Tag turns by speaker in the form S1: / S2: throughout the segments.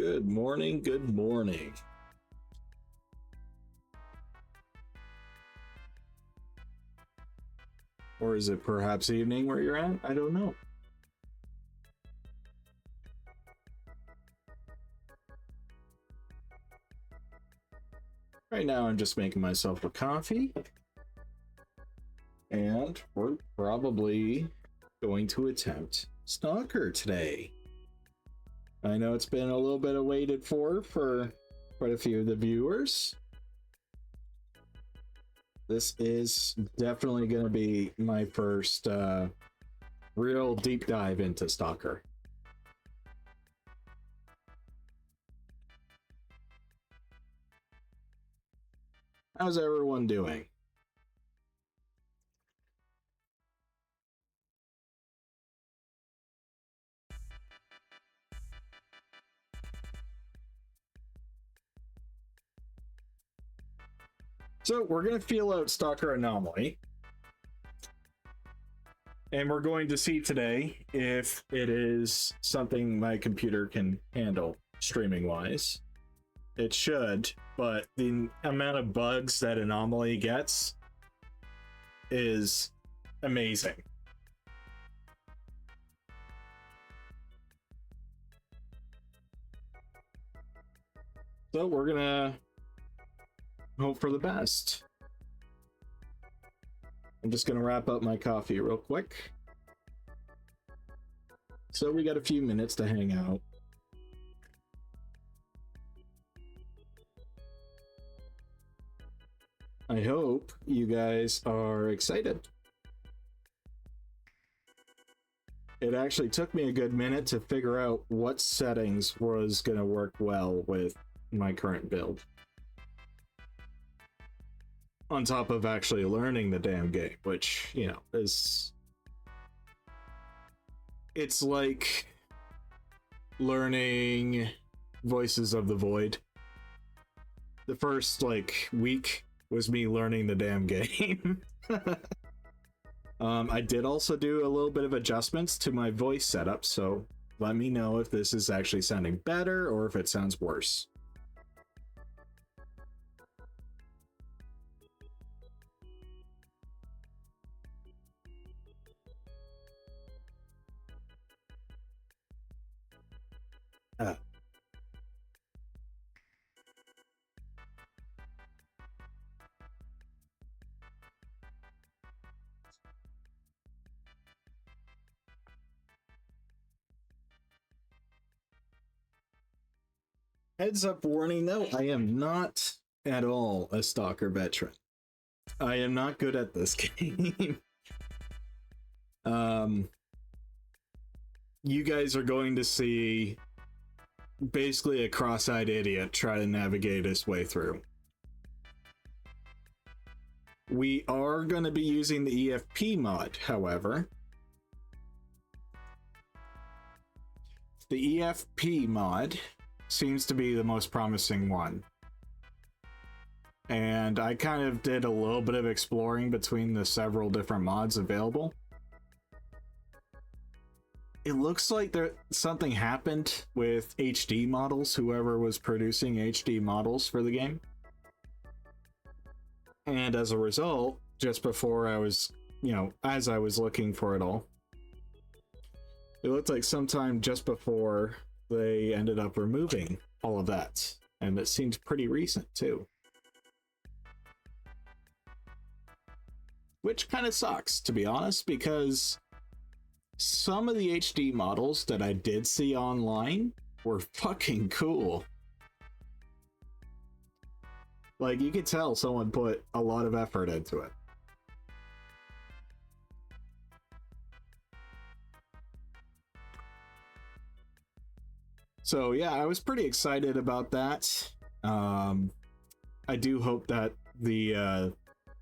S1: Good morning, good morning. Or is it perhaps evening where you're at? I don't know. Right now I'm just making myself a coffee. And we're probably going to attempt Stalker today. I know it's been a little bit awaited for quite a few of the viewers. This is definitely going to be my first real deep dive into Stalker. How's everyone doing? So we're going to feel out Stalker Anomaly. And we're going to see today if it is something my computer can handle streaming-wise. It should, but the amount of bugs that Anomaly gets is amazing. So we're gonna hope for the best. I'm just gonna wrap up my coffee real quick. So we got a few minutes to hang out. I hope you guys are excited. It actually took me a good minute to figure out what settings was gonna work well with my current build. On top of actually learning the damn game, which, you know, is... It's like learning Voices of the Void. The first, like, week was me learning the damn game. I did also do a little bit of adjustments to my voice setup, so let me know if this is actually sounding better or if it sounds worse. Heads up warning though, I am not at all a Stalker veteran. I am not good at this game. You guys are going to see basically a cross-eyed idiot try to navigate his way through. We are going to be using the EFP mod, however. The EFP mod seems to be the most promising one. And I kind of did a little bit of exploring between the several different mods available. It looks like something happened with HD models, whoever was producing HD models for the game. And as a result, just before I was, you know, as I was looking for it all, it looked like sometime just before they ended up removing all of that. And it seems pretty recent too. Which kind of sucks, to be honest, because some of the HD models that I did see online were fucking cool. Like, you could tell someone put a lot of effort into it. So yeah, I was pretty excited about that. I do hope that the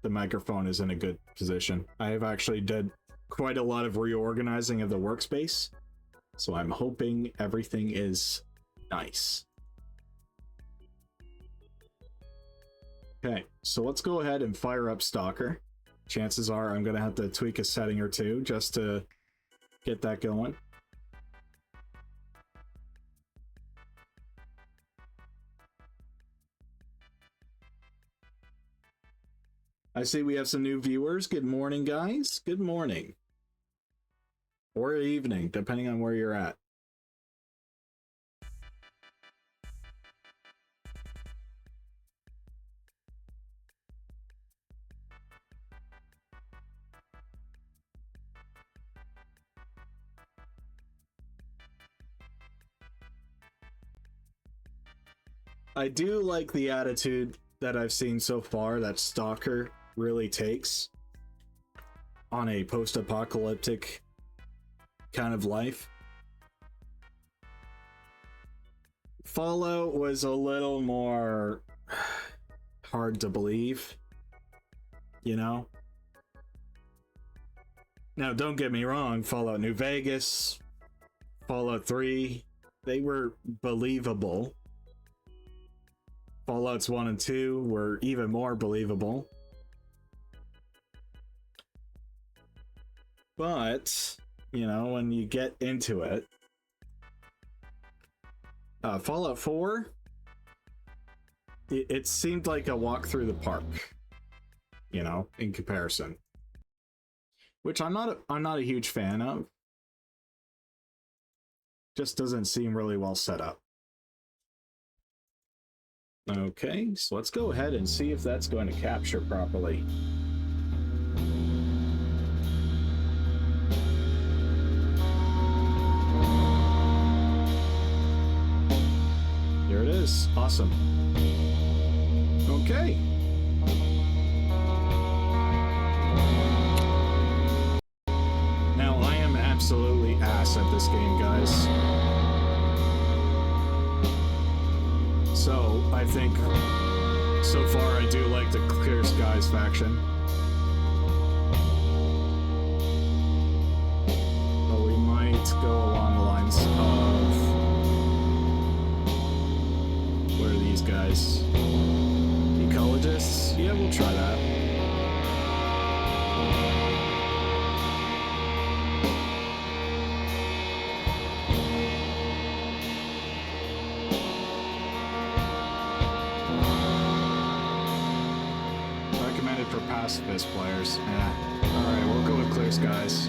S1: microphone is in a good position. I have actually did quite a lot of reorganizing of the workspace, so I'm hoping everything is nice. Okay, so let's go ahead and fire up Stalker. Chances are I'm gonna have to tweak a setting or two just to get that going. I see we have some new viewers. Good morning, guys. Good morning. Or evening, depending on where you're at. I do like the attitude that I've seen so far that Stalker really takes on a post-apocalyptic kind of life. Fallout was a little more hard to believe, you know? Now, don't get me wrong, Fallout New Vegas, Fallout 3, they were believable. Fallouts 1 and 2 were even more believable. But, you know, when you get into it, Fallout 4, it seemed like a walk through the park, you know, in comparison. Which I'm not a huge fan of. Just doesn't seem really well set up. Okay, so let's go ahead and see if that's going to capture properly. There it is. Awesome. Okay. Now, I am absolutely ass at this game, guys. So, I think so far I do like the Clear Skies faction. But we might go along the lines of... What are these guys? Ecologists? Yeah, we'll try that. For pacifist players. Yeah. Alright, we'll go with Clear Skies.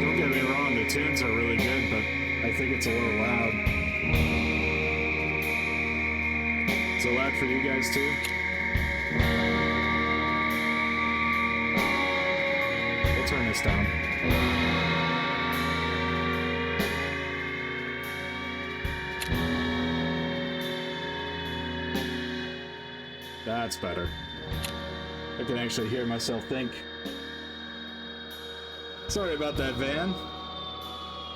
S1: Don't get me wrong, the tunes are really good, but I think it's a little loud. Is it loud for you guys too? We'll turn this down. That's better. I can actually hear myself think. Sorry about that, van.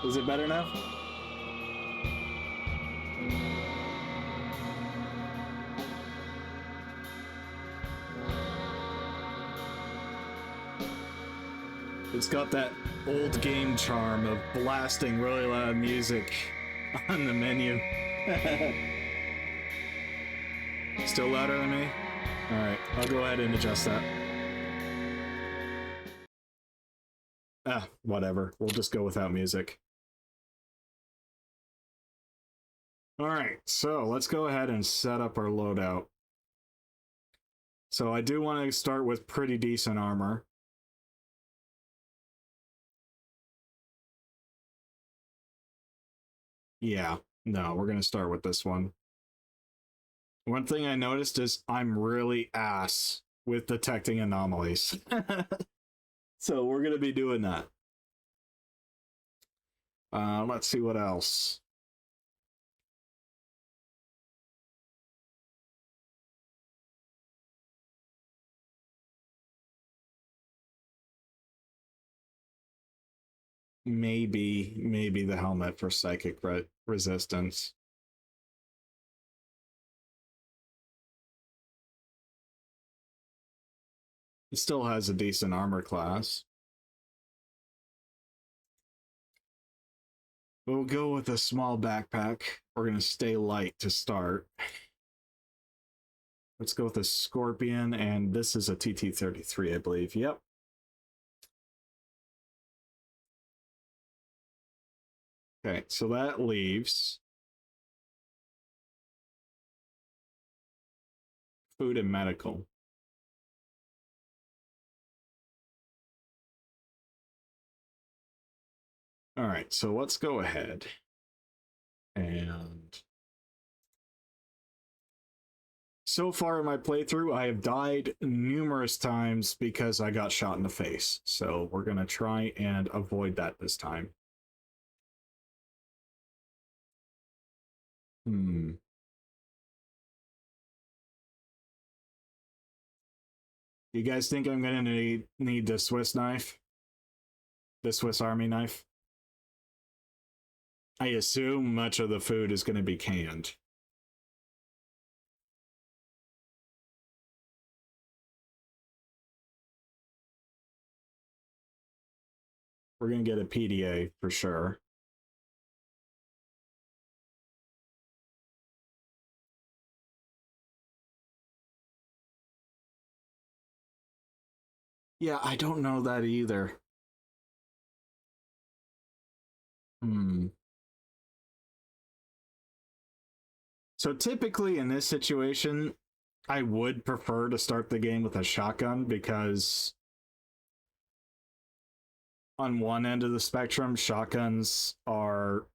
S1: Is it better now? It's got that old game charm of blasting really loud music on the menu. Still louder than me? Alright, I'll go ahead and adjust that. Ah, whatever. We'll just go without music. Alright, so let's go ahead and set up our loadout. So I do want to start with pretty decent armor. Yeah, no, we're going to start with this one. One thing I noticed is I'm really ass with detecting anomalies. So we're going to be doing that. Let's see what else. Maybe the helmet for psychic resistance. It still has a decent armor class. We'll go with a small backpack. We're going to stay light to start. Let's go with a Scorpion, and this is a TT-33, I believe. Yep. Okay, so that leaves food and medical. All right, so let's go ahead and so far in my playthrough, I have died numerous times because I got shot in the face. So we're going to try and avoid that this time. You guys think I'm going to need the Swiss knife? The Swiss Army knife? I assume much of the food is going to be canned. We're going to get a PDA for sure. Yeah, I don't know that either. So typically in this situation, I would prefer to start the game with a shotgun because on one end of the spectrum, shotguns are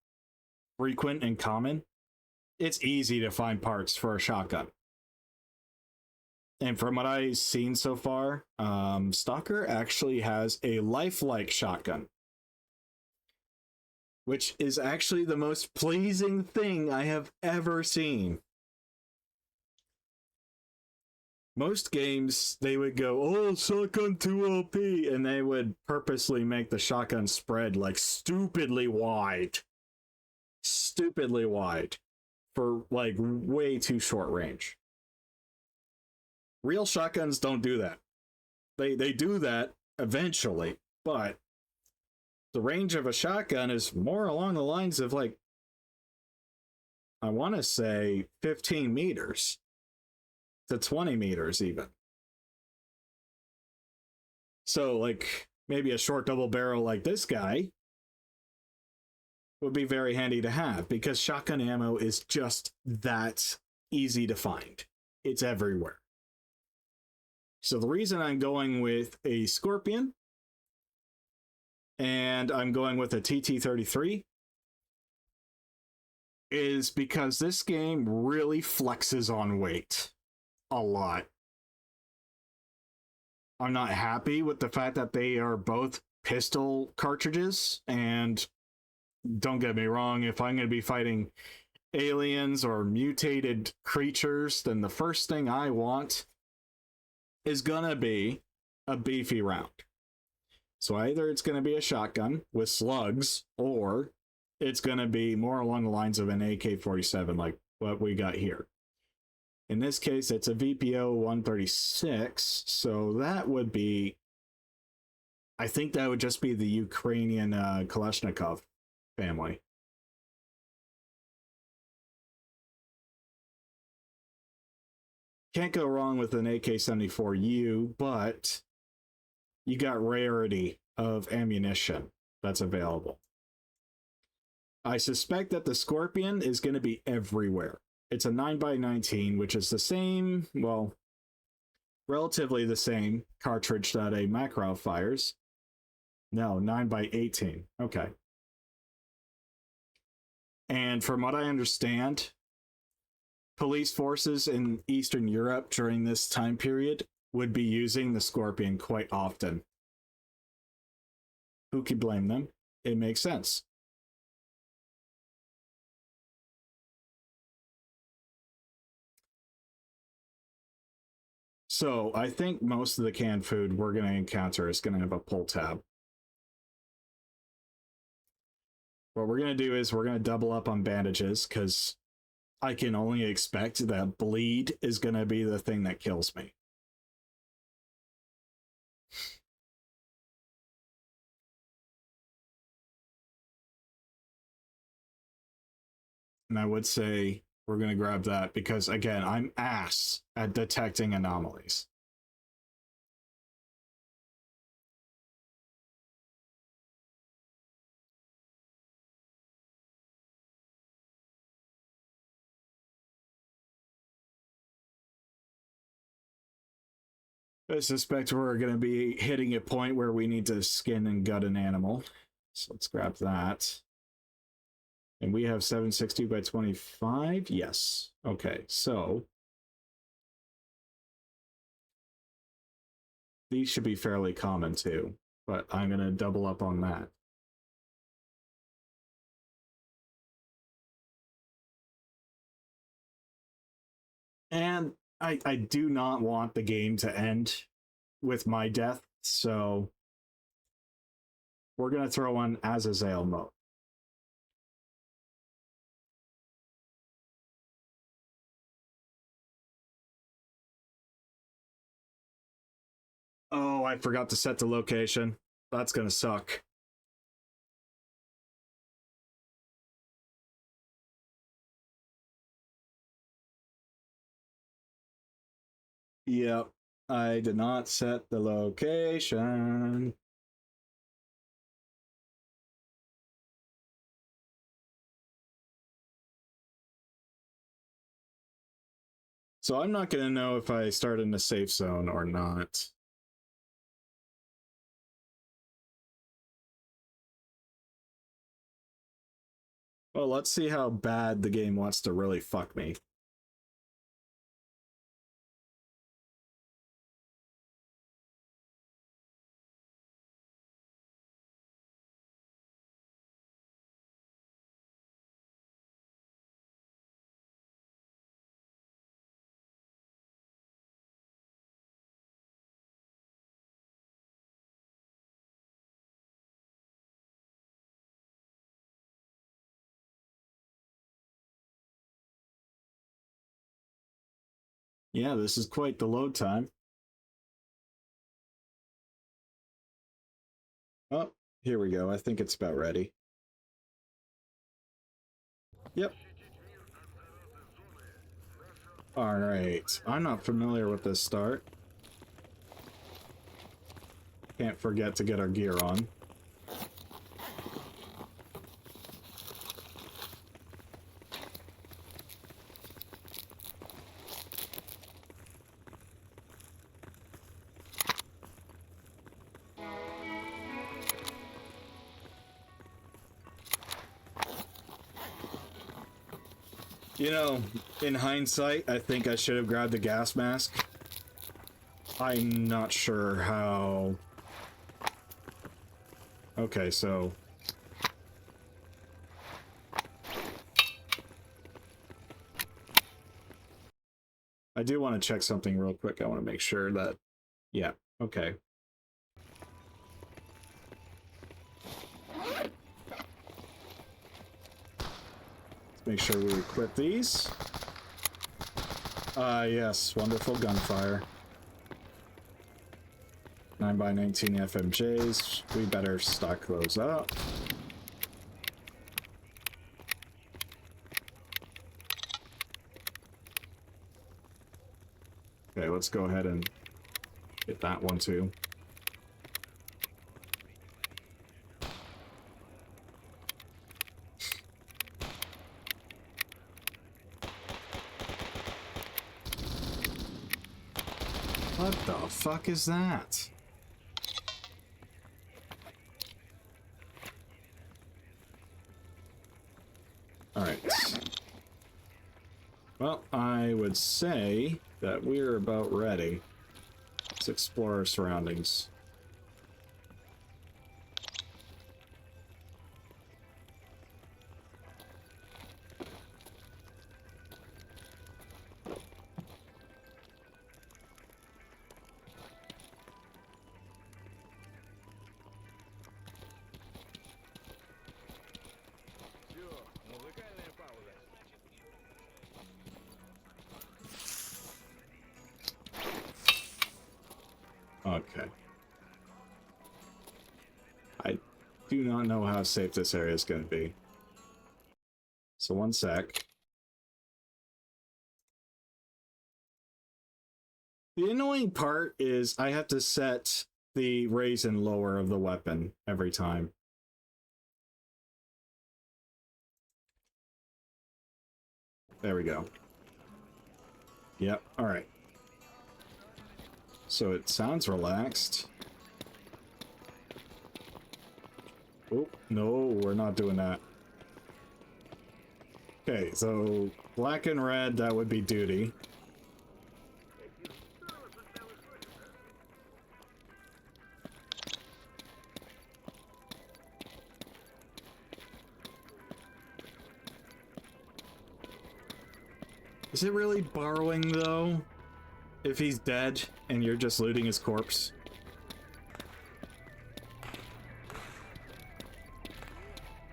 S1: frequent and common. It's easy to find parts for a shotgun. And from what I've seen so far, Stalker actually has a lifelike shotgun, which is actually the most pleasing thing I have ever seen. Most games, they would go, oh, shotgun 2 OP, and they would purposely make the shotgun spread like stupidly wide. Stupidly wide. For like way too short range. Real shotguns don't do that. They do that eventually, but the range of a shotgun is more along the lines of like, I want to say 15 meters to 20 meters even. So like maybe a short double barrel like this guy would be very handy to have because shotgun ammo is just that easy to find. It's everywhere. So the reason I'm going with a Scorpion and I'm going with a TT-33 is because this game really flexes on weight a lot. I'm not happy with the fact that they are both pistol cartridges, and don't get me wrong, if I'm going to be fighting aliens or mutated creatures, then the first thing I want is going to be a beefy round. So either it's going to be a shotgun with slugs, or it's going to be more along the lines of an AK-47 like what we got here. In this case, it's a VPO 136, so that would be, I think that would just be the Ukrainian Kalashnikov family. Can't go wrong with an AK-74U, but you got rarity of ammunition that's available. I suspect that the Scorpion is going to be everywhere. It's a 9x19, which is the same, well, relatively the same cartridge that a Makarov fires. No, 9x18. Okay. And from what I understand, police forces in Eastern Europe during this time period would be using the Scorpion quite often. Who could blame them? It makes sense. So I think most of the canned food we're going to encounter is going to have a pull tab. What we're going to do is we're going to double up on bandages because I can only expect that bleed is going to be the thing that kills me. And I would say We're gonna grab that because, again, I'm ass at detecting anomalies. I suspect we're going to be hitting a point where we need to skin and gut an animal. So let's grab that. And we have 760 by 25? Yes. Okay, so these should be fairly common too, but I'm going to double up on that. And I do not want the game to end with my death, so we're going to throw on Azazel mode. Oh, I forgot to set the location. That's going to suck. Yep, I did not set the location. So I'm not going to know if I start in the safe zone or not. Well, let's see how bad the game wants to really fuck me. Yeah, this is quite the load time. Oh, here we go. I think it's about ready. Yep. All right. I'm not familiar with this start. Can't forget to get our gear on. You know, in hindsight, I think I should have grabbed the gas mask. I'm not sure how... Okay, so... I do want to check something real quick. I want to make sure that... Yeah, okay. Let's make sure we equip these. Yes, wonderful gunfire. 9x19 FMJs. We better stock those up. Okay, let's go ahead and get that one too. What the fuck is that? Alright. Well, I would say that we're about ready. Let's explore our surroundings. Okay. I do not know how safe this area is going to be. So one sec. The annoying part is I have to set the raise and lower of the weapon every time. There we go. Yep, alright. So it sounds relaxed. Oh, no, we're not doing that. Okay, so black and red, that would be duty. Is it really borrowing, though? If he's dead and you're just looting his corpse?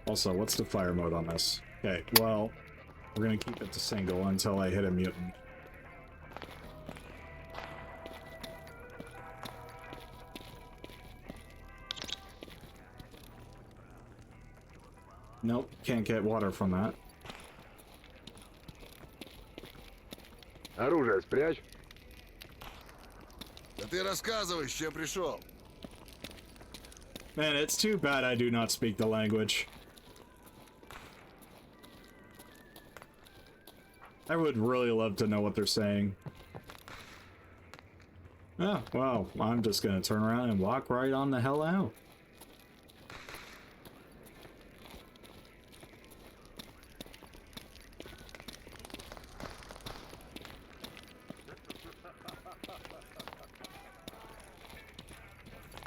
S1: Also, what's the fire mode on this? Okay, well, we're gonna keep it to single until I hit a mutant. Nope, can't get water from that.
S2: Оружие спрячь.
S3: Да ты рассказывай, с чем пришел.
S1: Man, it's too bad I do not speak the language. I would really love to know what they're saying. Oh, well, I'm just gonna turn around and walk right on the hell out.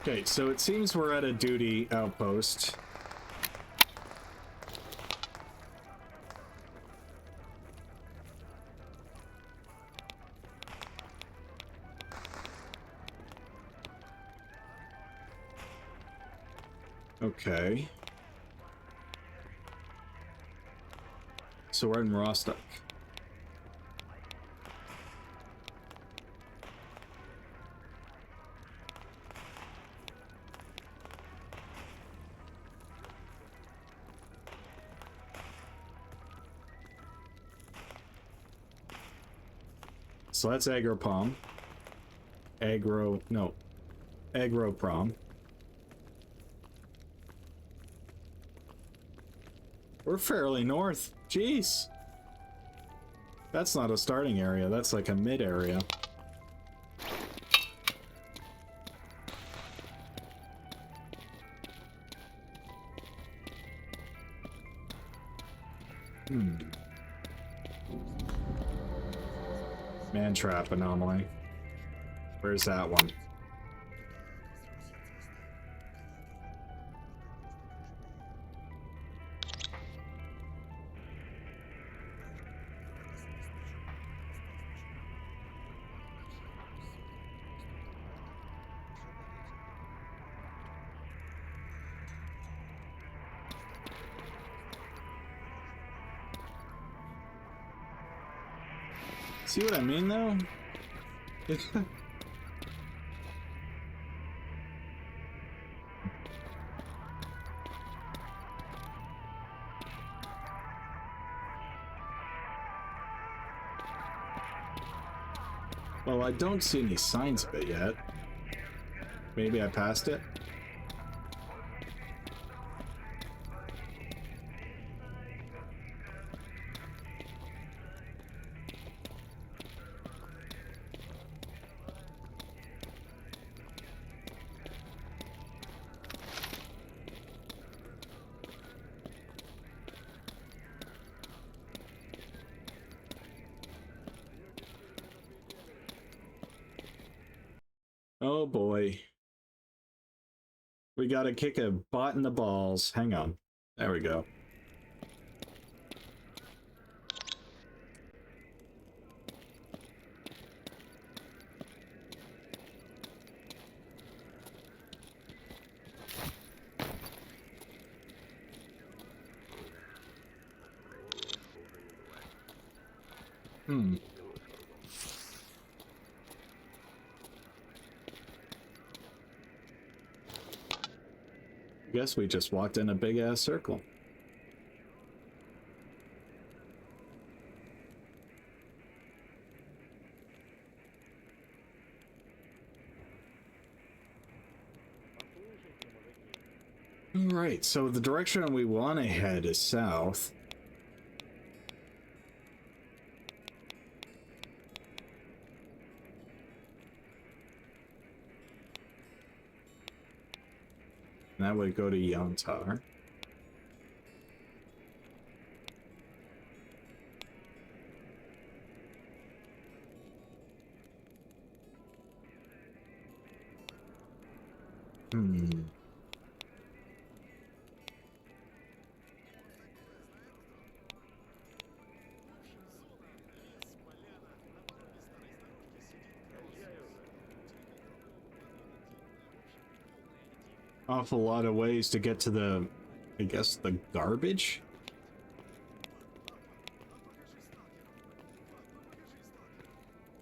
S1: Okay, so it seems we're at a duty outpost. Okay. So we're in Rostock. So that's agropom. Agroprom. We're fairly north. Jeez. That's not a starting area, that's like a mid area. Man trap anomaly. Where's that one? See what I mean, though? Well, I don't see any signs of it yet. Maybe I passed it? Oh boy. We gotta kick a bot in the balls. Hang on. There we go. Guess we just walked in a big ass circle. Alright, so the direction we want to head is south. And that would go to Yontar. Awful lot of ways to get to the, I guess, the garbage?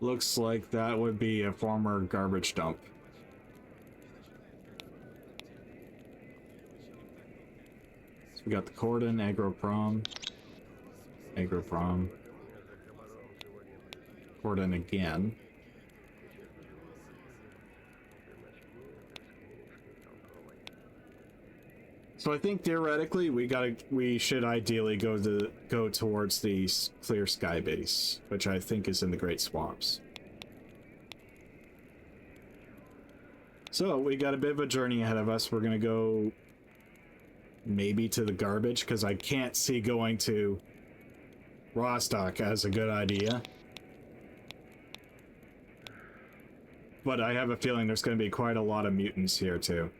S1: Looks like that would be a former garbage dump. So we got the Cordon, Agroprom, Cordon again. So I think theoretically we should ideally go towards the Clear Sky base, which I think is in the Great Swamps. So we got a bit of a journey ahead of us. We're gonna go maybe to the garbage, because I can't see going to Rostock as a good idea. But I have a feeling there's going to be quite a lot of mutants here too.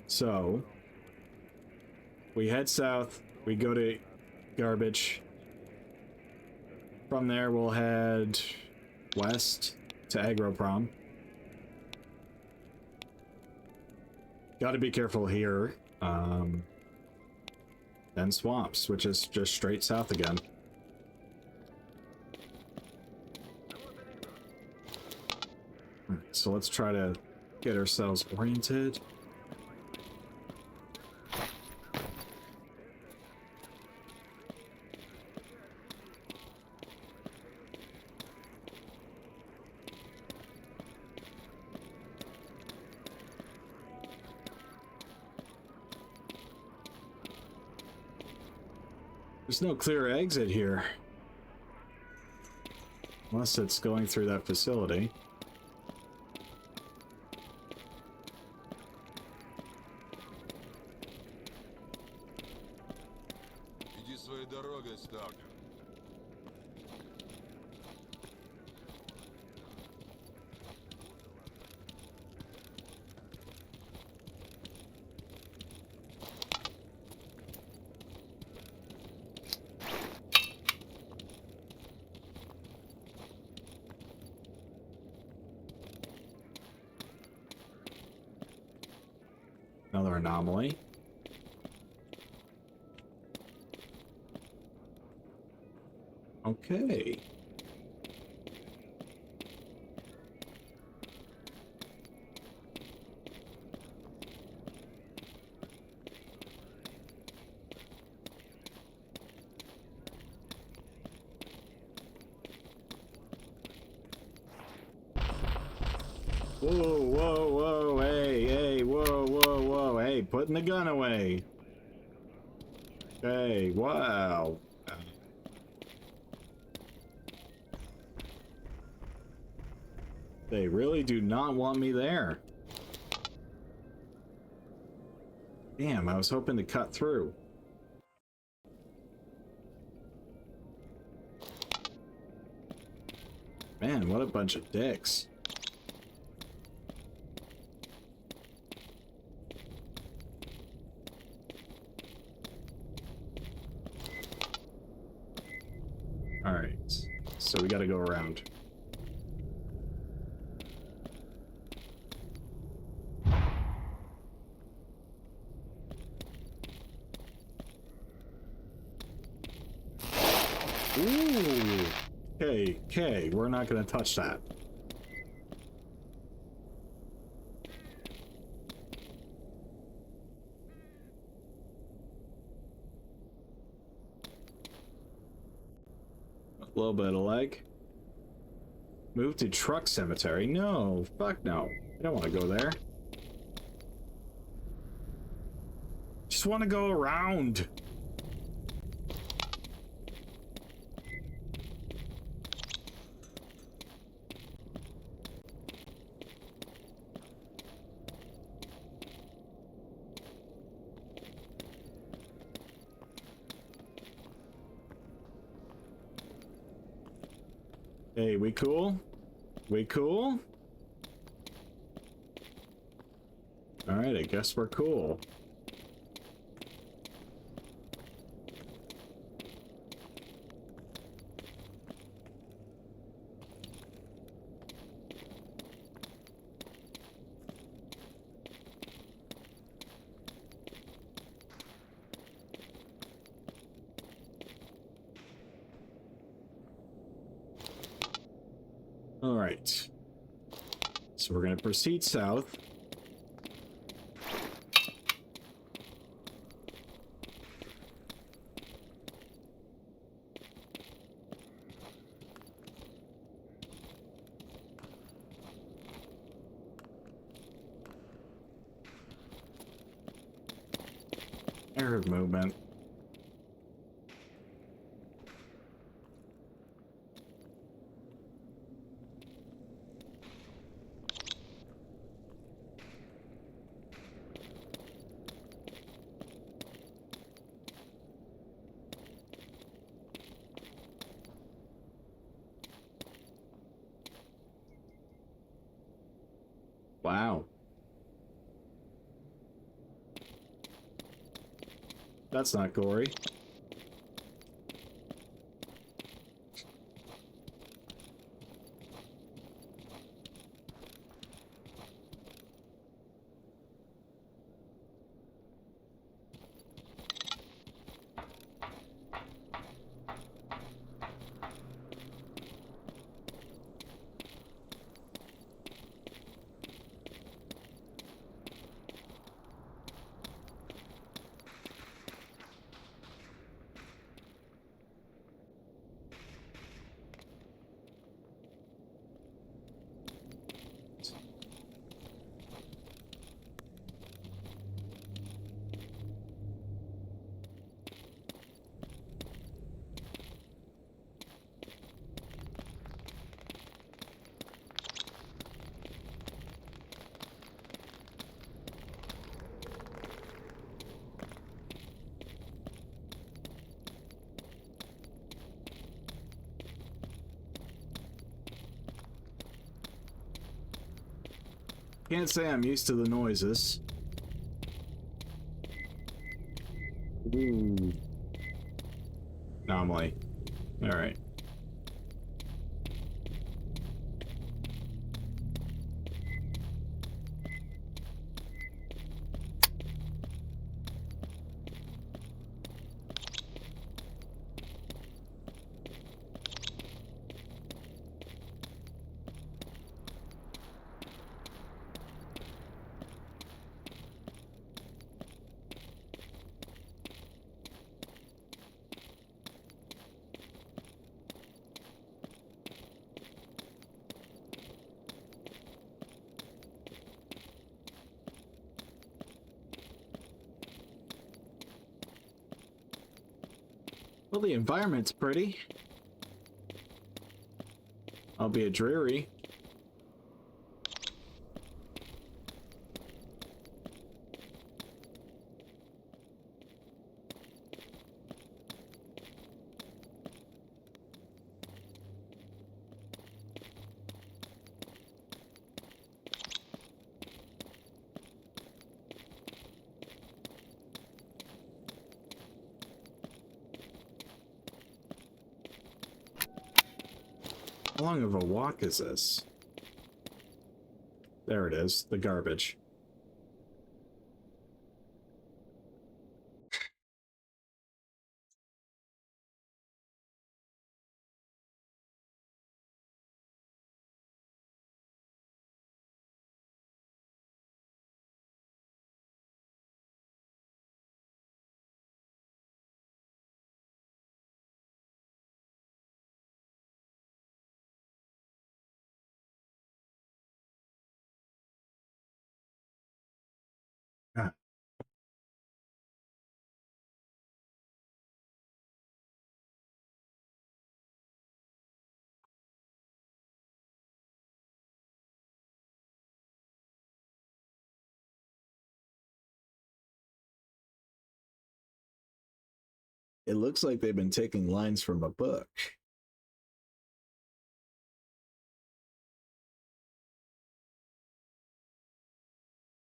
S1: So we head south, we go to garbage. From there we'll head west to Agroprom. Got to be careful here. Then swamps, which is just straight south again. So let's try to get ourselves oriented. There's no clear exit here. Unless it's going through that facility.
S3: Иди своей дорогой, Сталкер.
S1: Another anomaly. Okay. Whoa, whoa, whoa, hey, whoa, whoa, whoa, hey, putting the gun away. Hey, wow. They really do not want me there. Damn, I was hoping to cut through. Man, what a bunch of dicks. Alright, so we gotta go around. Ooh! Okay, we're not gonna touch that. A little bit of leg. Move to truck cemetery. No, fuck no. I don't want to go there. Just want to go around. Hey, we cool? We cool? Alright, I guess we're cool. Alright. So we're gonna proceed south. Error of movement. Wow. That's not gory. Can't say I'm used to the noises. Ooh. Anomaly. Alright. Well, the environment's pretty. Albeit dreary. How long of a walk is this? There it is, the garbage. It looks like they've been taking lines from a book.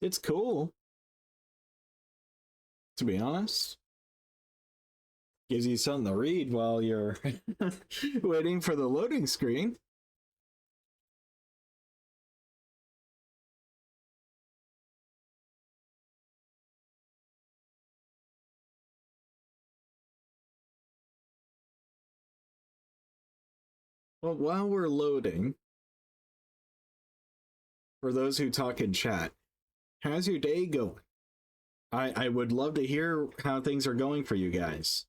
S1: It's cool, to be honest. Gives you something to read while you're waiting for the loading screen. Well, while we're loading, for those who talk in chat, how's your day going? I would love to hear how things are going for you guys.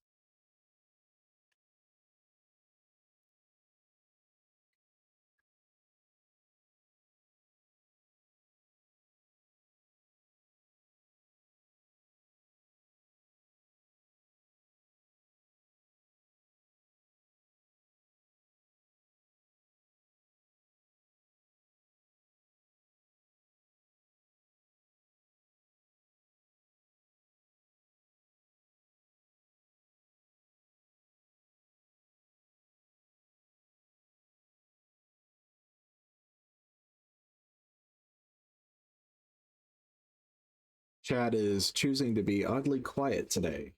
S1: Chat is choosing to be oddly quiet today.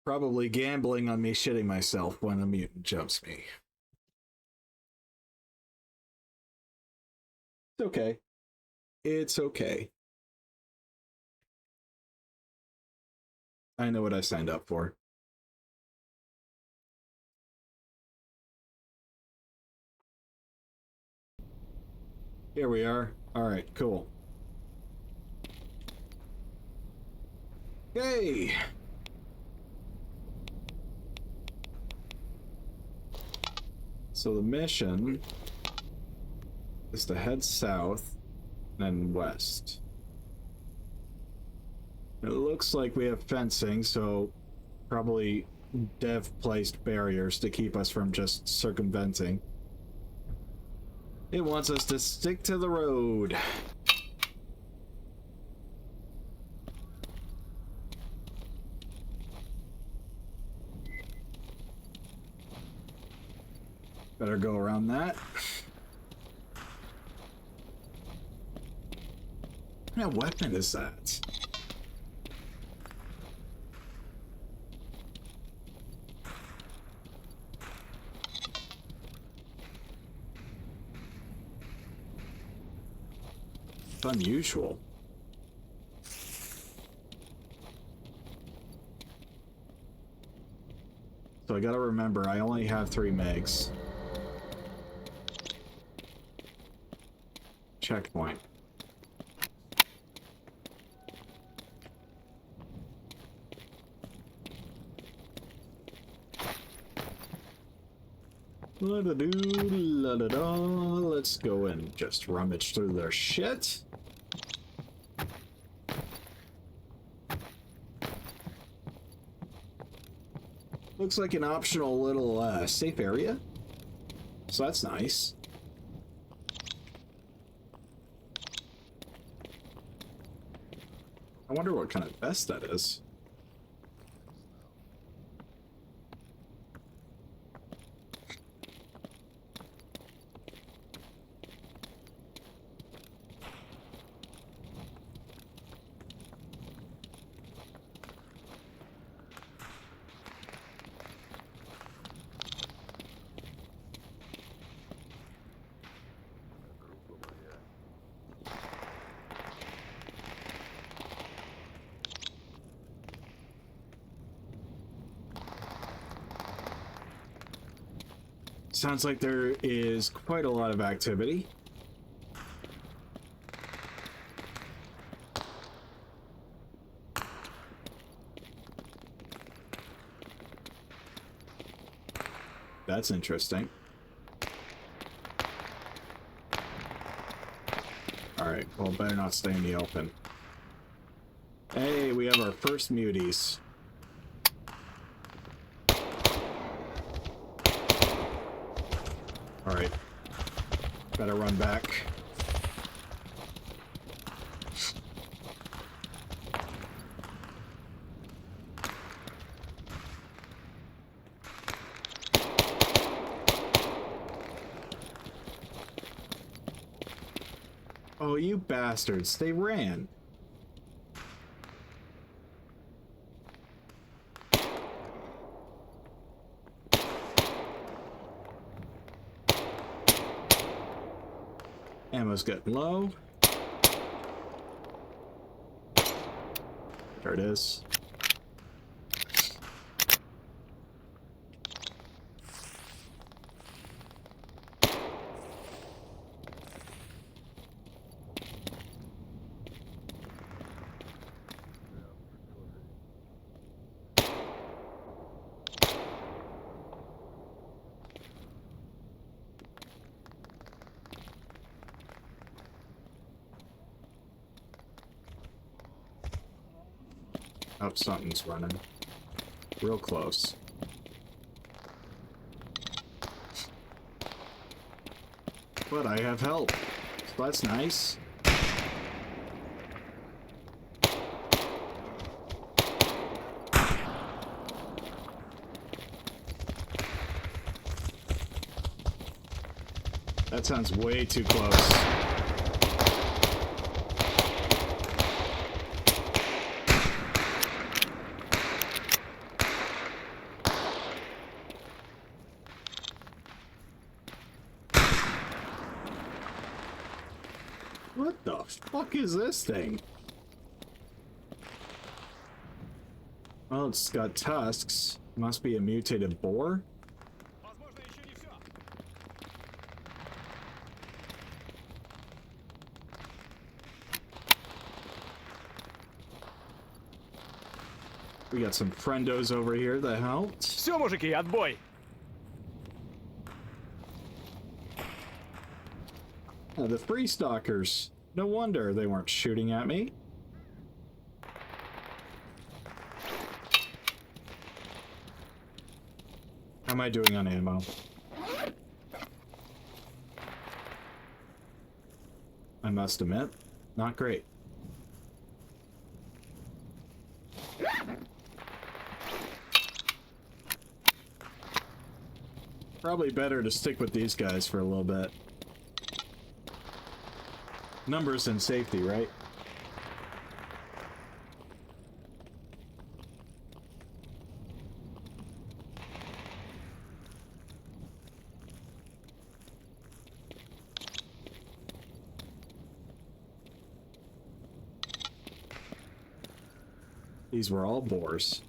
S1: Probably gambling on me shitting myself when a mutant jumps me. It's okay. It's okay. I know what I signed up for. Here we are. Alright, cool. Yay! So the mission is to head south and west. It looks like we have fencing, so probably dev placed barriers to keep us from just circumventing. It wants us to stick to the road. Better go around that. What kind of weapon is that? It's unusual. So I gotta remember, I only have 3 megs. Checkpoint. La-da-doo-la-da-da. Let's go and just rummage through their shit. Looks like an optional little safe area. So that's nice. I wonder what kind of vest that is. Sounds like there is quite a lot of activity. That's interesting. Alright, well, better not stay in the open. Hey, we have our first muties. Alright. Better run back. you bastards. They ran. Ammo's getting low. There it is. Oh, something's running. Real close. But I have help. So that's nice. That sounds way too close. What the fuck is this thing? Well, it's got tusks. Must be a mutated boar. We got some friendos over here that helped.
S2: Все, мужики, отбой!
S1: Oh, the free stalkers. No wonder they weren't shooting at me. How am I doing on ammo? I must admit, not great. Probably better to stick with these guys for a little bit. Numbers and safety, right? These were all boars.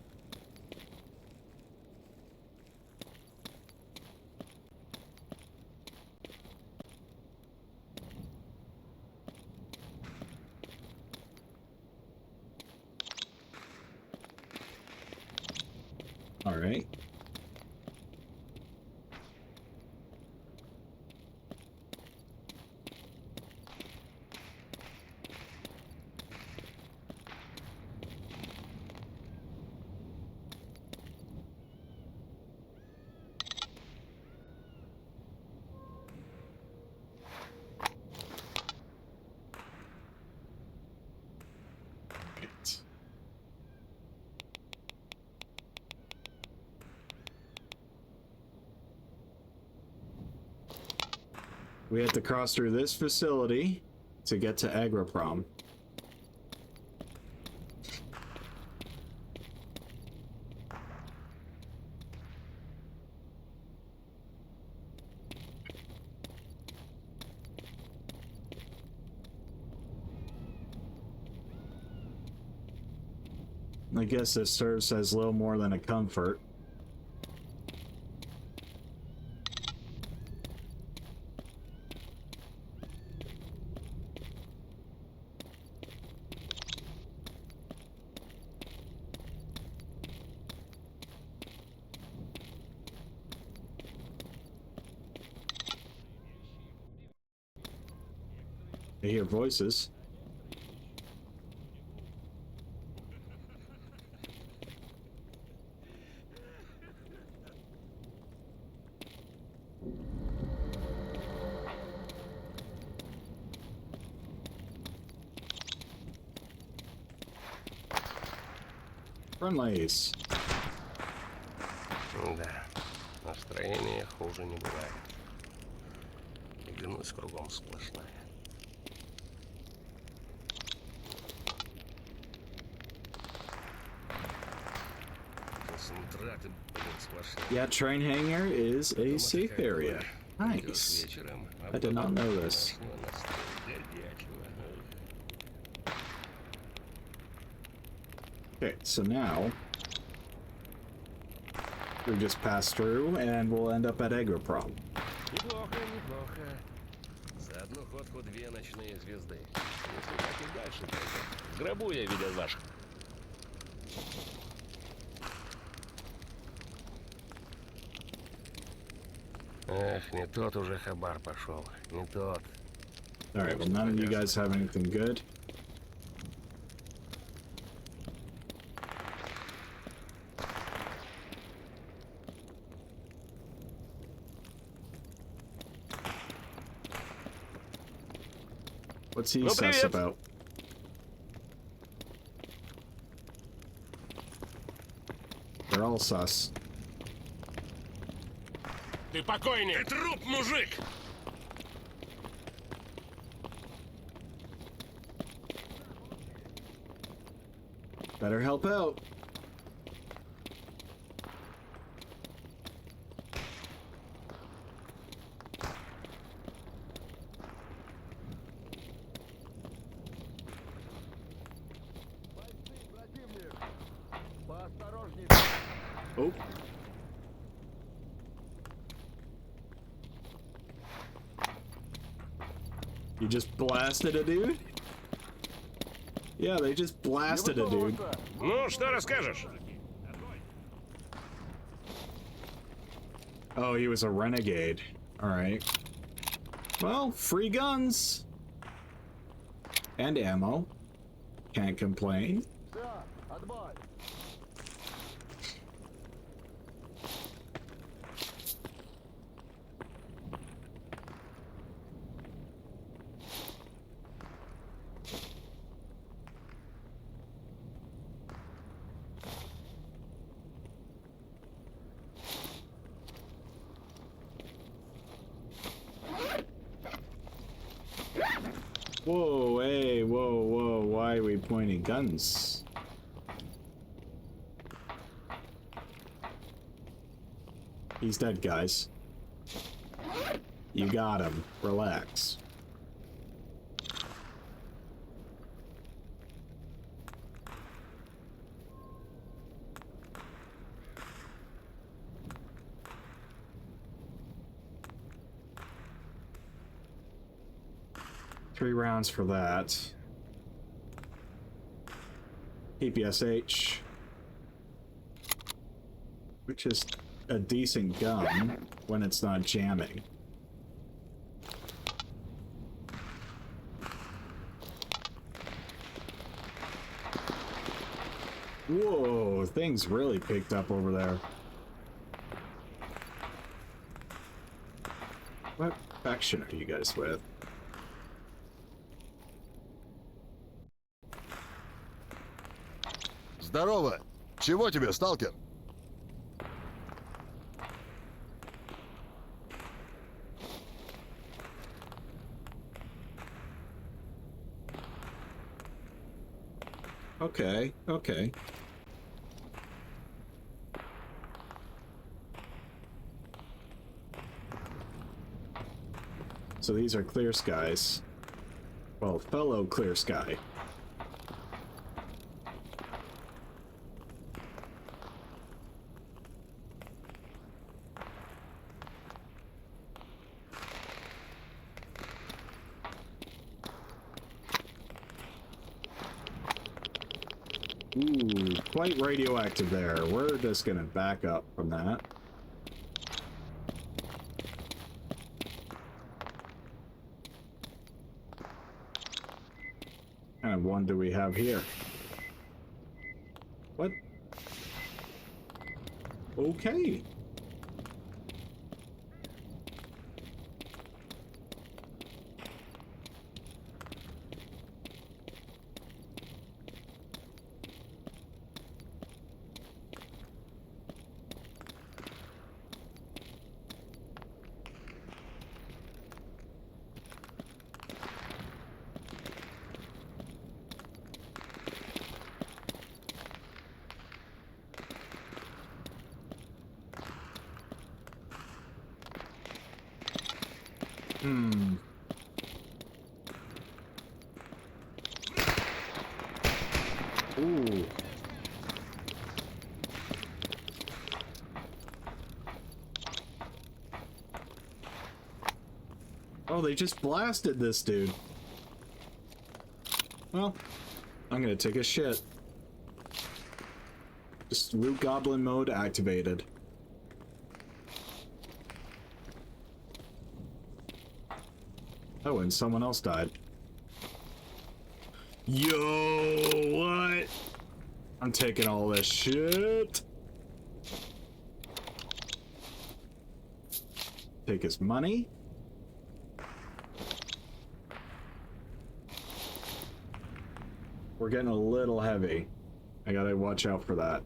S1: All right. We have to cross through this facility to get to Agroprom. I guess this serves as little more than a comfort. I hear voices. Friendlies.
S4: Да, настроение хуже не бывает. И гнусь кругом сплошная.
S1: Yeah, train hangar is a safe area. Nice. I did not know this. Okay, so now we just pass through and we'll end up at Agroprom.
S4: Неплохо, неплохо. За одну ходку 2 ночные звезды. Если так и дальше пойдет. В гробу я видел ваших. Эх, не тот уже хабар пошел. Не тот.
S1: Alright, well none of you guys have anything good. What's he sus about? They're all sus.
S4: Ты покойник! Ты труп, мужик!
S1: Better help out. Oh. You just blasted a dude? Yeah, they just blasted a dude.
S4: Ну, что расскажешь?
S1: Oh, he was a renegade. Alright. Well, free guns. And ammo. Can't complain. Whoa, hey, whoa, whoa, why are we pointing guns? He's dead, guys. You got him. Relax. Three rounds for that. PPSH. Which is a decent gun when it's not jamming. Whoa, things really picked up over there. What faction are you guys with?
S3: Здорово! Чего тебе, сталкер?
S1: Okay, okay. So these are clear skies. Well, fellow clear sky. Ooh, quite radioactive there. We're just gonna back up from that. What kind of one do we have here? What? Okay. Hmm. Ooh. Oh, they just blasted this dude. Well, I'm gonna take a shit. Just root goblin mode activated. Oh, and someone else died. Yo, what? I'm taking all this shit. Take his money. We're getting a little heavy. I gotta watch out for that.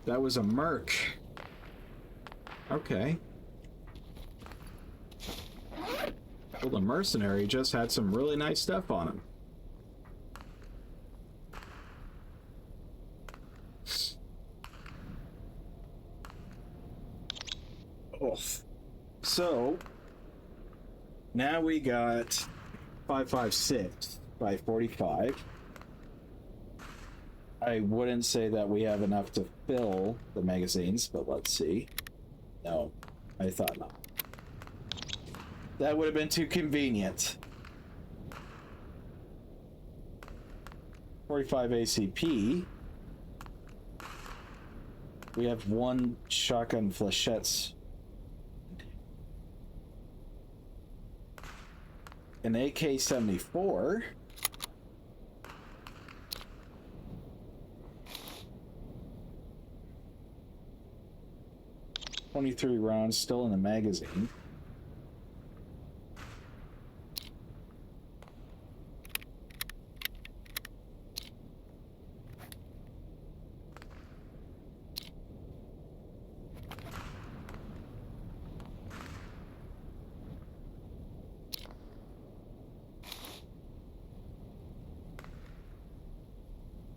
S1: That was a merc. Okay. Well, the mercenary just had some really nice stuff on him. Oh. So, now we got 556 by 45. I wouldn't say that we have enough to fill the magazines, but let's see. No, I thought not. That would have been too convenient. 45 ACP. We have one shotgun flechettes. An AK-74. .23 rounds still in the magazine.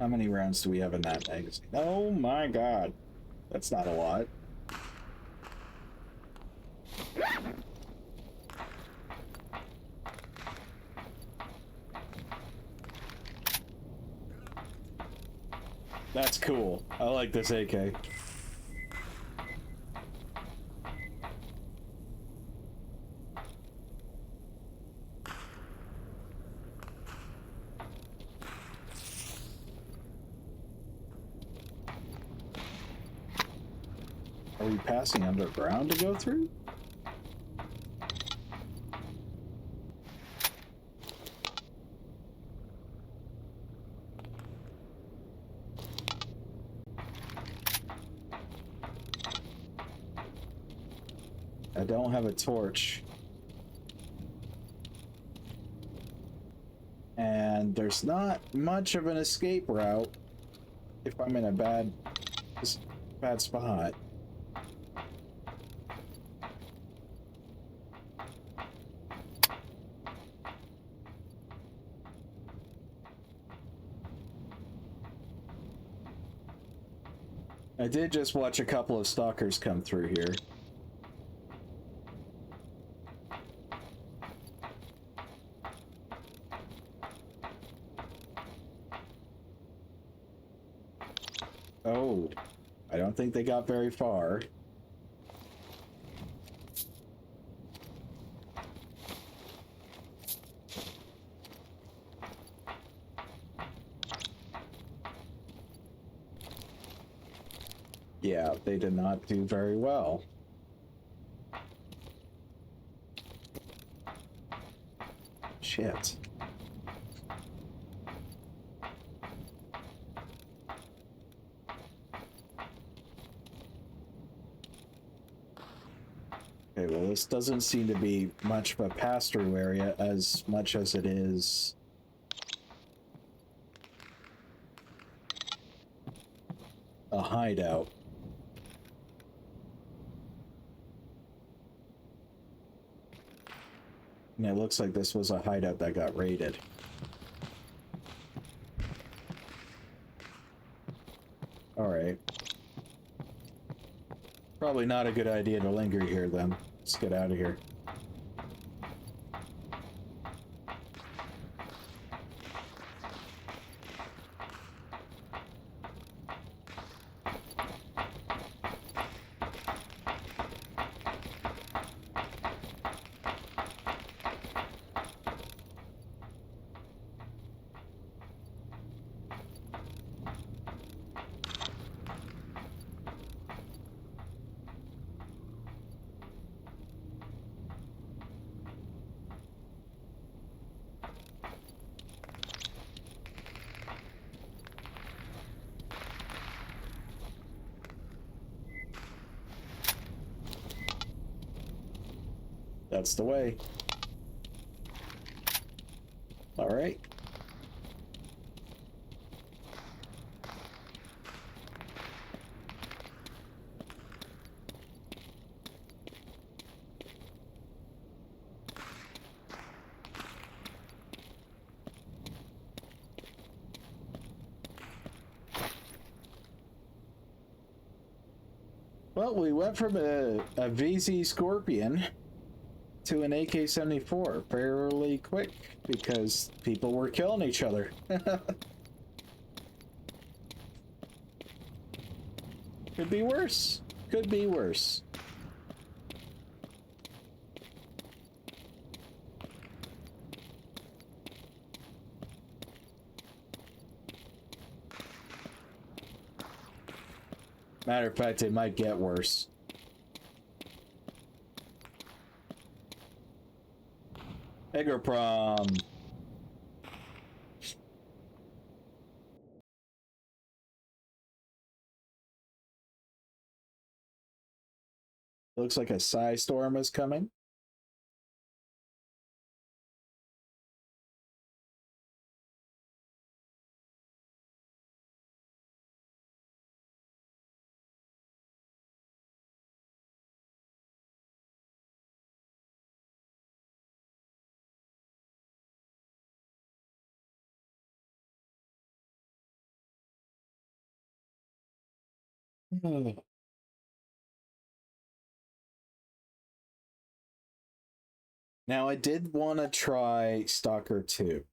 S1: How many rounds do we have in that magazine? Oh my god. That's not a lot. That's cool. I like this AK. Are we passing underground to go through? I don't have a torch. And there's not much of an escape route if I'm in a bad spot. I did just watch a couple of stalkers come through here. Oh, I don't think they got very far. Yeah, they did not do very well. Shit. Okay, well, this doesn't seem to be much of a pass-through area as much as it is a hideout. And it looks like this was a hideout that got raided. Alright. Probably not a good idea to linger here, then. Let's get out of here. That's the way. All right. Well, we went from a VZ Scorpion to an AK-74 fairly quick because people were killing each other. Could be worse. Could be worse. Matter of fact, it might get worse. Egroprom. Looks like a Psy Storm is coming. Now, I did want to try Stalker 2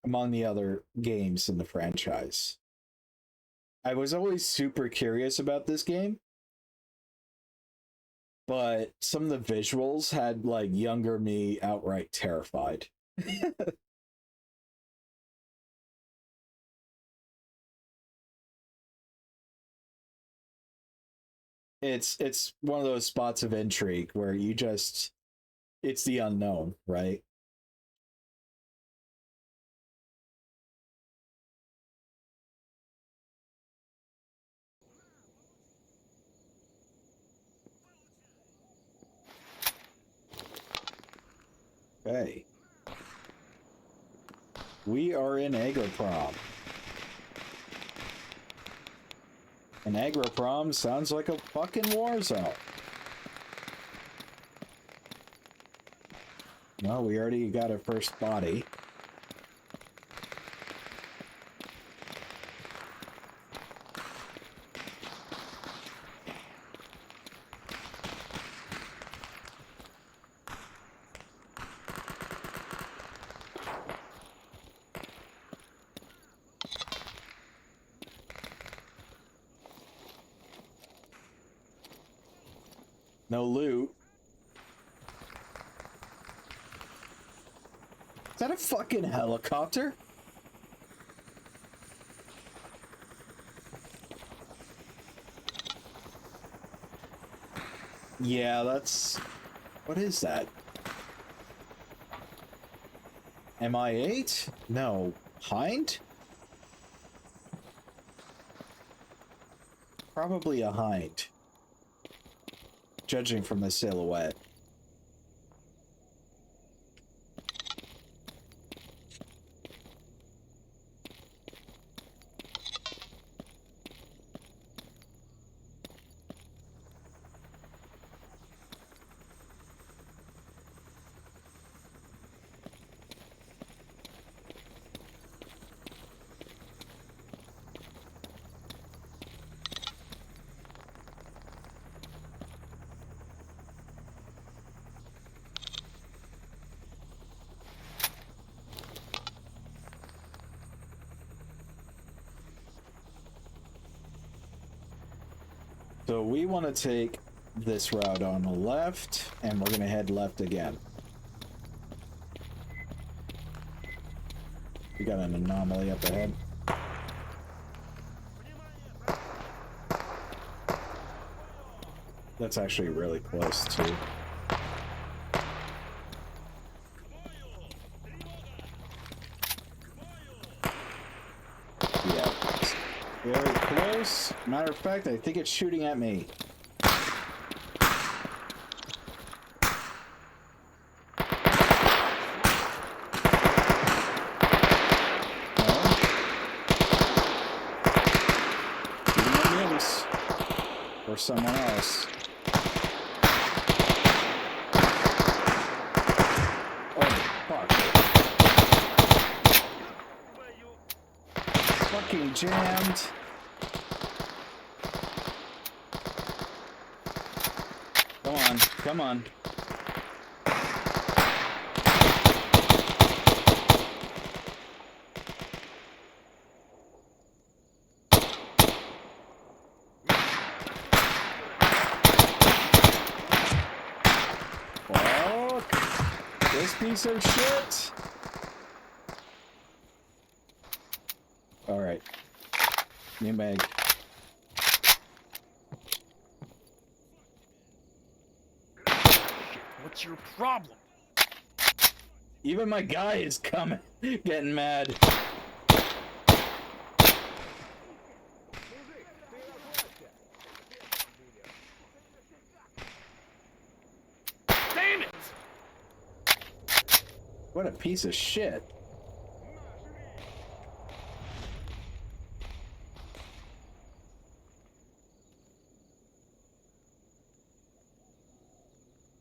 S1: among the other games in the franchise. I was always super curious about this game, but some of the visuals had like younger me outright terrified. It's one of those spots of intrigue where you just it's the unknown, right? Okay. We are in Agroprom. And Agroprom sounds like a fucking war zone. Well, we already got our first body. No loot. Is that a fucking helicopter? Yeah, that's... What is that? MI8? No. Hind? Probably a hind. Judging from the silhouette. So we want to take this route on the left, and we're gonna head left again. We got an anomaly up ahead. That's actually really close too. Yeah, it's very close. Matter of fact, I think it's shooting at me. Or someone else. Oh, fuck. Fucking jammed. Come on, come on. This piece of shit. All right. New mag.
S2: What's your problem?
S1: Even my guy is coming, getting mad.
S2: Damn it!
S1: What a piece of shit.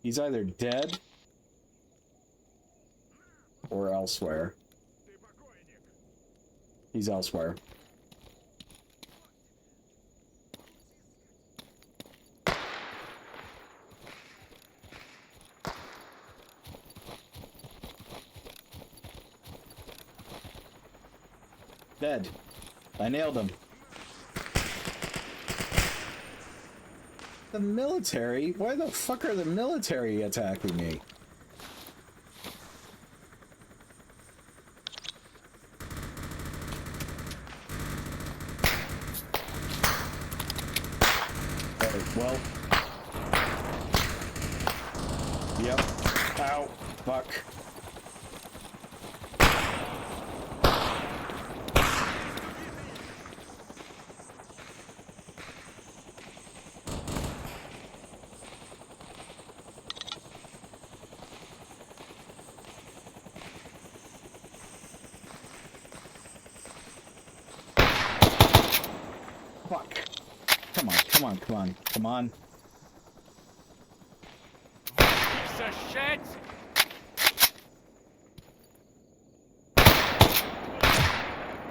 S1: He's either dead or elsewhere. He's elsewhere. Dead. I nailed him. The military? Why the fuck are the military attacking me? Oh, well. Yep. Ow. Fuck. Fuck. Come on, come on, come on, come on.
S2: Piece of shit!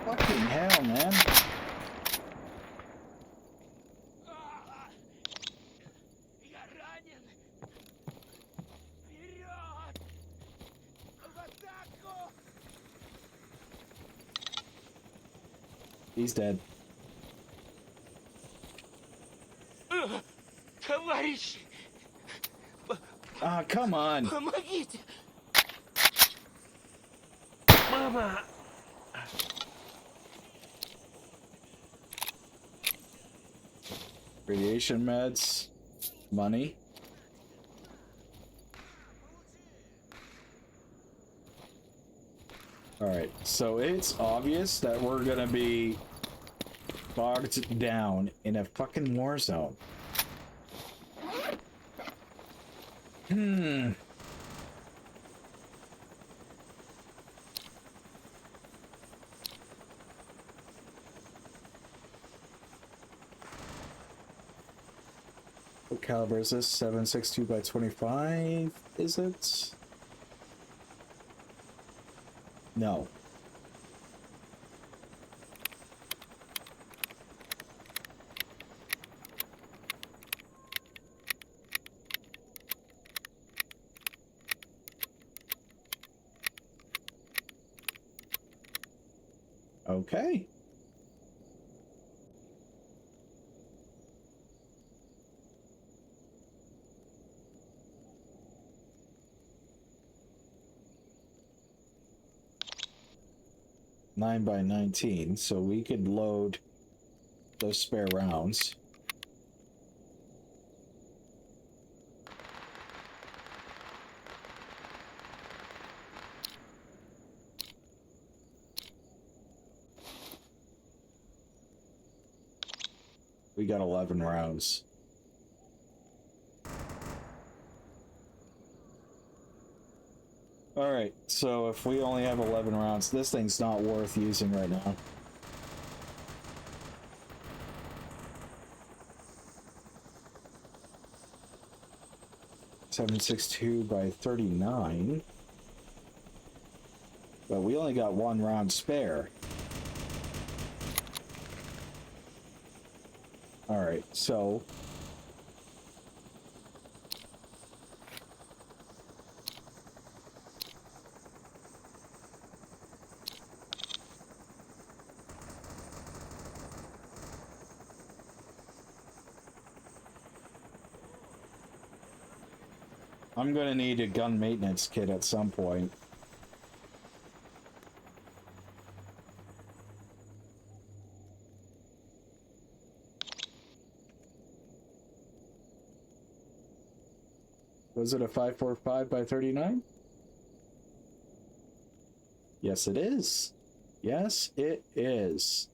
S1: Fucking hell, man.
S2: Я ранен! Вперед! В атаку!
S1: He's dead.
S2: Товарищи!
S1: Ah, come on.
S2: Помогите! Мама!
S1: Radiation meds. Money. Alright, so it's obvious that we're gonna be bogged down in a fucking war zone. What caliber is this? 7.62 by 25, is it? No. Okay. 9x19, so we could load those spare rounds. We got 11 rounds. Alright, so if we only have 11 rounds, this thing's not worth using right now. .762x39. But we only got 1 round spare. Alright, so I'm gonna need a gun maintenance kit at some point. Was it a 545x39? Yes, it is. Yes, it is.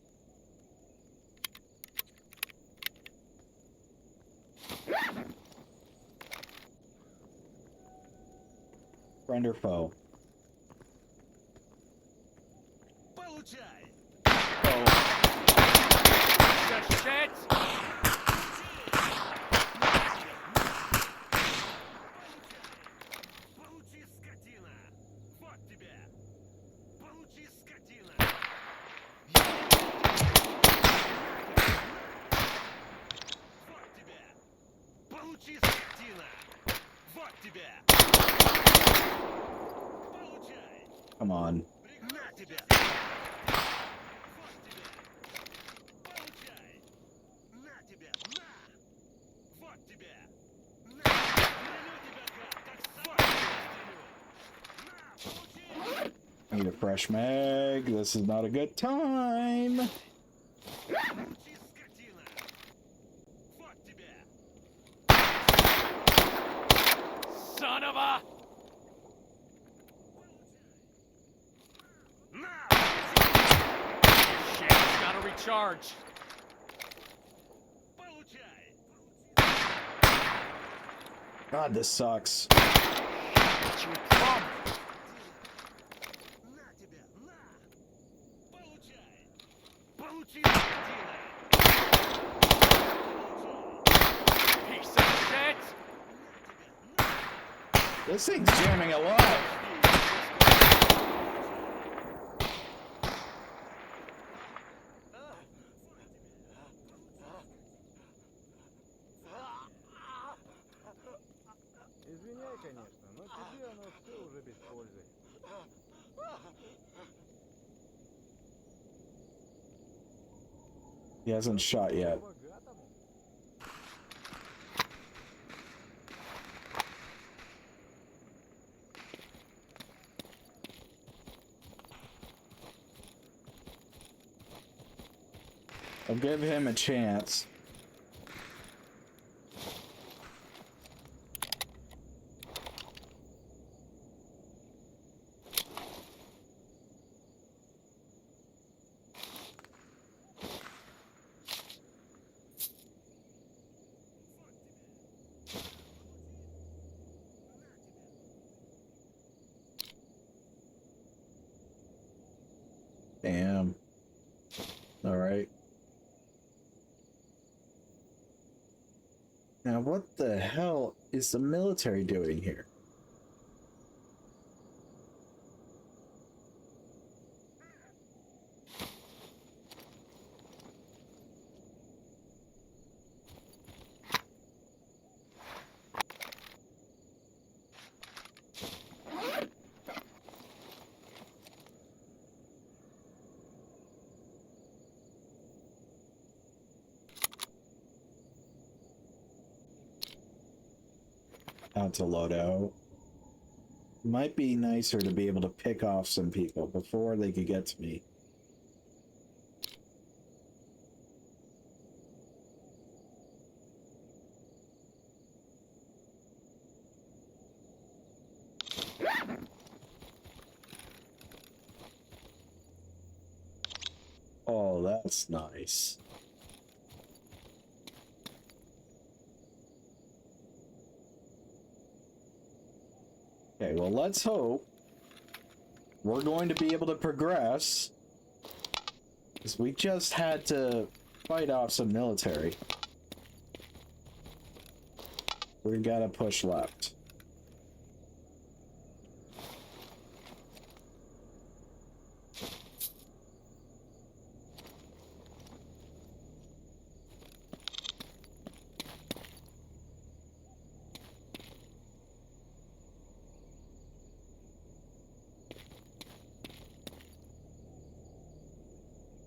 S1: Friend or foe?
S2: Получай!
S1: Oh,
S2: The shit! Получи, скотина! Вот тебе! Получи, скотина! Вот тебе! Получи, скотина! Вот тебе! Получай!
S1: come on.
S2: На тебя! Вот тебе! Получай! На тебя! На! Вот тебе! На! Стрелю тебя, гад! Как собаку стрелю! На! Получи!
S1: I need a fresh mag. This is not a good time.
S2: Получи, скотина! Вот тебе! Son of a! На! Shit, gotta recharge! Получай!
S1: God, this sucks.
S2: You bum! На тебя! На! Получай! Получи, скотина! Piece of shit!
S1: This thing's jamming a lot.
S5: Извиняй, конечно, но тебе оно все уже без пользы.
S1: He hasn't shot yet.
S5: Богатому.
S1: I'll give him a chance. Damn. All right. Now, what the hell is the military doing here? Out to loadout. Might be nicer to be able to pick off some people before they could get to me. Oh, that's nice. Okay, well, let's hope we're going to be able to progress. Because we just had to fight off some military. We gotta push left.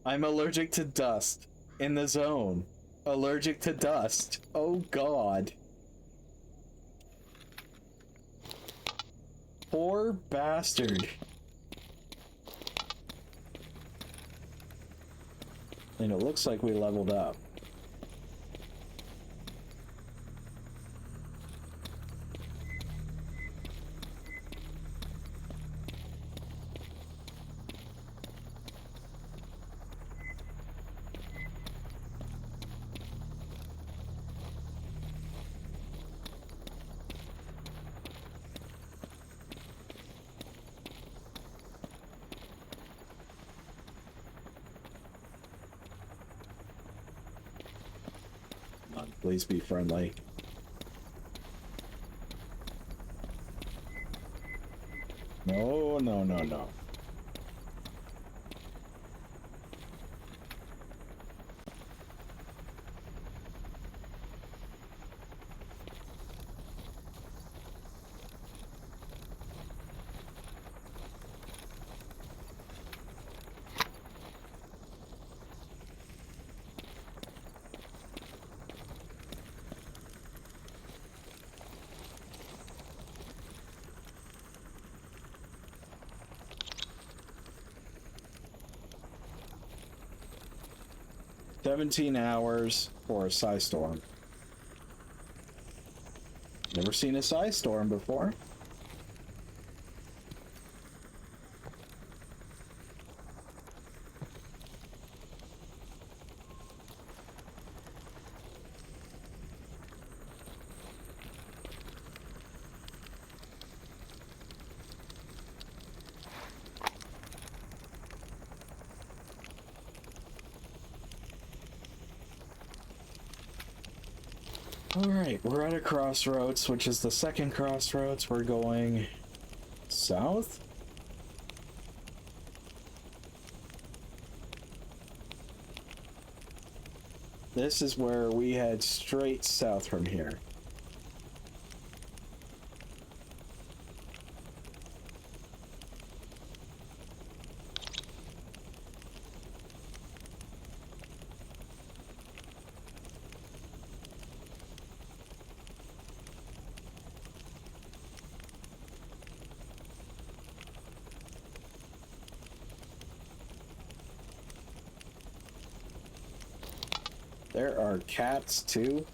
S1: I'm allergic to dust. In the zone. Allergic to dust. Oh god. Poor bastard. And it looks like we leveled up. Come on, please be friendly. No, no, no, no. "17 hours for a psi storm." Never seen a psi storm before. Alright, we're at a crossroads, which is the second crossroads. We're going south? This is where we head straight south from here. There are cats too.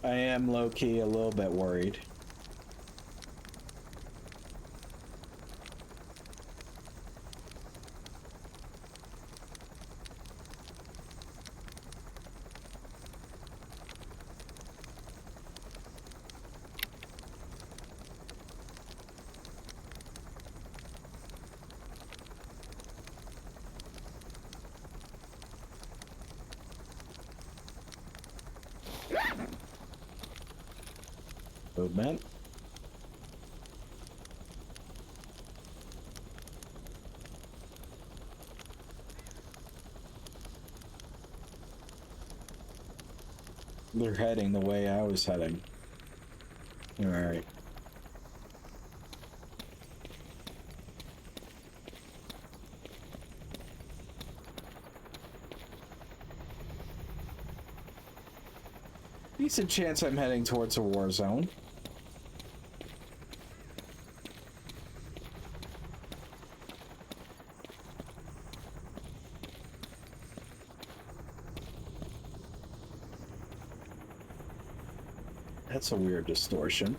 S1: I am low-key a little bit worried. Movement. They're heading the way I was heading. Alright. Decent chance I'm heading towards a war zone. That's a weird distortion.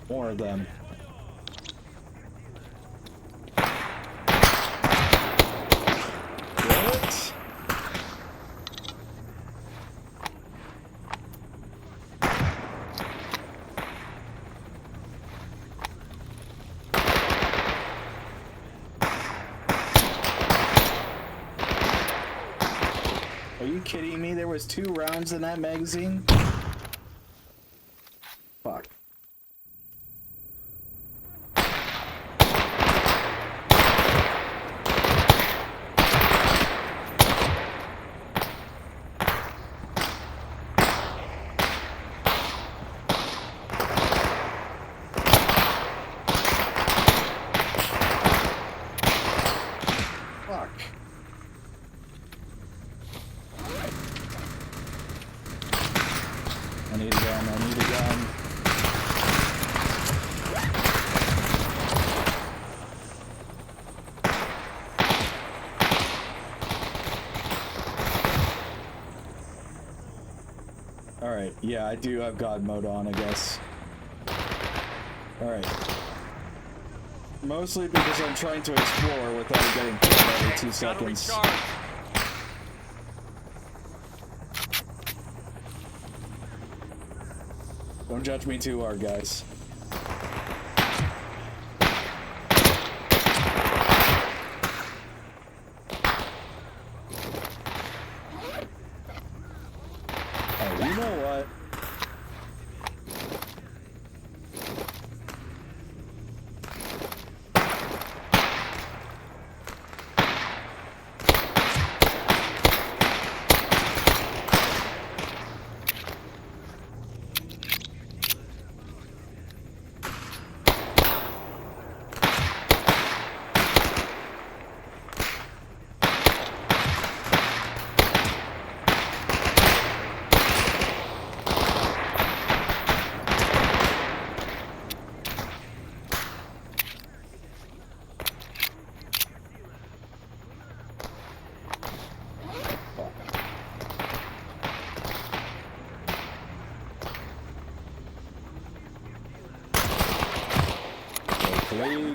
S1: More of them. What? Are you kidding me? There was 2 rounds in that magazine? Fuck. Fuck. I need a gun, I need a gun. Alright, yeah, I do have God mode on, I guess. Alright. Mostly because I'm trying to explore without getting killed every 2
S2: Gotta
S1: seconds.
S2: recharge.
S1: Don't judge me too hard, guys. Oh, you know what?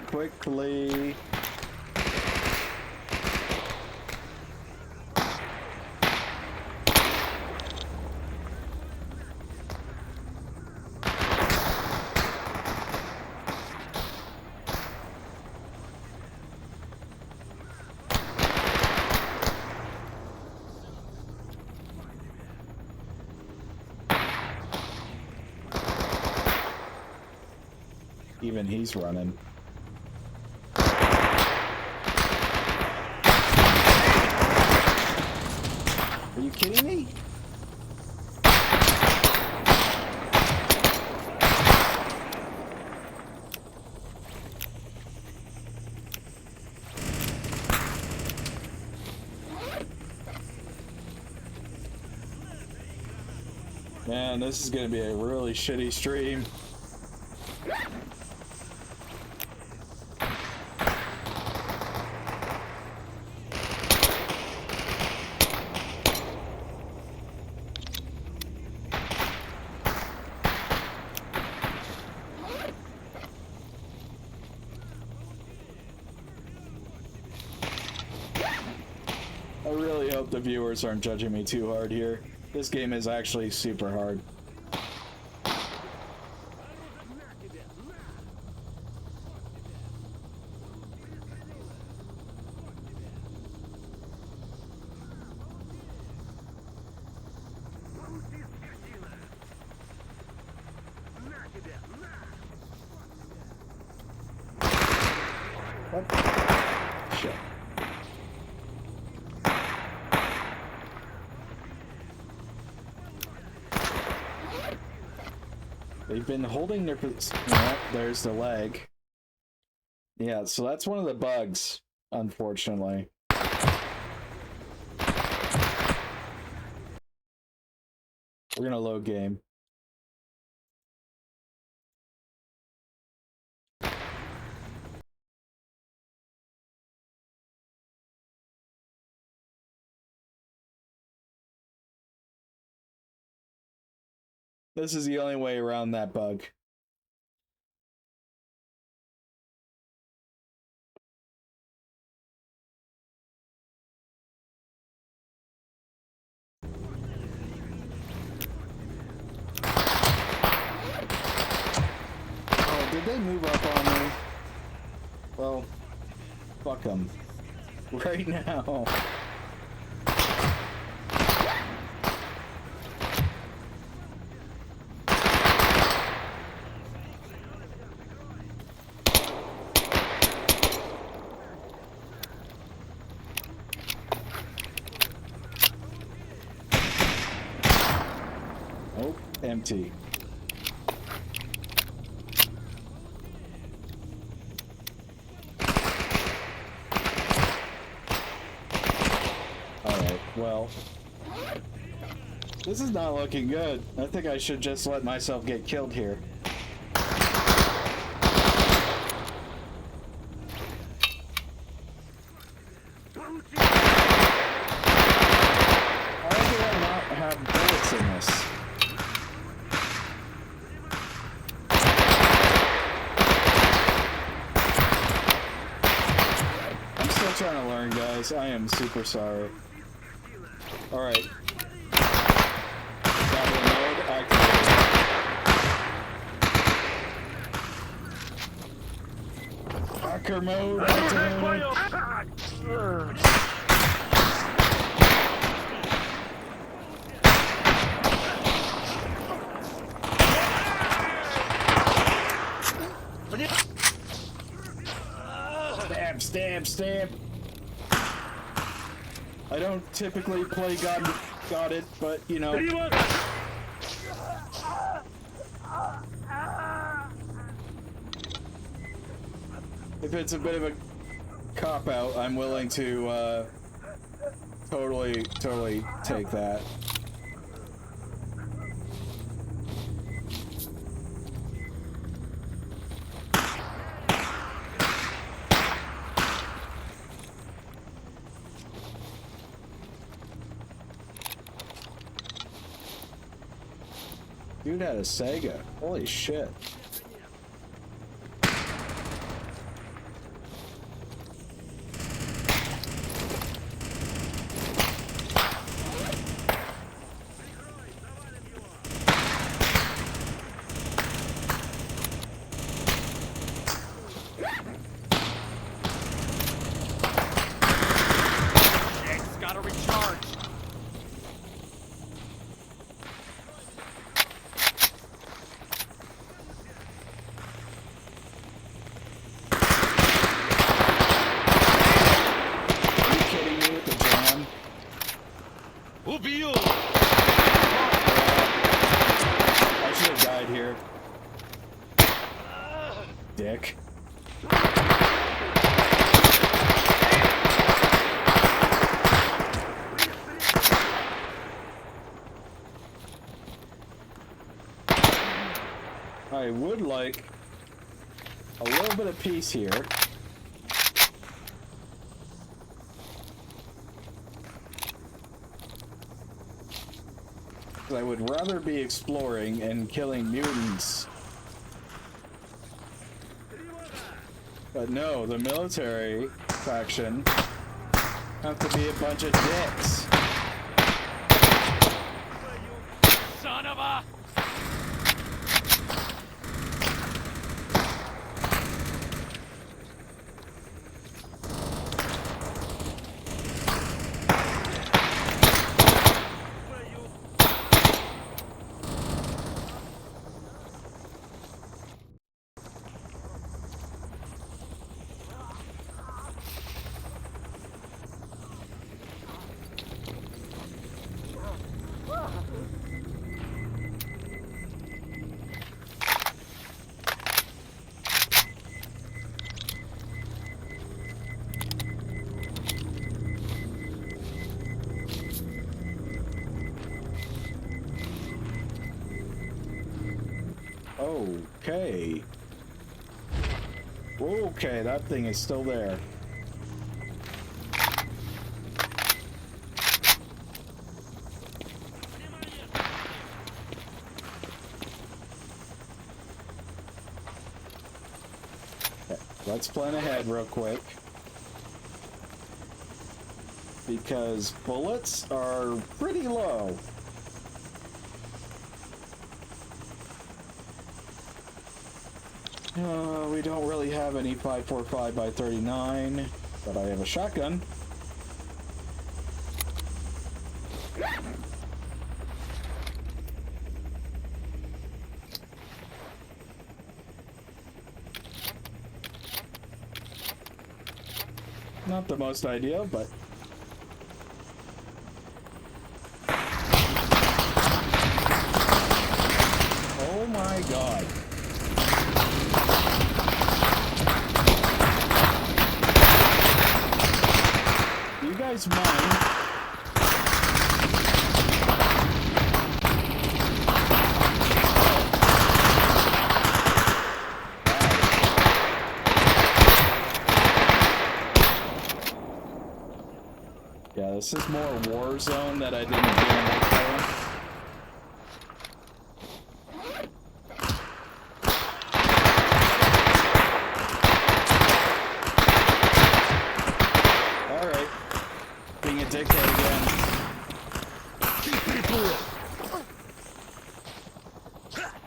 S1: Quickly. Even he's running. Are you kidding me? Man, this is gonna be a really shitty stream. I really hope the viewers aren't judging me too hard here. This game is actually super hard. What? Shit. They've been holding their position. Yeah, there's the leg. Yeah, so that's one of the bugs, unfortunately. We're gonna load game. This is the only way around that bug. Oh, did they move up on me? Well, fuck them. Right now. Oh, empty. Alright, well. This is not looking good. I think I should just let myself get killed here. Why do I not have bullets in this? I'm still trying to learn, guys. I am super sorry. Alright. Battle mode activated. Hacker mode activated. Stab, stab, stab. I don't typically play got it, but you know. If it's a bit of a cop out, I'm willing to totally take that. Dude had a Sega. Holy shit.
S2: It's gotta recharge.
S1: Are you kidding me with the jam?
S2: Убью!
S1: I should have died here. Dick. I would like a little bit of peace here. I would rather be exploring and killing mutants. But no, the military faction have to be a bunch of dicks.
S2: Son of a...
S1: Okay. Okay, that thing is still there. Okay, let's plan ahead real quick. Because bullets are pretty low. We don't really have any 5.45 by 39, but I have a shotgun. Not the most ideal, but oh my god. You guys mind? Yeah, this is more Warzone that I didn't gamble for. Alright. Being a dickhead again.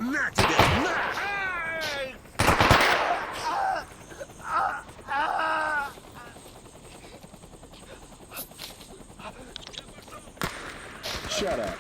S3: На тебе! На!
S1: Shut up.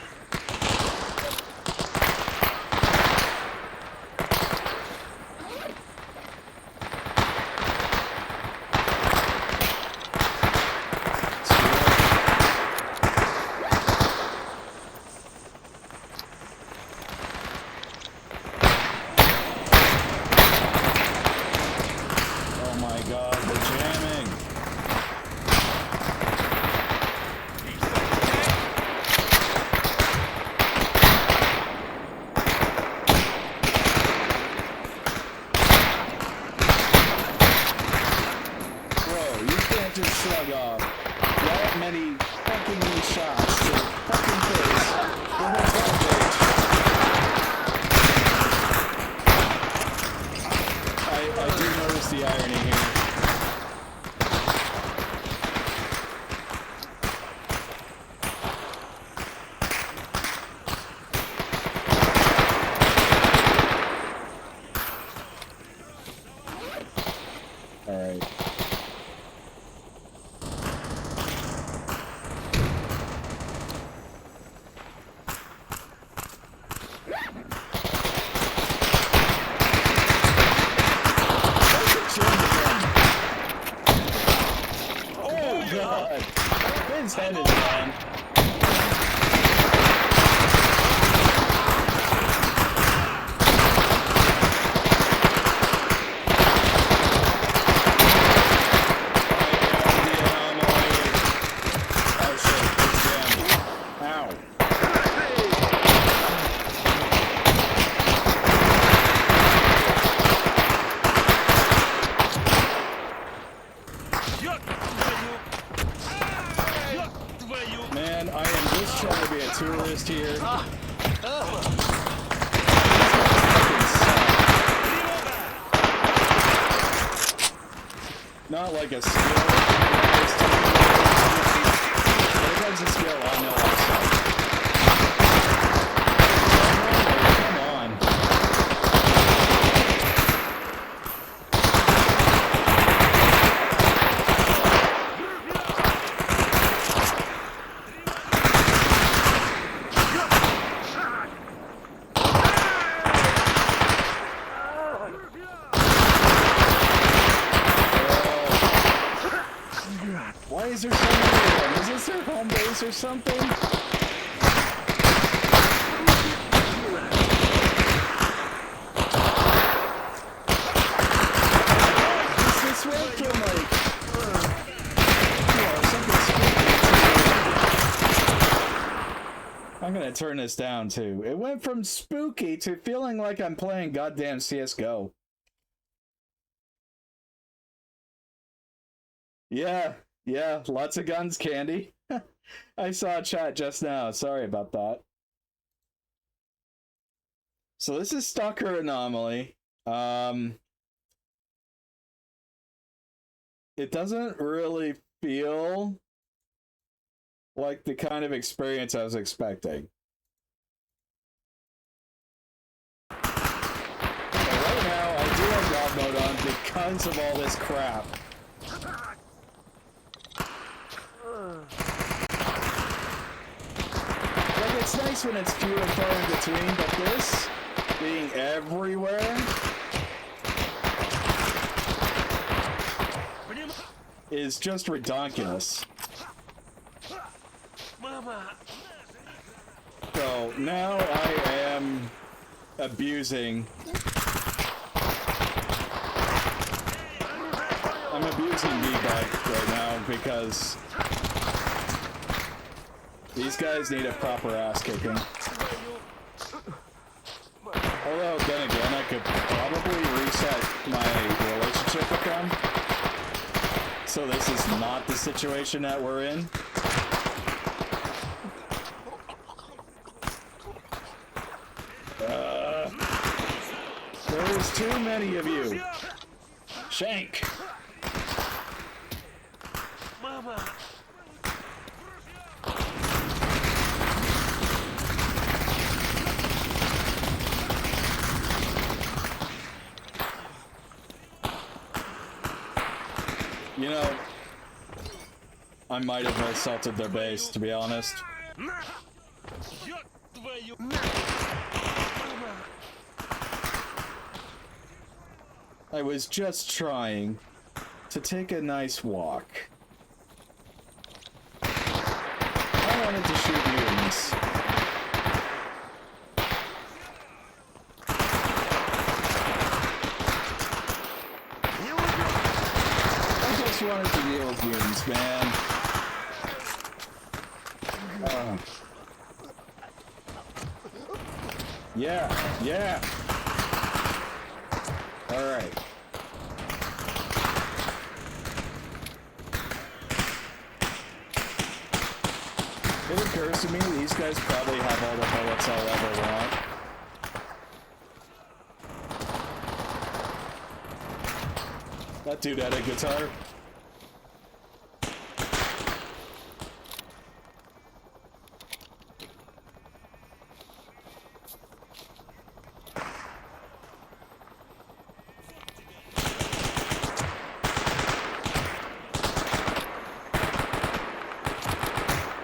S1: Oh my god, they're jamming. Bro, you can't just shrug off that many fucking shots to the fucking face with a garbage. I do notice the irony here. Alright. Oh god! His head is gone. Oh shit, it's jammed. Ow. Man, I am just trying to be a tourist here. Not like a skill. When it comes to skill, I know I suck. Come on. Why is there so many of them? Is this their home base or something? This went from like, something spooky to... I'm gonna gotta turn this down too. It went from spooky to feeling like I'm playing goddamn CSGO. Yeah, yeah, lots of guns, Candy. I saw a chat just now. Sorry about that. So this is Stalker Anomaly. It doesn't really feel like the kind of experience I was expecting. But right now, I do have God mode on because of all this crap. Like, it's nice when it's few and far in between, but this being everywhere is just ridiculous. So now I am abusing. I'm abusing V-Bike right now because these guys need a proper ass kicking. Although, then again, I could probably reset my relationship with them. So this is not the situation that we're in. There's too many of you. Shank. You know, I might have assaulted their base, to be honest. I was just trying to take a nice walk. I wanted to shoot mutants. I just wanted to deal with mutants, man. Yeah. Alright. It occurs to me these guys probably have all the bullets I'll ever want. That dude had a guitar.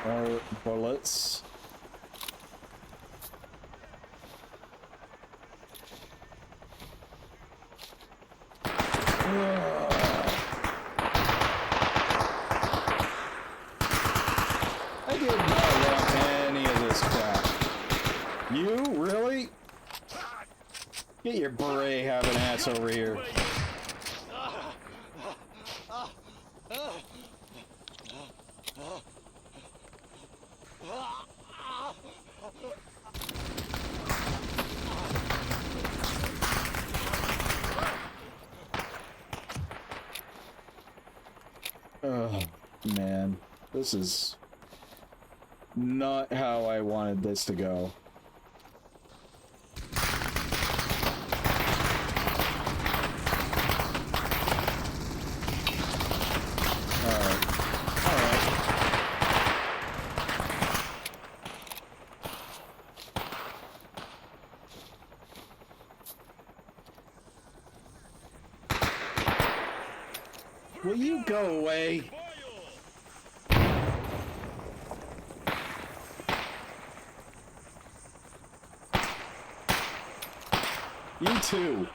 S1: More bullets. I did not want any of this crap. You? Really? Get your beret having ass over here. Oh, man. This is not how I wanted this to go. Will you go away? You too.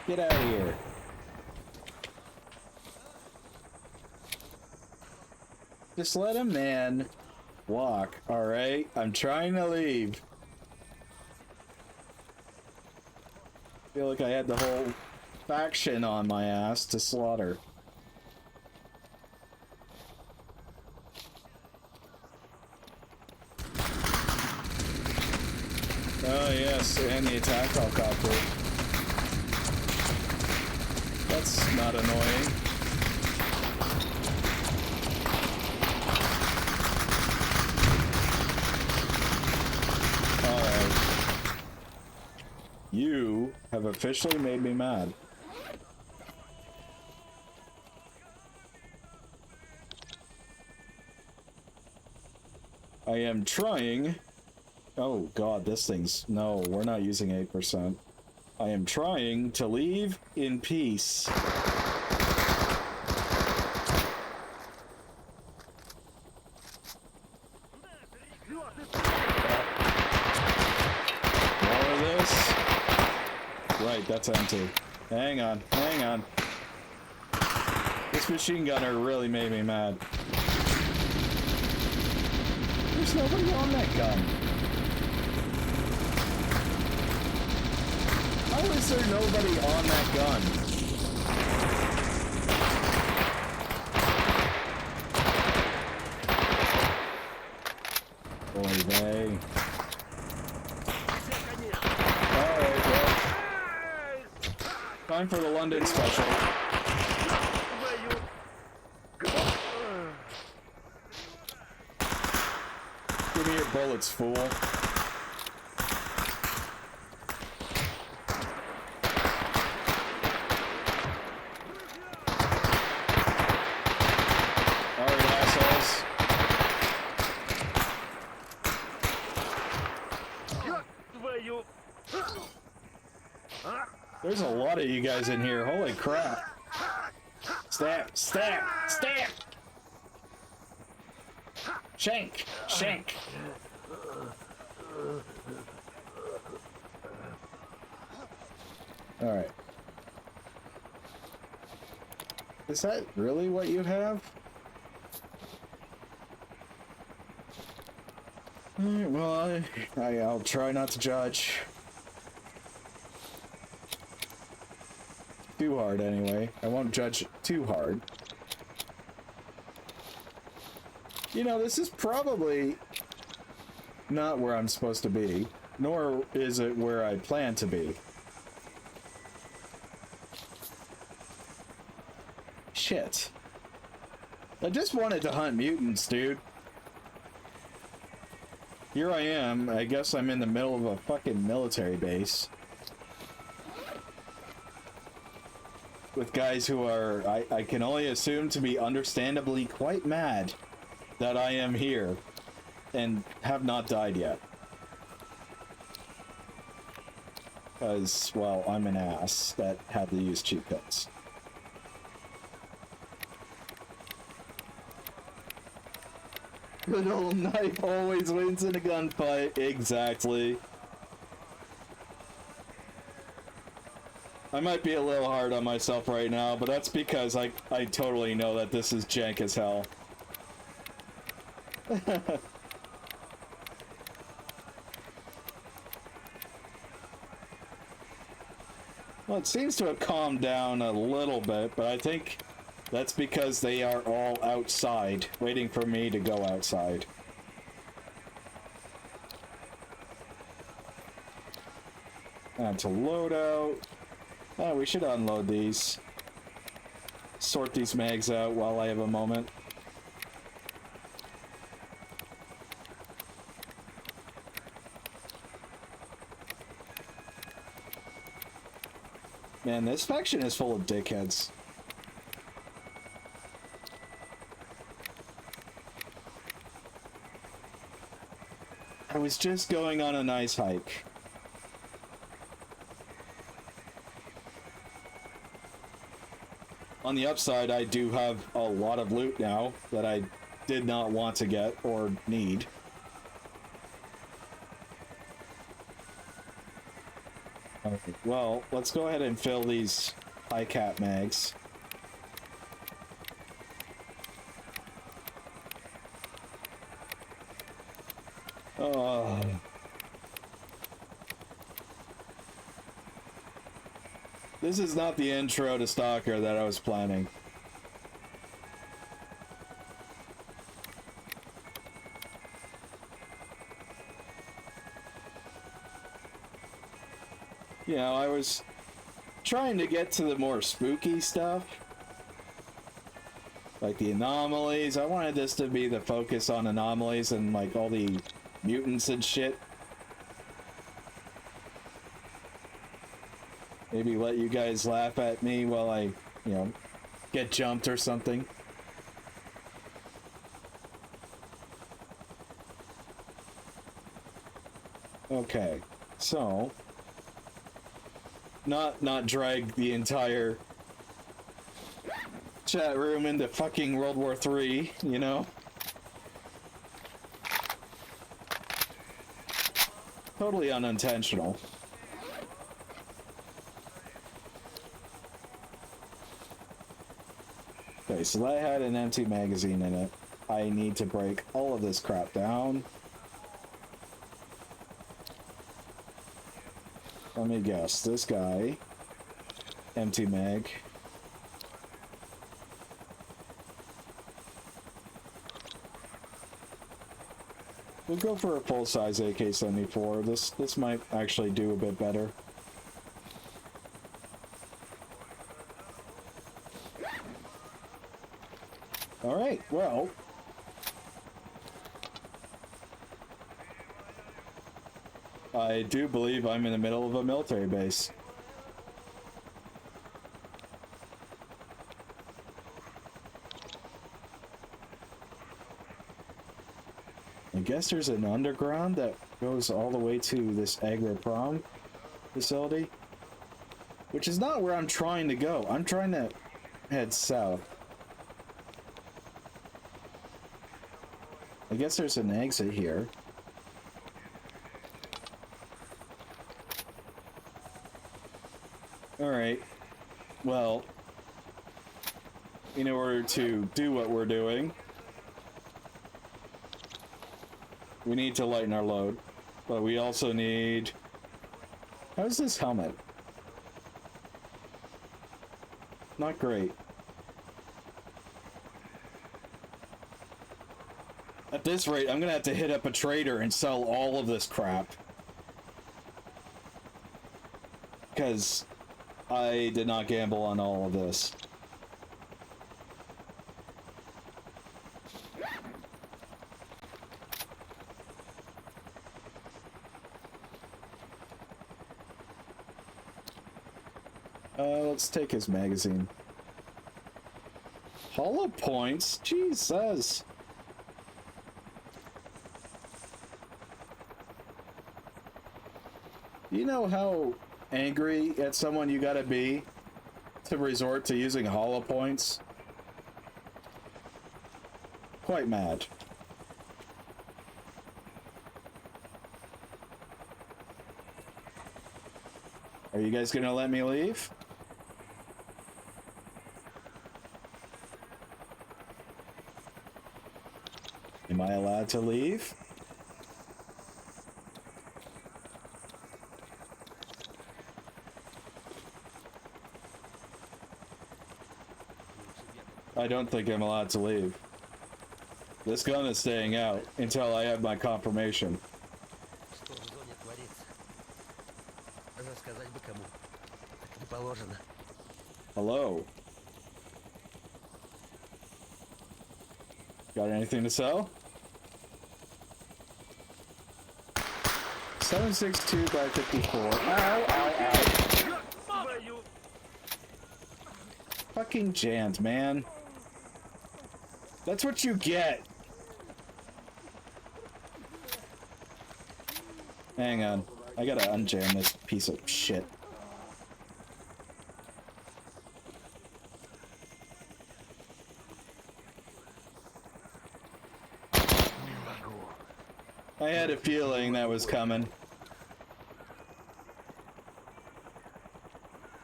S1: Get out of here. Just let a man walk, alright? I'm trying to leave. Feel like I had the whole faction on my ass to slaughter. yes, and the attack helicopter. That's not annoying. Alright. You have officially made me mad. I am trying. Oh god, this thing's... No, we're not using 8%. I am trying to leave in peace. More of this? Right, that's empty. Hang on, hang on. This machine gunner really made me mad. There's nobody on that gun. How is there nobody on that gun? Boy, they... Alright, well. Time for the London special. Give me your bullets, fool. Alright, assholes. There's a lot of you guys in here. Holy crap. Stab, stab, stab! Shank, shank. Alright. Is that really what you have? Alright, well, I'll try not to judge. Too hard, anyway. I won't judge too hard. You know, this is probably not where I'm supposed to be, nor is it where I plan to be. Shit. I just wanted to hunt mutants, dude. Here I am. I guess I'm in the middle of a fucking military base. With guys who are, I can only assume to be understandably quite mad that I am here and have not died yet. Because, well, I'm an ass that had to use cheat codes. Good old knife always wins in a gunfight. Exactly. I might be a little hard on myself right now, but that's because I totally know that this is jank as hell. Well, it seems to have calmed down a little bit, but I think that's because they are all outside, waiting for me to go outside. And to load out. Oh, we should unload these. Sort these mags out while I have a moment. Man, this faction is full of dickheads. I was just going on a nice hike. On the upside, I do have a lot of loot now that I did not want to get or need. Okay, well, let's go ahead and fill these high cap mags. Oh. This is not the intro to Stalker that I was planning. You know, I was trying to get to the more spooky stuff. Like the anomalies. I wanted this to be the focus on anomalies and like all the mutants and shit. Maybe let you guys laugh at me while I, you know, get jumped or something. Okay, so not drag the entire chat room into fucking World War III, you know? Totally unintentional. Okay, so that had an empty magazine in it. I need to break all of this crap down. Let me guess, this guy, empty mag. We'll go for a full-size AK-74. This might actually do a bit better. All right, well. I do believe I'm in the middle of a military base. I guess there's an underground that goes all the way to this agro-prom facility. Which is not where I'm trying to go. I'm trying to head south. I guess there's an exit here. Alright. Well, in order to do what we're doing, we need to lighten our load. But we also need... How's this helmet? Not great. At this rate, I'm gonna have to hit up a trader and sell all of this crap. Because I did not gamble on all of this. Let's take his magazine. Hollow points? Jesus. You know how angry at someone you gotta be to resort to using hollow points? Quite mad. Are you guys gonna let me leave? Am I allowed to leave? I don't think I'm allowed to leave. This gun is staying out until I have my confirmation.
S4: Что в зоне творится? Рассказать бы кому. Так не положено.
S1: Hello. Got anything to sell? 7.62 by 54. Ow, ow, ow. Fucking jammed, man. That's what you get. Hang on. I gotta unjam this piece of shit. I had a feeling that was coming.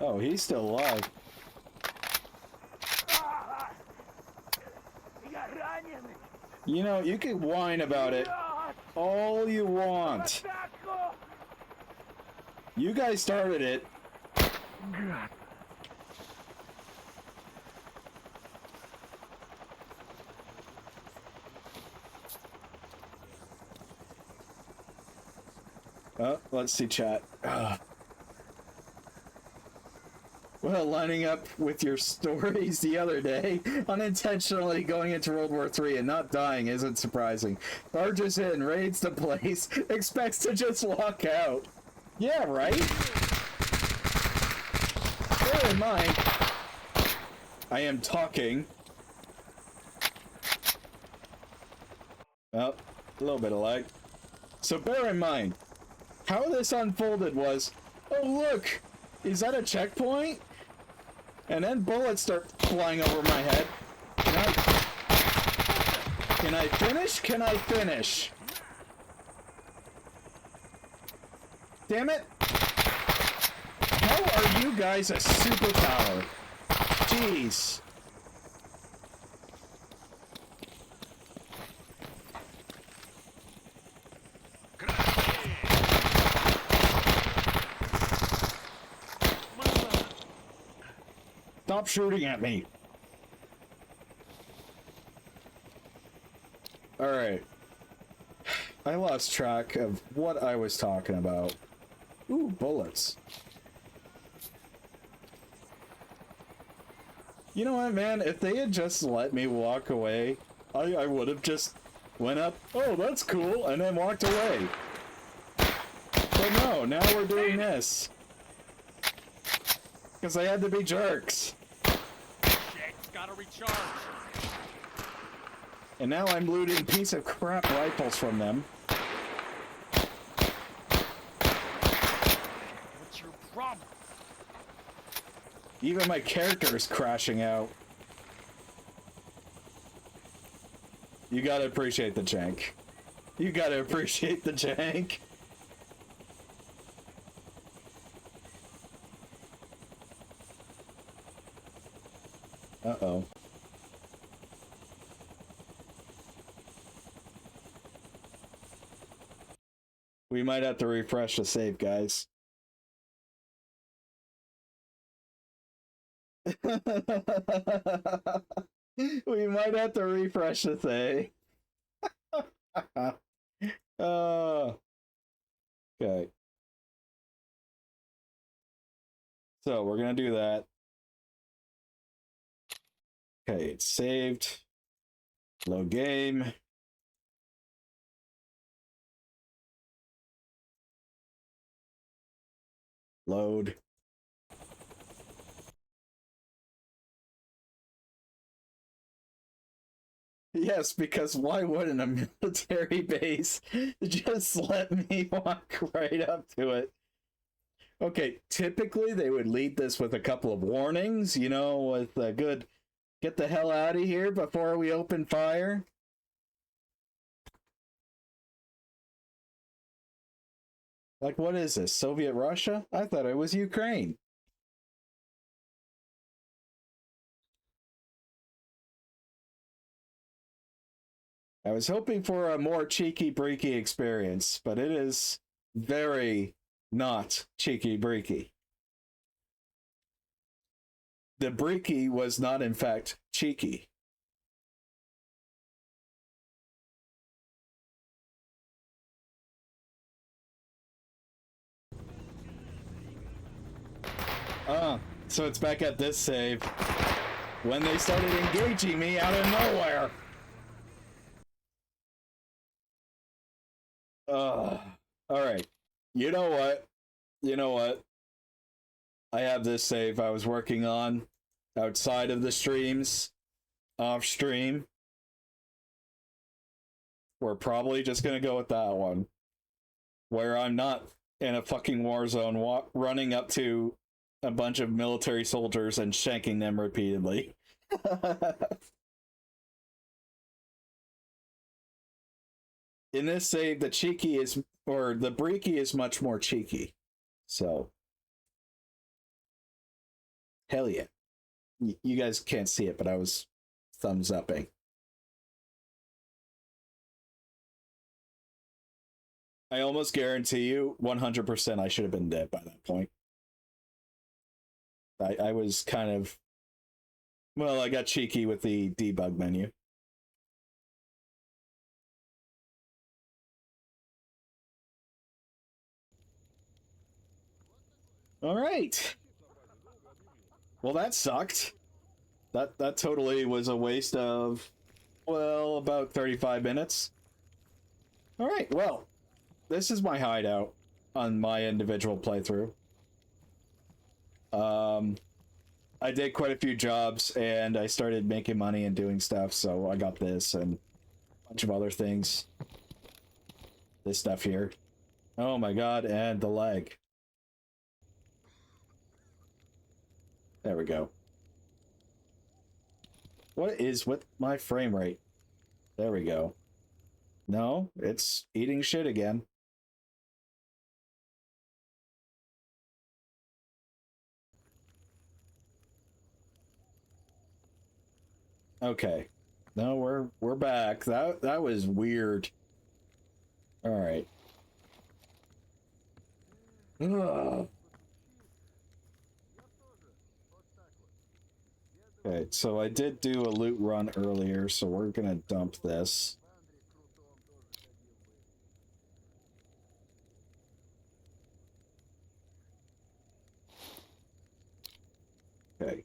S1: Oh, he's still alive. You know, you can whine about it all you want. You guys started it. Oh, let's see chat. Ugh. Well, lining up with your stories the other day, unintentionally going into World War III and not dying isn't surprising. Barges in, raids the place, expects to just walk out. Yeah, right? Bear in mind, I am talking. Oh, a little bit of lag. So bear in mind, how this unfolded was, oh look, is that a checkpoint? And then bullets start flying over my head. Can I finish? Can I finish? Damn it! How are you guys a superpower? Jeez. Stop shooting at me. Alright. I lost track of what I was talking about. Ooh, bullets. You know what, man? If they had just let me walk away, I would have just went up, oh, that's cool, and then walked away. But no, now we're doing this. Because they had to be jerks.
S2: Shit's gotta recharge.
S1: And now I'm looting piece of crap rifles from them.
S2: What's your problem?
S1: Even my character is crashing out. You gotta appreciate the jank. You gotta appreciate the jank. Uh-oh. We might have to refresh the save, guys. We might have to refresh the save. Okay. So we're gonna do that. Okay, it's saved. Load game. Load. Yes, because why wouldn't a military base just let me walk right up to it? Okay, typically they would lead this with a couple of warnings, you know, with a good, get the hell out of here before we open fire. Like, what is this, Soviet Russia? I thought it was Ukraine. I was hoping for a more cheeky-breaky experience, but it is very not cheeky-breaky. The breaky was not, in fact, cheeky. So it's back at this save. When they started engaging me out of nowhere. Alright. You know what? You know what? I have this save I was working on outside of the streams, off stream. We're probably just gonna go with that one. Where I'm not in a fucking war zone running up to a bunch of military soldiers and shanking them repeatedly. In this save, the cheeky is, or the breaky is much more cheeky. So, hell yeah. You guys can't see it, but I was thumbs upping. I almost guarantee you 100% I should have been dead by that point. I was kind of, well, I got cheeky with the debug menu. All right. Well, that sucked. That totally was a waste of, well, about 35 minutes. Alright, well, this is my hideout on my individual playthrough. I did quite a few jobs, and I started making money and doing stuff, so I got this and a bunch of other things. This stuff here. Oh my god, and the leg. There we go. What is with my frame rate? There we go. No, it's eating shit again. Okay. No, we're back. That was weird. All right. Ugh. Okay, so I did do a loot run earlier, so we're gonna dump this. Okay.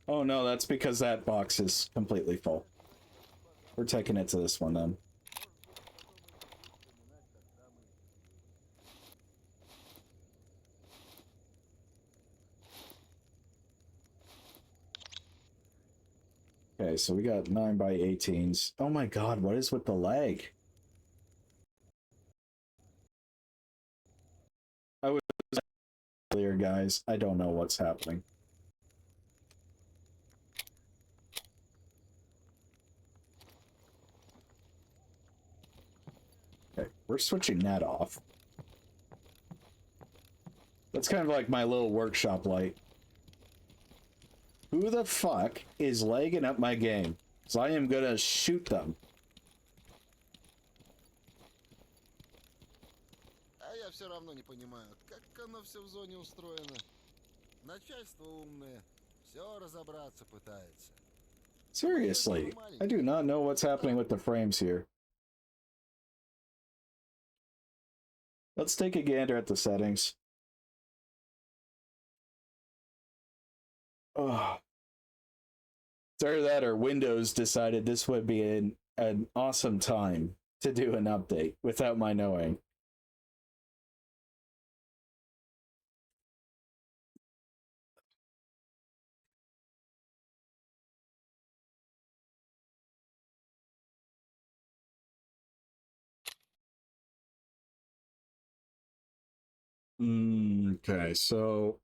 S1: Oh no, that's because that box is completely full. We're taking it to this one then. Okay, so we got 9x18s. Oh my god, what is with the leg? I was earlier, guys. I don't know what's happening. Okay, we're switching that off. That's kind of like my little workshop light. Who the fuck is lagging up my game? So I am gonna shoot them.
S3: А я все равно не понимаю, как оно все в зоне устроено. Начальство умное, все разобраться пытается.
S1: Seriously, I do not know what's happening with the frames here. Let's take a gander at the settings. Oh. Either that or Windows decided this would be an awesome time to do an update without my knowing. Okay, so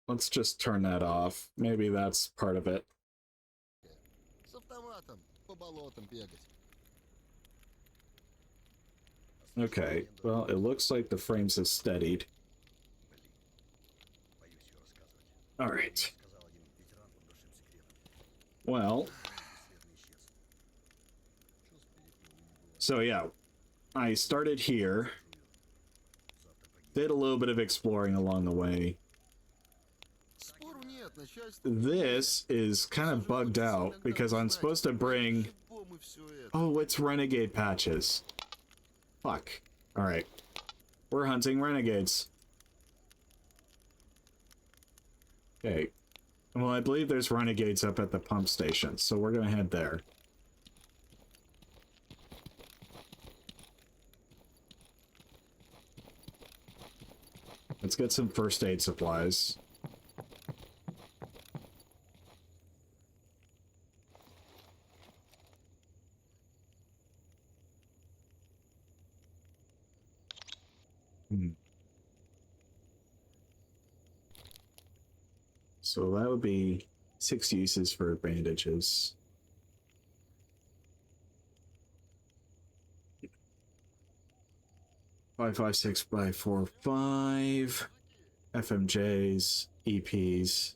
S1: let's just turn that off. Maybe that's part of it.
S3: С автоматом по болотам бегать.
S1: Okay, well, it looks like the frames have steadied. Alright. Well. So yeah, I started here. Did a little bit of exploring along the way.
S3: Спору нет, начальство.
S1: This is kind of bugged out because I'm supposed to bring... Oh, it's renegade patches. Fuck. Alright. We're hunting renegades. Okay. Well, I believe there's renegades up at the pump station, so we're gonna head there. Let's get some first aid supplies. So that would be 6 uses for bandages. Five, 6x4, 5 FMJs, EPs.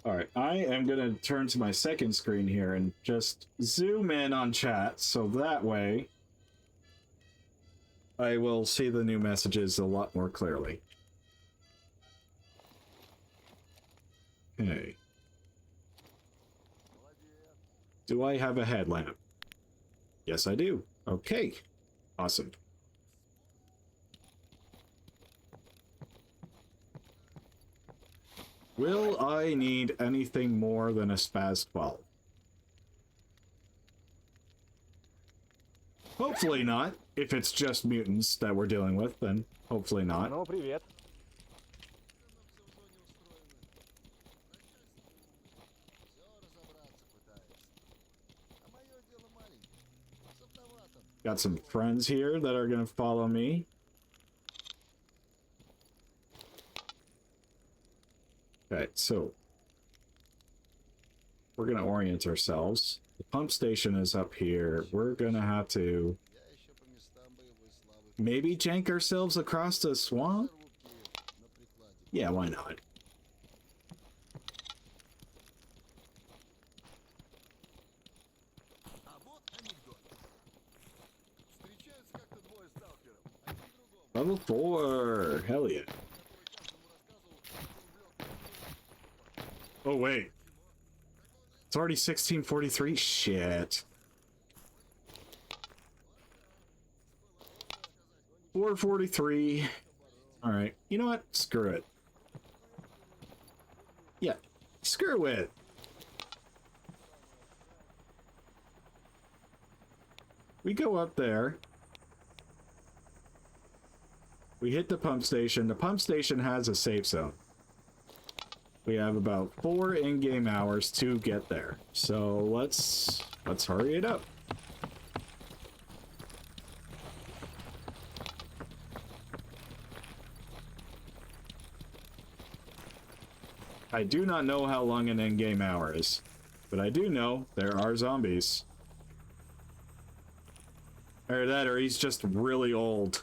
S1: Alright, I am going to turn to my second screen here and just zoom in on chat, so that way I will see the new messages a lot more clearly. Okay. Do I have a headlamp? Yes, I do. Okay. Awesome. Will I need anything more than a Spaz 12? Hopefully not. If it's just mutants that we're dealing with, then hopefully not.
S5: Ну, привет.
S3: Все разобраться пытается. А мое дело маленькое. С автоматом.
S1: Got some friends here that are gonna follow me. Okay, so we're gonna orient ourselves. The pump station is up here. We're gonna have to
S3: Я еще по местам боевой славы.
S1: maybe jank ourselves across the swamp?
S3: Рву Киев на прикладе.
S1: Yeah, why not?
S3: А вот анекдот. Встречаются как-то двое сталкеров. Один другому.
S1: Level 4! Hell yeah.
S3: Который каждому рассказывал, как он врет.
S1: Oh, wait. It's already 1643? Shit. 443. Alright. You know what? Screw it. Yeah. Screw it. We go up there. We hit the pump station. The pump station has a safe zone. We have about 4 in-game hours to get there. So let's hurry it up. I do not know how long an in-game hour is, but I do know there are zombies. Or that, or he's just really old.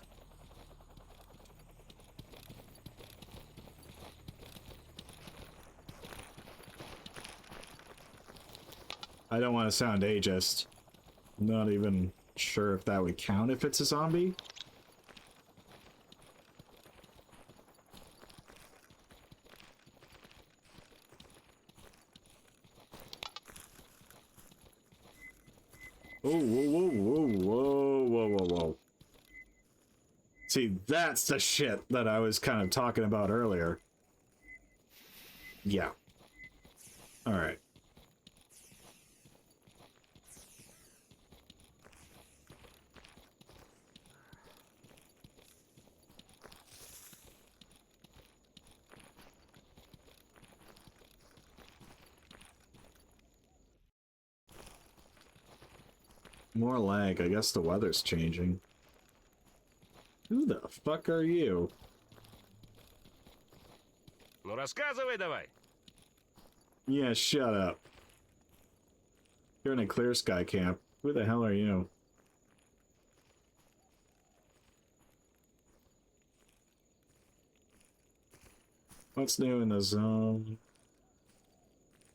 S1: I don't want to sound ageist. I'm not even sure if that would count if it's a zombie. Oh, whoa, whoa, whoa, whoa, whoa, whoa, whoa. See, that's the shit that I was kind of talking about earlier. Yeah. Alright. More lag. I guess the weather's changing. Who the fuck are you?
S4: Ну рассказывай давай.
S1: Yeah, shut up. You're in a clear sky camp. Who the hell are you? What's new in the zone?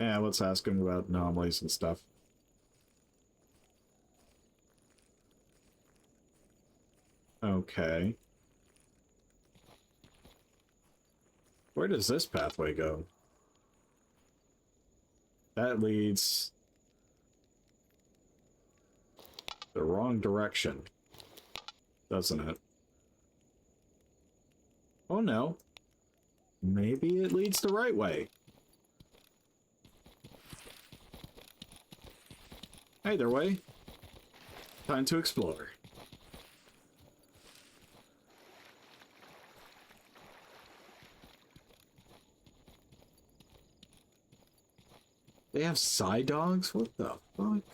S1: Yeah, let's ask him about anomalies and stuff. Okay. Where does this pathway go? That leads the wrong direction, doesn't it? Oh no. Maybe it leads the right way. Either way, time to explore. They have side dogs? What the fuck?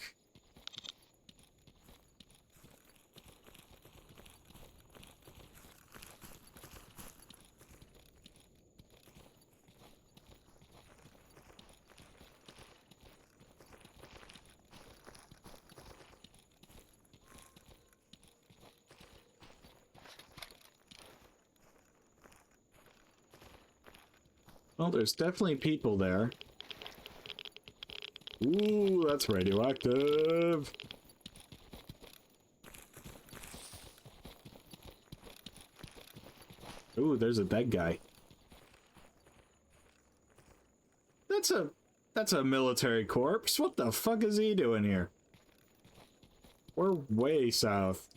S1: Well, there's definitely people there. Ooh, that's radioactive. Ooh, there's a dead guy. The That's a military corpse. What the fuck is he doing here? We're way south.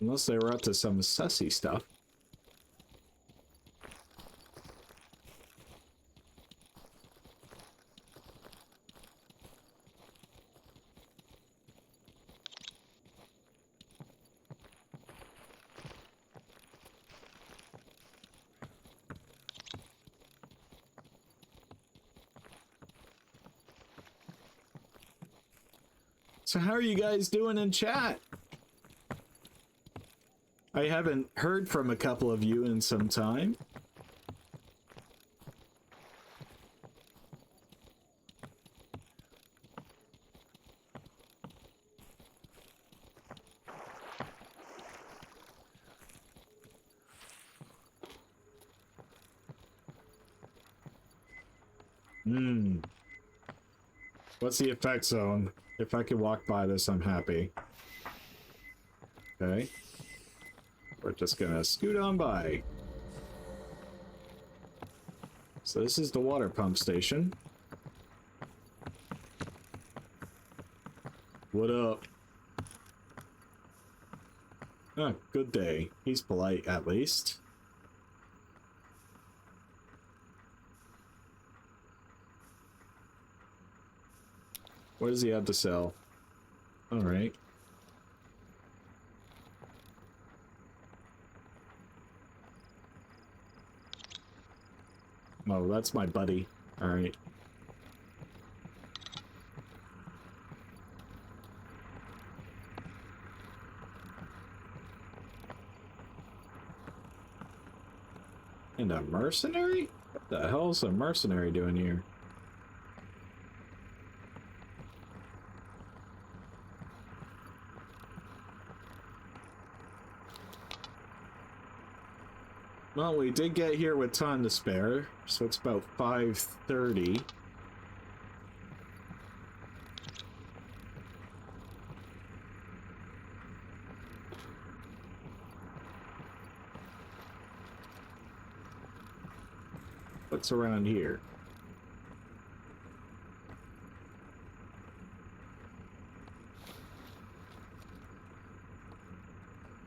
S1: Unless they were up to some sussy stuff. So how are you guys doing in chat? I haven't heard from a couple of you in some time. What's the effect zone? If I can walk by this, I'm happy. Okay. We're just gonna scoot on by. So this is the water pump station. What up? Oh, good day. He's polite, at least. What does he have to sell? Alright. Oh, that's my buddy. Alright. And a mercenary? What the hell is a mercenary doing here? Well, we did get here with time to spare, so it's about 5:30. What's around here?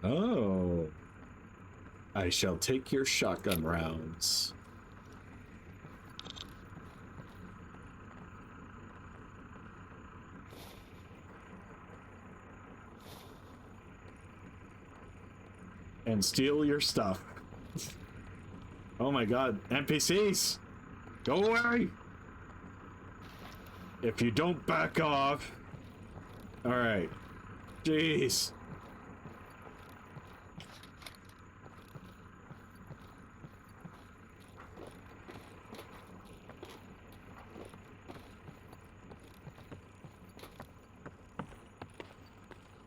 S1: Oh. I shall take your shotgun rounds. And steal your stuff. Oh my god, NPCs! Go away! If you don't back off... Alright. Jeez.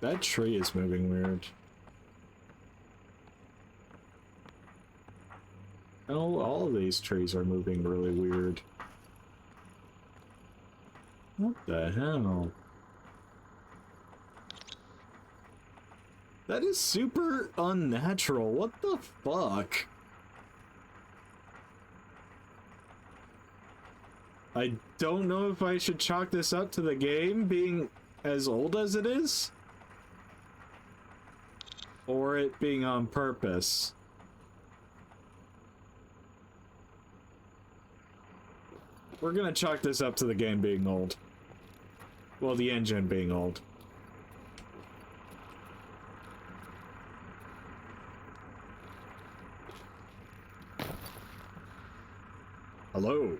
S1: That tree is moving weird. Oh, all of these trees are moving really weird. What the hell? That is super unnatural. What the fuck? I don't know if I should chalk this up to the game being as old as it is, or it being on purpose. We're gonna chalk this up to the game being old. Well, the engine being old. Hello.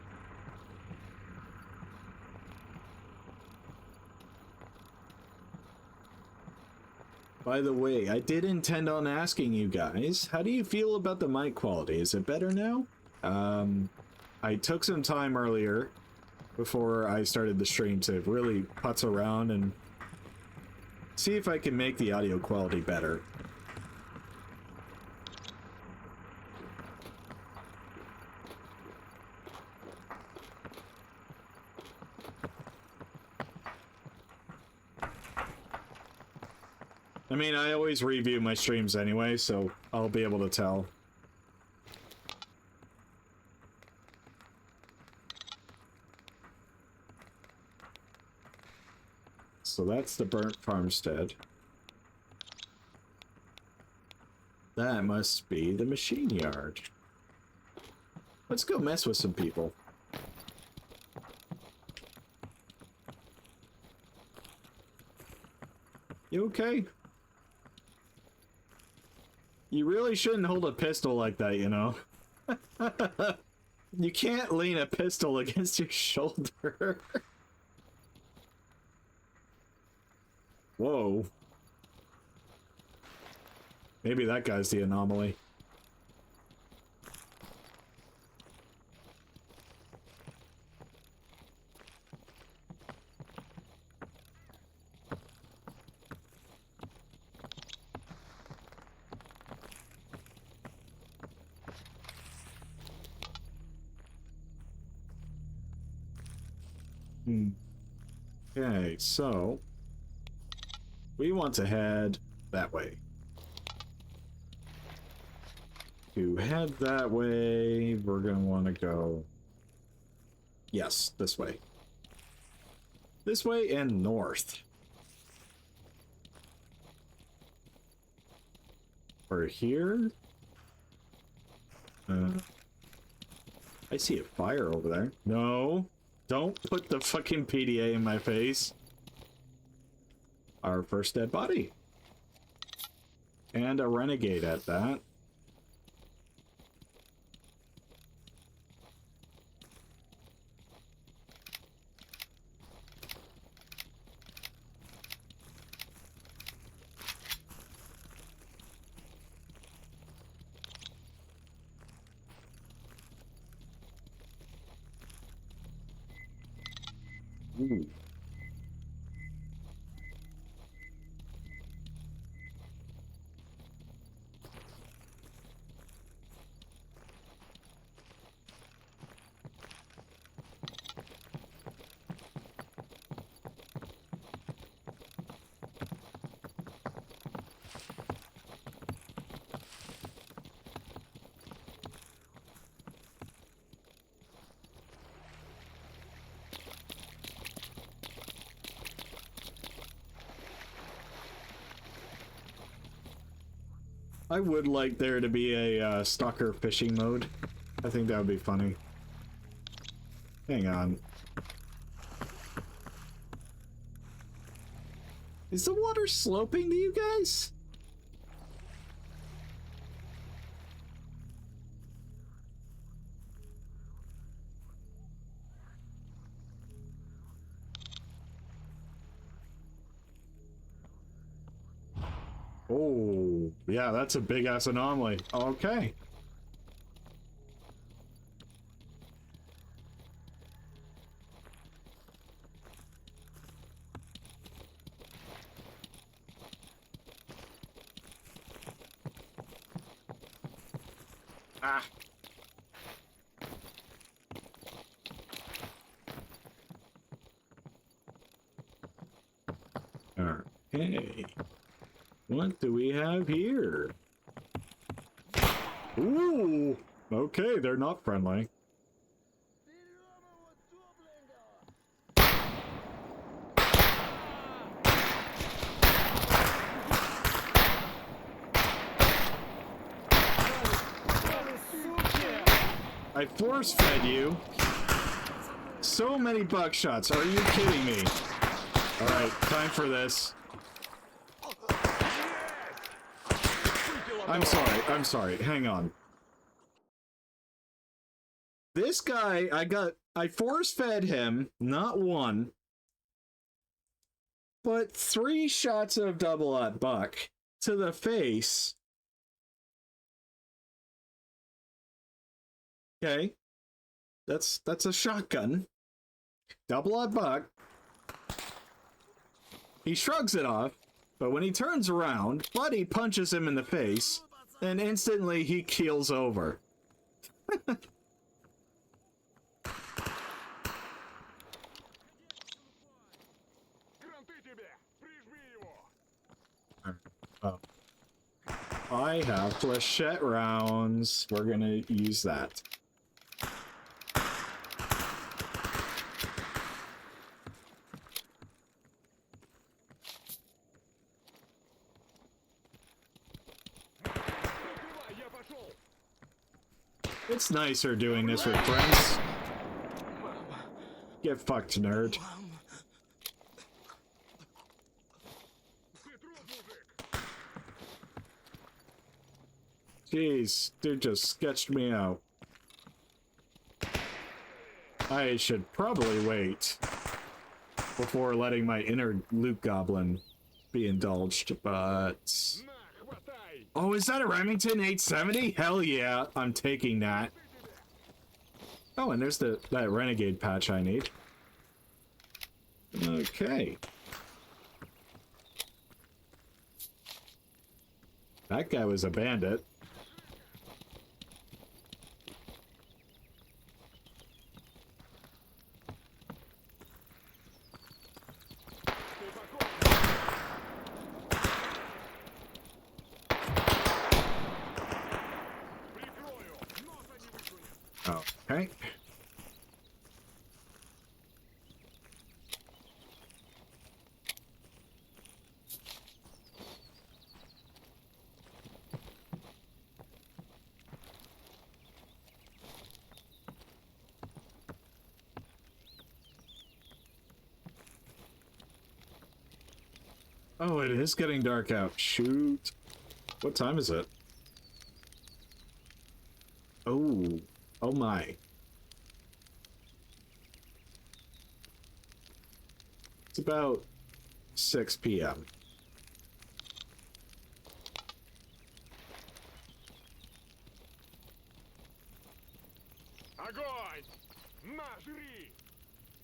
S1: By the way, I did intend on asking you guys, how do you feel about the mic quality? Is it better now? I took some time earlier before I started the stream to really putz around and see if I can make the audio quality better. I mean, I always review my streams anyway, so I'll be able to tell. So that's the burnt farmstead. That must be the machine yard. Let's go mess with some people. You okay? You really shouldn't hold a pistol like that, you know? You can't lean a pistol against your shoulder. Whoa. Maybe that guy's the anomaly. Okay, so we want to head that way. To head that way, we're gonna want to go, yes, this way. This way and north. We're here. I see a fire over there. No, don't put the fucking PDA in my face. Our first dead body. And a renegade at that. Ooh. I would like there to be a stalker fishing mode. I think that would be funny. Hang on. Is the water sloping to you guys? Oh, yeah, that's a big ass anomaly. Okay. Ah. Okay. What do we have here? Ooh. Okay, they're not friendly. I force-fed you. So many buckshots. Are you kidding me? Alright, time for this. I'm sorry. Hang on. This guy, I force-fed him, not one, but 3 shots of double-up buck to the face. Okay. That's a shotgun. Double-up buck. He shrugs it off, but when he turns around, Buddy punches him in the face, and instantly he keels over. Oh. I have flechette rounds. We're gonna use that. It's nicer doing this with friends. Get fucked, nerd. Jeez, dude just sketched me out. I should probably wait before letting my inner Luke Goblin be indulged, but... Oh, is that a Remington 870? Hell yeah, I'm taking that. Oh, and there's that Renegade patch I need. Okay. That guy was a bandit. Okay. Oh, it is getting dark out. Shoot. What time is it? Oh. Oh my. It's about 6 p.m.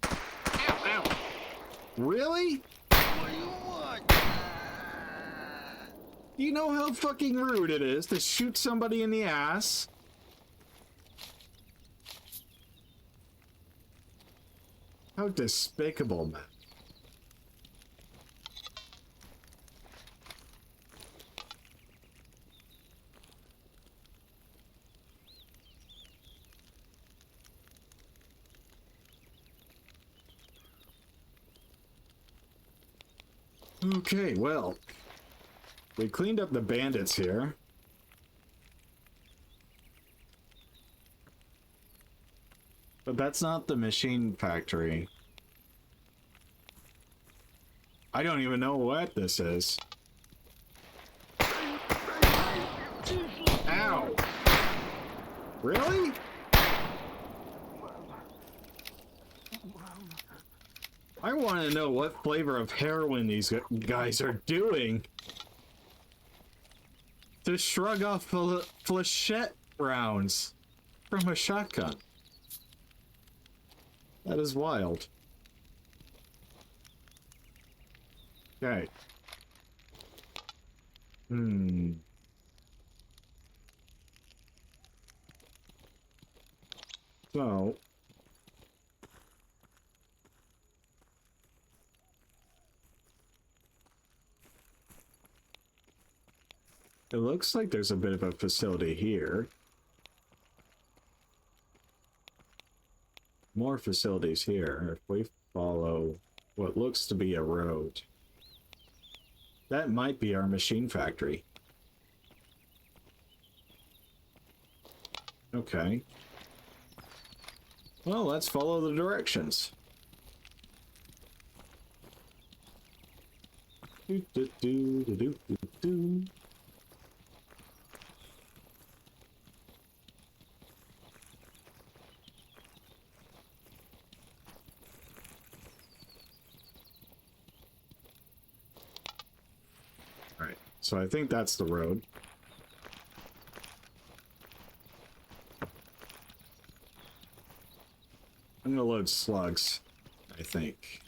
S1: Ow, ow. Really? You know how fucking rude it is to shoot somebody in the ass? How despicable, man. Okay, well, we cleaned up the bandits here. But that's not the machine factory. I don't even know what this is. Ow! Really? I want to know what flavor of heroin these guys are doing to shrug off flechette rounds from a shotgun. That is wild. Okay. So... it looks like there's a bit of a facility here. More facilities here. If we follow what looks to be a road. That might be our machine factory. Okay. Well, let's follow the directions. Do, do, do, do, do, do, do. Alright, so I think that's the road. I'm gonna load slugs, I think.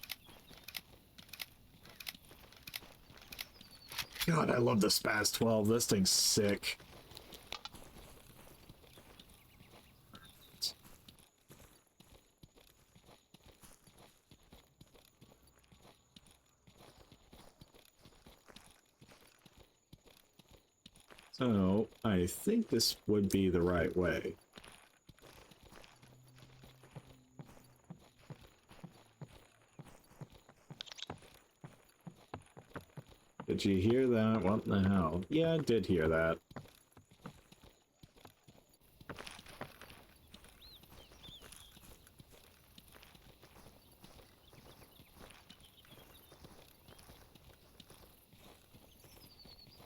S1: God, I love the Spaz 12. This thing's sick. So, I think this would be the right way. Did you hear that? What the hell? Yeah, I did hear that.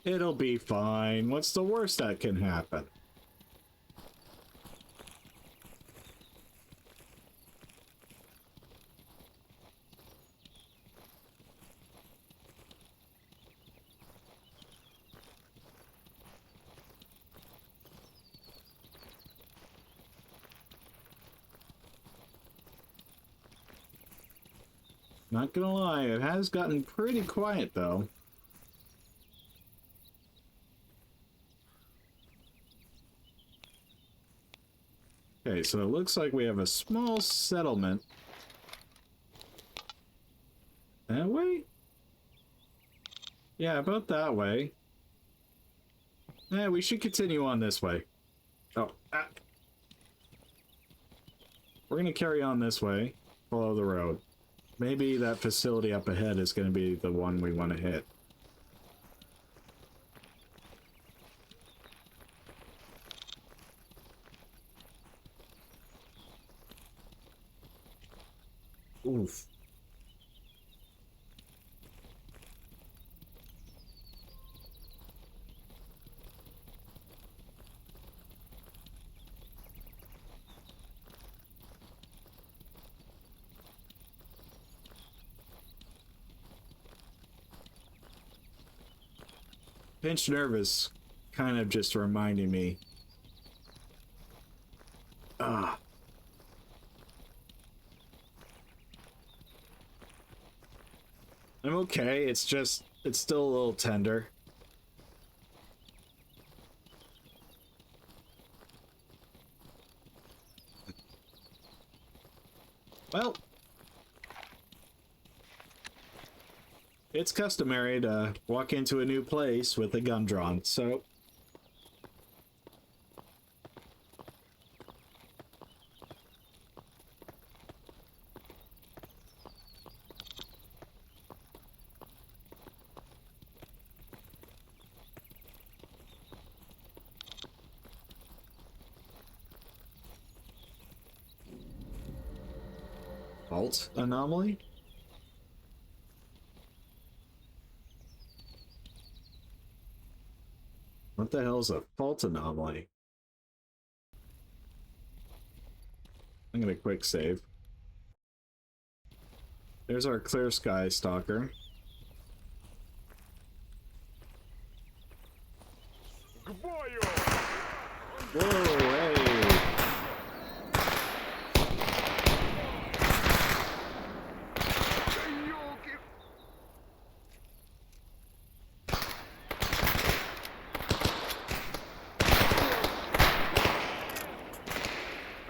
S1: It'll be fine. What's the worst that can happen? Not gonna lie, it has gotten pretty quiet though. Okay, so it looks like we have a small settlement. That way? Yeah, about that way. Yeah, we should continue on this way. Oh, ah. We're gonna carry on this way. Follow the road. Maybe that facility up ahead is gonna be the one we want to hit. Oof. Pinched nervous, kind of just reminding me. Ah. I'm okay, it's just, it's still a little tender. Well, it's customary to walk into a new place with a gun drawn, so... Fault anomaly? What the hell is a fault anomaly? I'm gonna quick save. There's our clear sky stalker. Whoa, hey!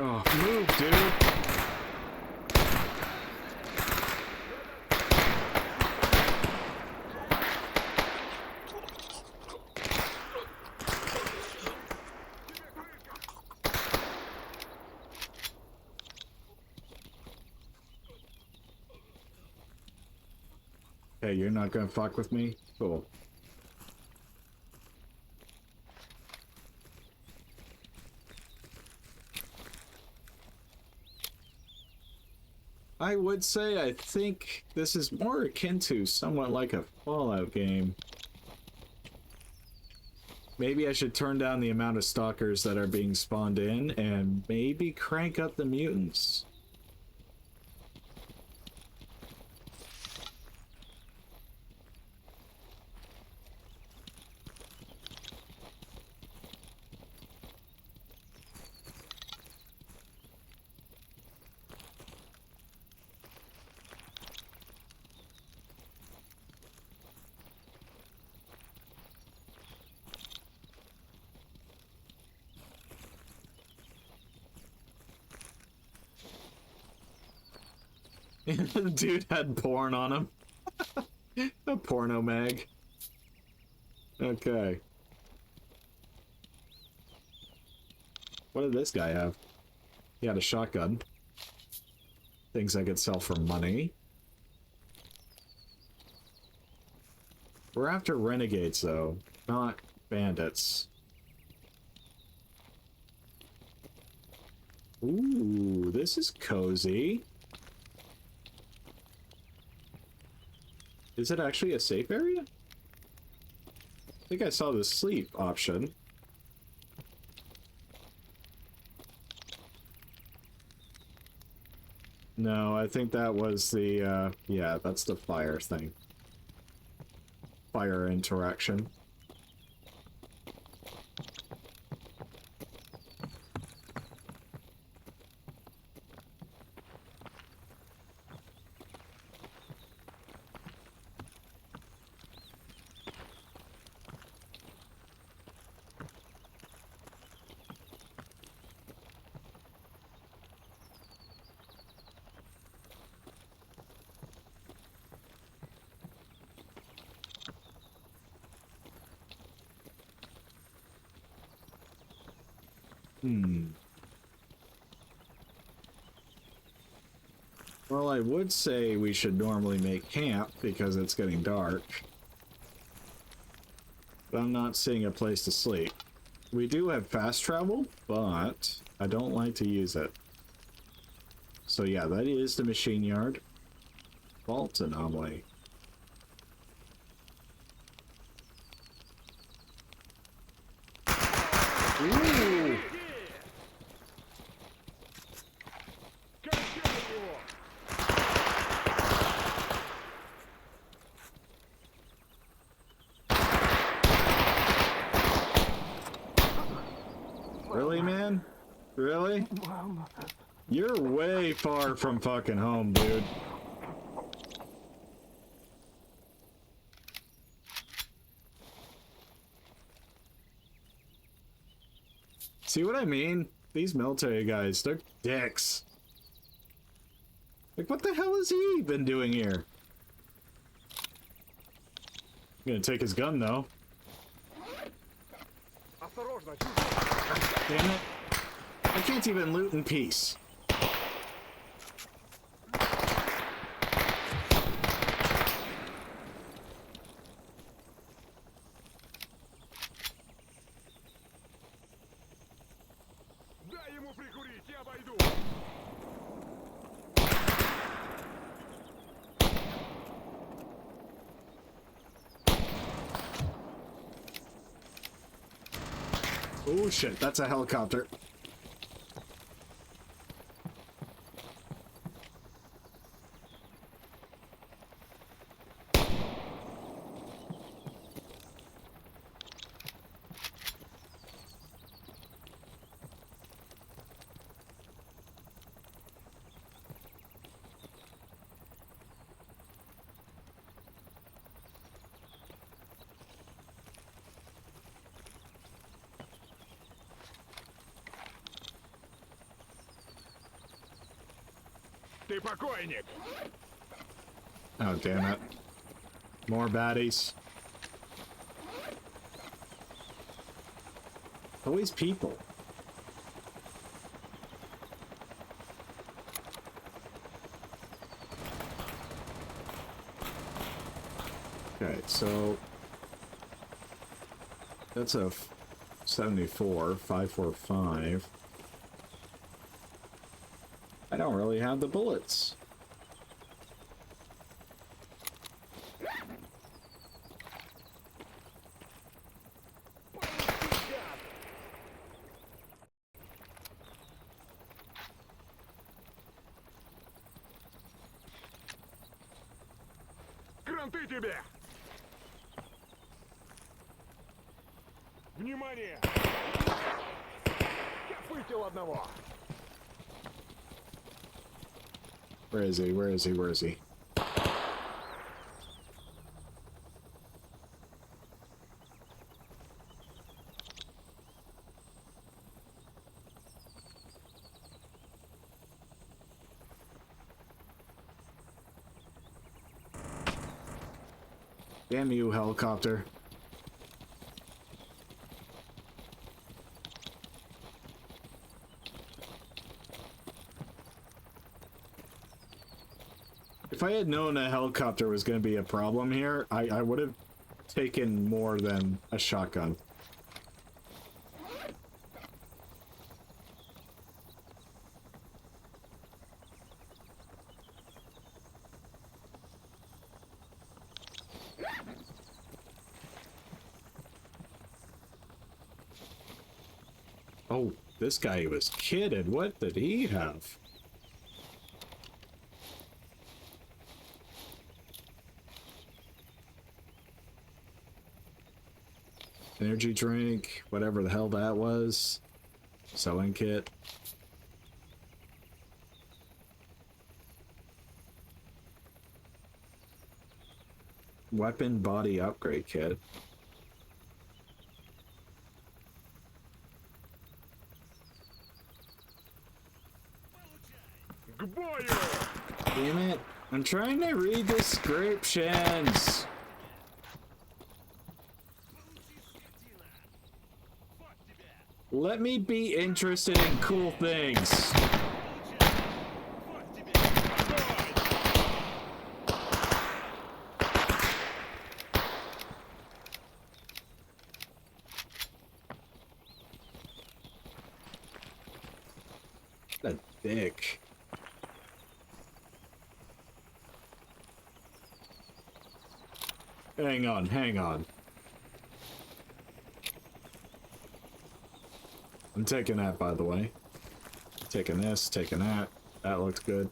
S1: Oh, move, dude! Hey, you're not gonna fuck with me? Cool. I would say I think this is more akin to somewhat like a Fallout game. Maybe I should turn down the amount of stalkers that are being spawned in and maybe crank up the mutants. The dude had porn on him. A porno mag. Okay. What did this guy have? He had a shotgun. Things I could sell for money. We're after renegades, though, not bandits. Ooh, this is cozy. Is it actually a safe area? think I saw the sleep option. No, I think that was the, yeah, that's the fire thing. Fire interaction. Well, I would say we should normally make camp because it's getting dark. But I'm not seeing a place to sleep. We do have fast travel, but I don't like to use it. So yeah, that is the machine yard. Fault anomaly. Ooh! Really, man? Really? You're way far from fucking home, dude. See what I mean? These military guys, they're dicks. Like, what the hell has he been doing here? I'm gonna take his gun, though. Damn it. I can't even loot in peace. Oh shit, that's a helicopter.
S6: Ты покойник.
S1: Oh, damn it. More baddies. Always people. Okay, so that's a 74, 545. I don't really have the bullets.
S6: Кранты тебе! Внимание! Я выпил одного!
S1: Where is he? Where is he? Where is he? Damn you, helicopter. If I had known a helicopter was going to be a problem here, I would have taken more than a shotgun. Oh, this guy was kitted. What did he have? Energy drink, whatever the hell that was. Sewing kit. Weapon body upgrade kit.
S6: К бою!
S1: Damn it. I'm trying to read descriptions. Let me be interested in cool things. What a dick. Hang on, hang on. I'm taking that, by the way. Taking this, taking that. That looks good.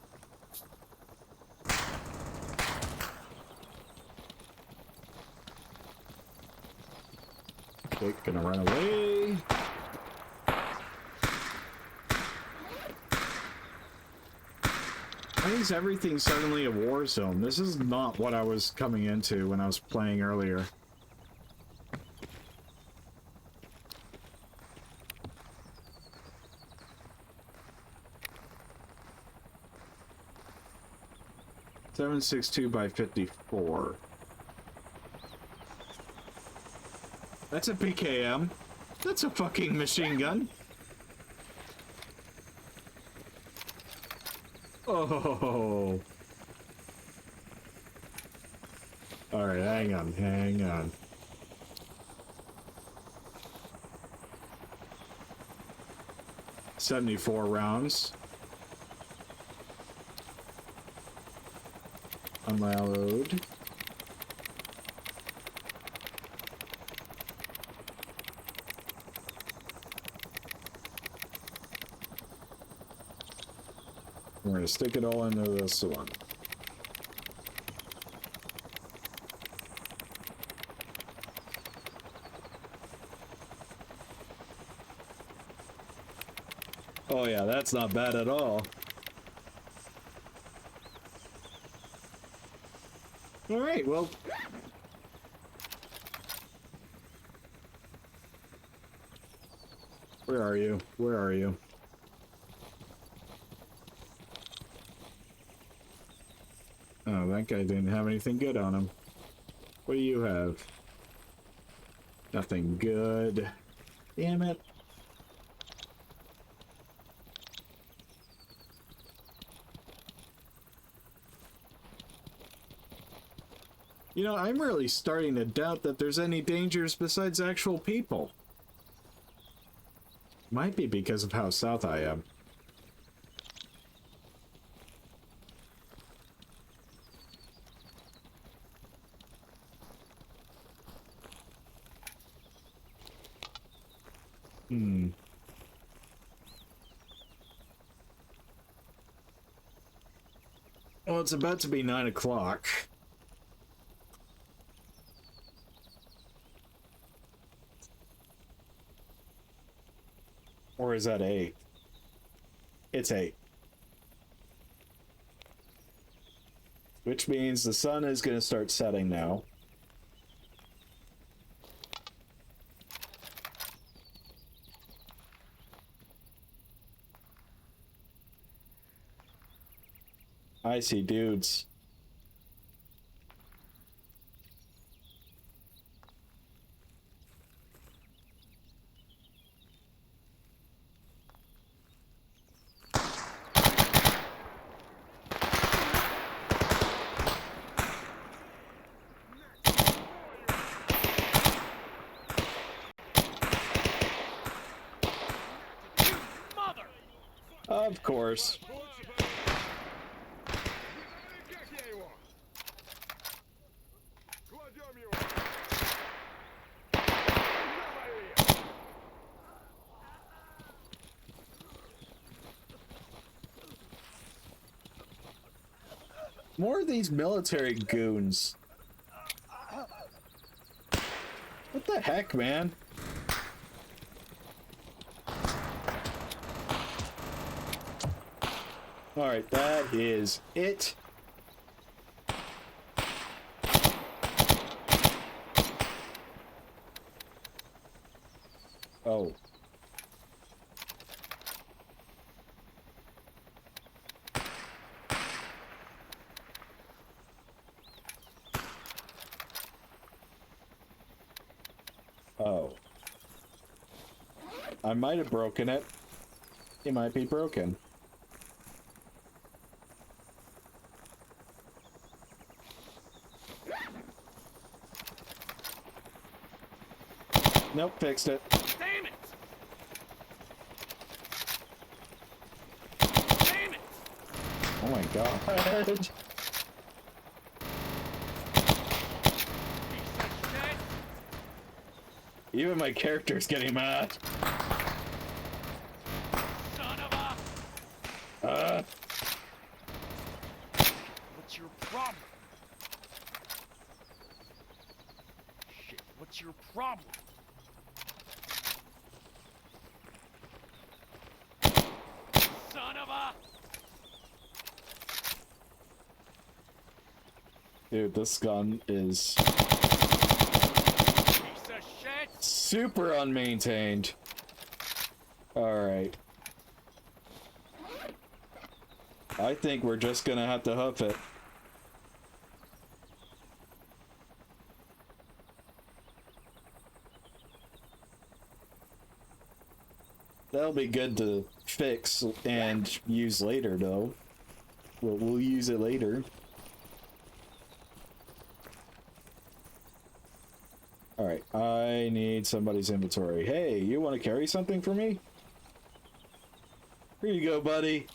S1: Okay, gonna run away. Why is everything suddenly a war zone? This is not what I was coming into when I was playing earlier. .762 by 54. That's a PKM. That's a fucking machine gun. Oh. Alright, hang on, hang on. .74 rounds. Unload. We're gonna stick it all into this one. Oh yeah, that's not bad at all. All right, well. Where are you? Where are you? Oh, that guy didn't have anything good on him. What do you have? Nothing good. Damn it. You know, I'm really starting to doubt that there's any dangers besides actual people. Might be because of how south I am. Well, it's about to be 9 o'clock. Or is that 8? It's 8. Which means the sun is going to start setting now. I see dudes.
S2: Mother!
S1: Of course.
S6: Как я его? Кладем его! Завали!
S1: More of these military goons. What the heck, man? Alright, that is it. Oh. Oh. I might have broken it. It might be broken. Nope, fixed it.
S2: Damn it! Damn it!
S1: Oh my god.
S2: Piece of shit!
S1: Even my character's getting mad.
S2: Son of a... What's your problem? Shit, what's your problem? Son of a...
S1: Dude, this gun is
S2: Piece of shit!
S1: super unmaintained. Alright. I think we're just gonna have to hoof it. That'll be good to fix and use later, though. We'll use it later. Alright, I need somebody's inventory. Hey, you want to carry something for me? Here you go, buddy.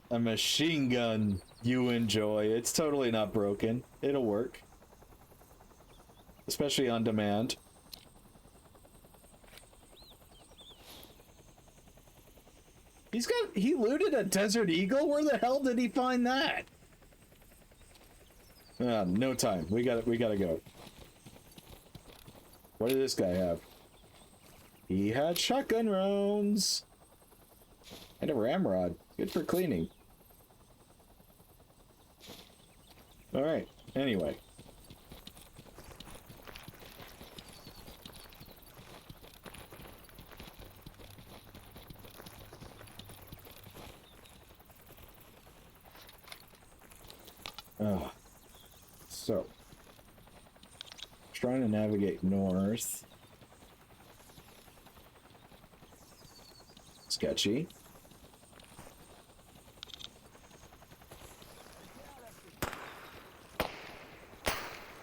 S1: A machine gun. You enjoy. It's totally not broken. It'll work. Especially on demand. He looted a Desert Eagle? Where the hell did he find that? No time. We gotta go. What did this guy have? He had shotgun rounds. And a ramrod. Good for cleaning. Alright, anyway. So. Trying to navigate north. Sketchy.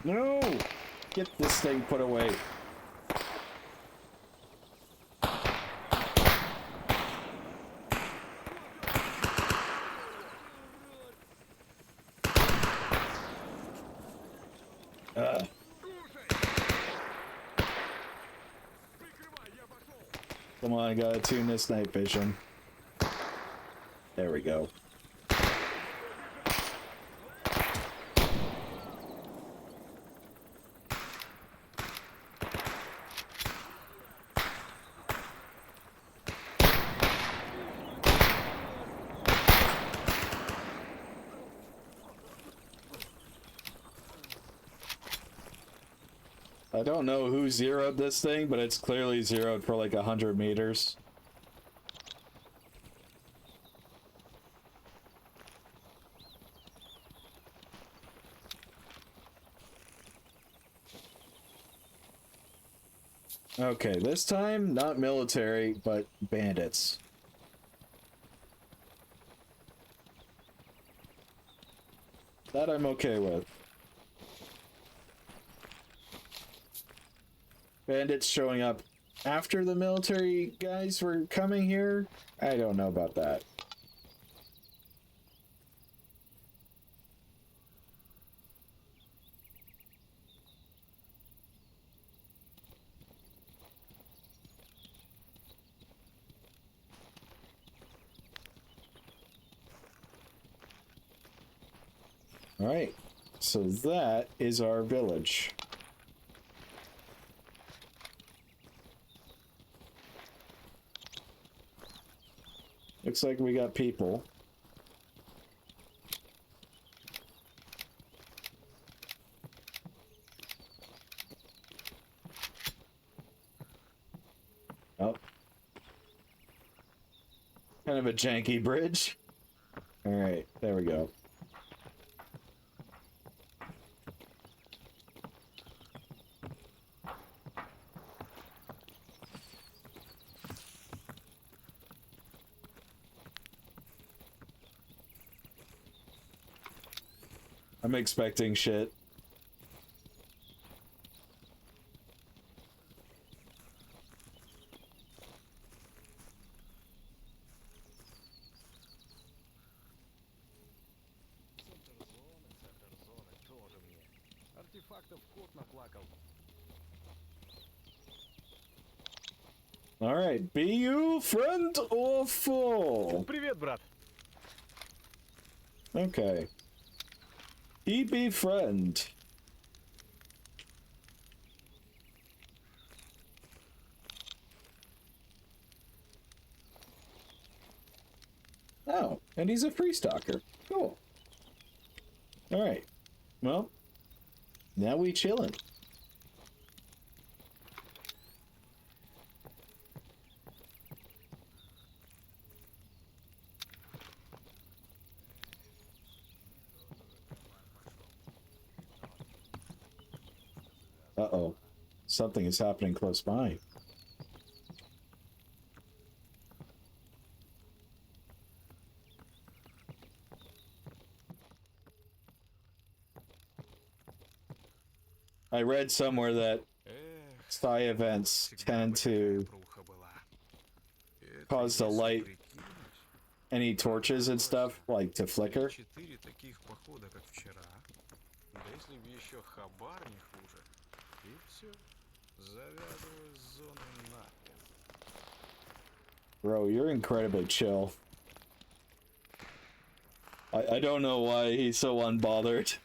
S1: No! Get this thing put away. Come on, I gotta tune this night vision. There we go. I don't know who zeroed this thing, but it's clearly zeroed for like 100 meters. Okay, this time, not military, but bandits. That I'm okay with. Bandits showing up after the military guys were coming here? I don't know about that. Alright, so that is our village. Looks like we got people. Oh. Kind of a janky bridge. Alright, there we go. I'm expecting shit.
S5: Центр зоны тоже мне. Артефактов кот наплакал.
S1: Alright, be you friend or foe?
S5: Привет, брат.
S1: Okay. He be friend. Oh, and he's a free stalker. Cool. Alright. Well, now we chillin'. Uh-oh. Something is happening close by. I read somewhere that psi events tend to cause the light, any torches and stuff, like to flicker. Bro, you're incredibly chill. I don't know why he's so unbothered.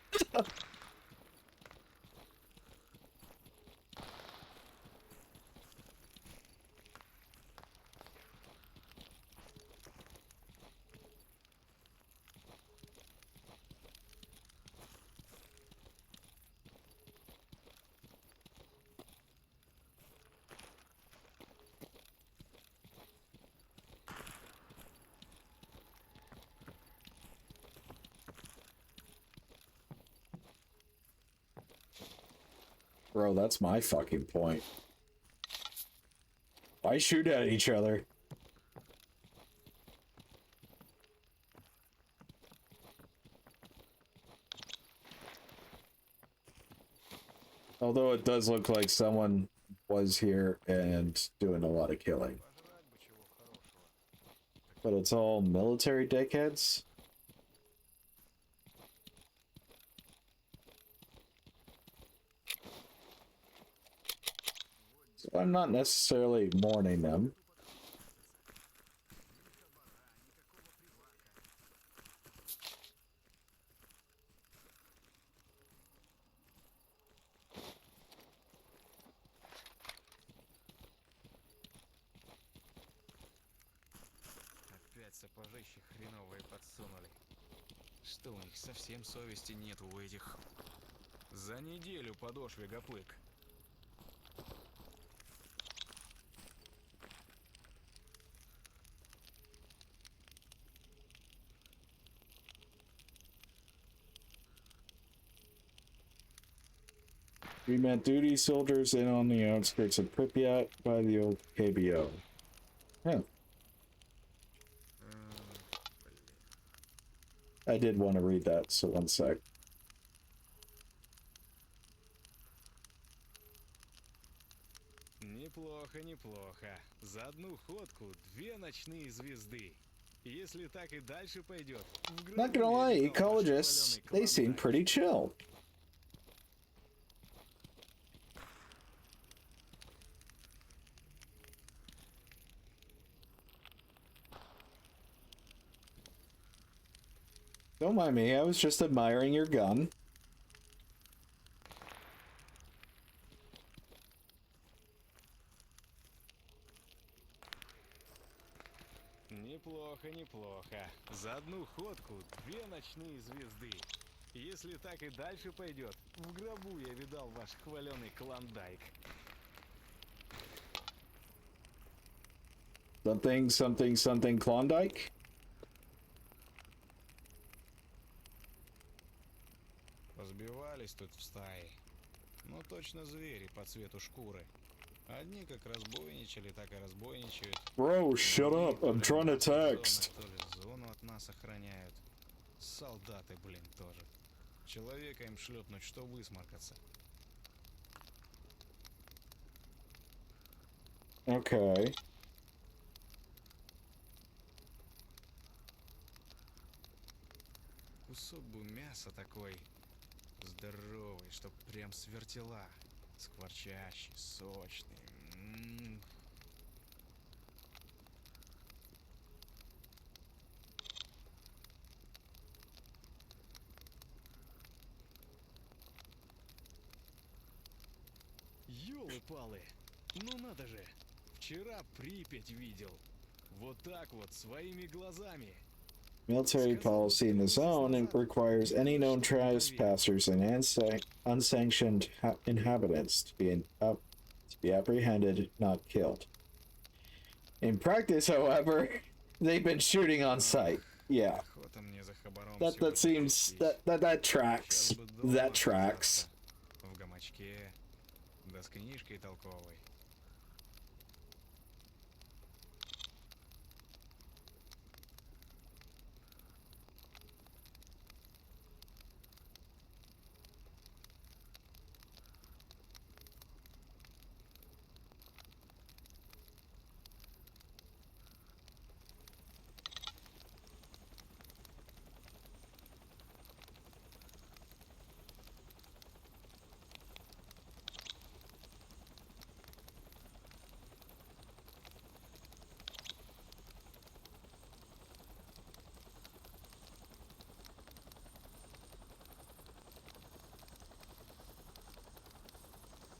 S1: Bro, that's my fucking point. Why shoot at each other? Although it does look like someone was here and doing a lot of killing. But it's all military dickheads? So I'm not necessarily mourning them.
S7: Опять сапожище хреновые подсунули. Что, у них совсем совести нет у этих? За неделю подошве гоплык.
S1: We met duty soldiers in on the outskirts of Pripyat by the old KBO. Yeah. I did want to read that, so one sec.
S7: Неплохо, неплохо. За одну ходку 2 ночные звезды. Если так и дальше пойдет...
S1: Not gonna lie, ecologists, they seem pretty chill. Don't mind me, I was just admiring your gun.
S7: Неплохо, неплохо. За одну ходку 2 ночные звезды. Если так и дальше пойдет, в гробу я видал ваш хваленый клондайк.
S1: Something, something, something Klondike?
S7: Позбивались тут в стае. Ну точно звери по цвету шкуры. Одни как разбойничали, так и разбойничают.
S1: Bro, shut up, I'm trying to text.
S7: То ли зону от нас охраняют. Солдаты, блин, тоже. Человека им шлепнуть, что высморкаться.
S1: Okay.
S7: Кусок бы мяса такой здоровый, чтоб прям с вертела. Скворчащий, сочный. Ёлы-палы, ну надо же, вчера Припять видел. Вот так вот, своими глазами.
S1: Military policy in the zone and requires any known trespassers and unsanctioned inhabitants to be apprehended, not killed. In practice, however, they've been shooting on sight. Yeah,
S7: Охота мне за хабаром
S1: that
S7: сегодня
S1: seems
S7: пройтись.
S1: that tracks.
S7: Щас бы дома
S1: That tracks.
S7: оказаться. В гамачке, да с книжкой толковой.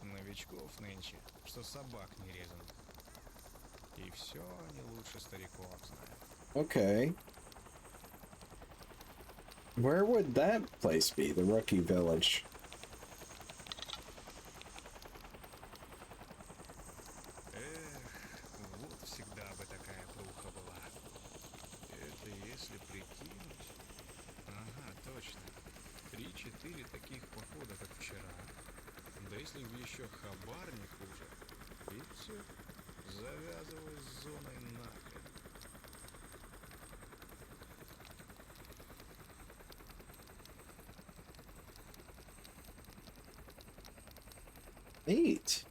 S7: Новичков нынче, что собак не резано. И все они лучше стариков знают.
S1: Okay. Where would that place be? The Rookie Village.
S7: Эх, вот всегда бы такая пруха была. Это если прикинуть... Ага, точно. 3-4 таких похода, как вчера. Да если бы еще хабар не хуже. И все, завязывай с зоной нахрен.
S1: Neat.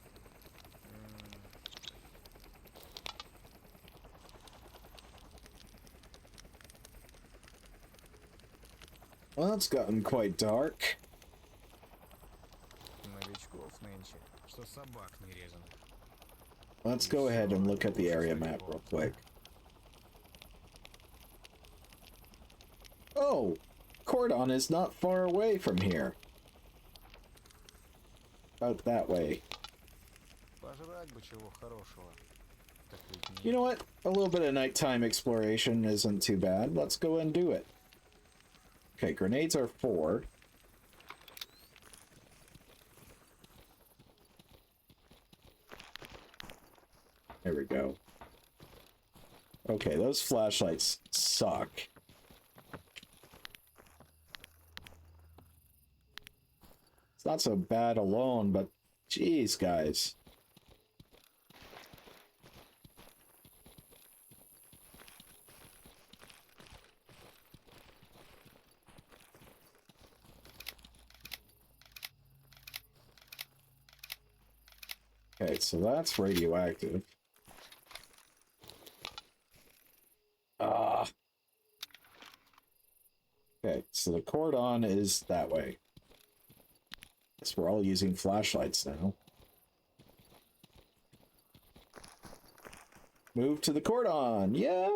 S1: Well, it's gotten quite dark.
S7: Новичков нынче, что собак не резано.
S1: Let's go ahead and look at the area map real quick. Oh, Cordon is not far away from here. About that way.
S7: Пожрать бы чего хорошего. Так ведь нет.
S1: You know what? A little bit of nighttime exploration isn't too bad. Let's go and do it. Okay, grenades are 4. There we go. Okay, those flashlights suck. It's not so bad alone, but geez, guys. Okay, so that's radioactive. Ah. Okay, so the cordon is that way. Guess we're all using flashlights now. Move to the cordon, yeah!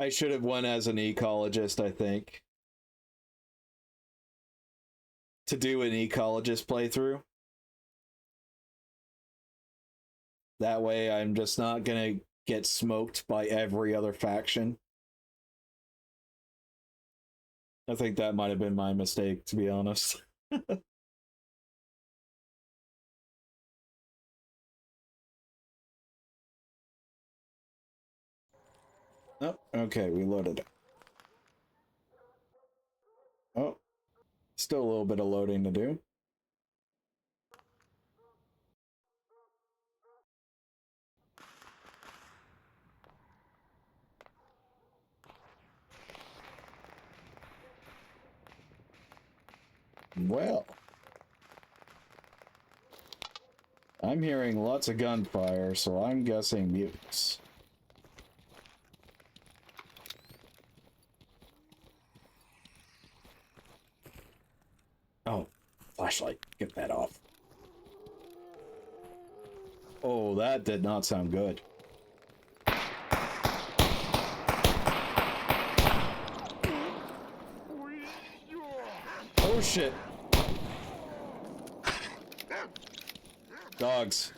S1: I should have went as an ecologist, I think. To do an ecologist playthrough. That way I'm just not gonna get smoked by every other faction. I think that might have been my mistake, to be honest. Oh, okay, we loaded. Oh, still a little bit of loading to do. Well, I'm hearing lots of gunfire, so I'm guessing mutants. Oh, flashlight. Get that off. Oh, that did not sound good. Oh shit. Dogs.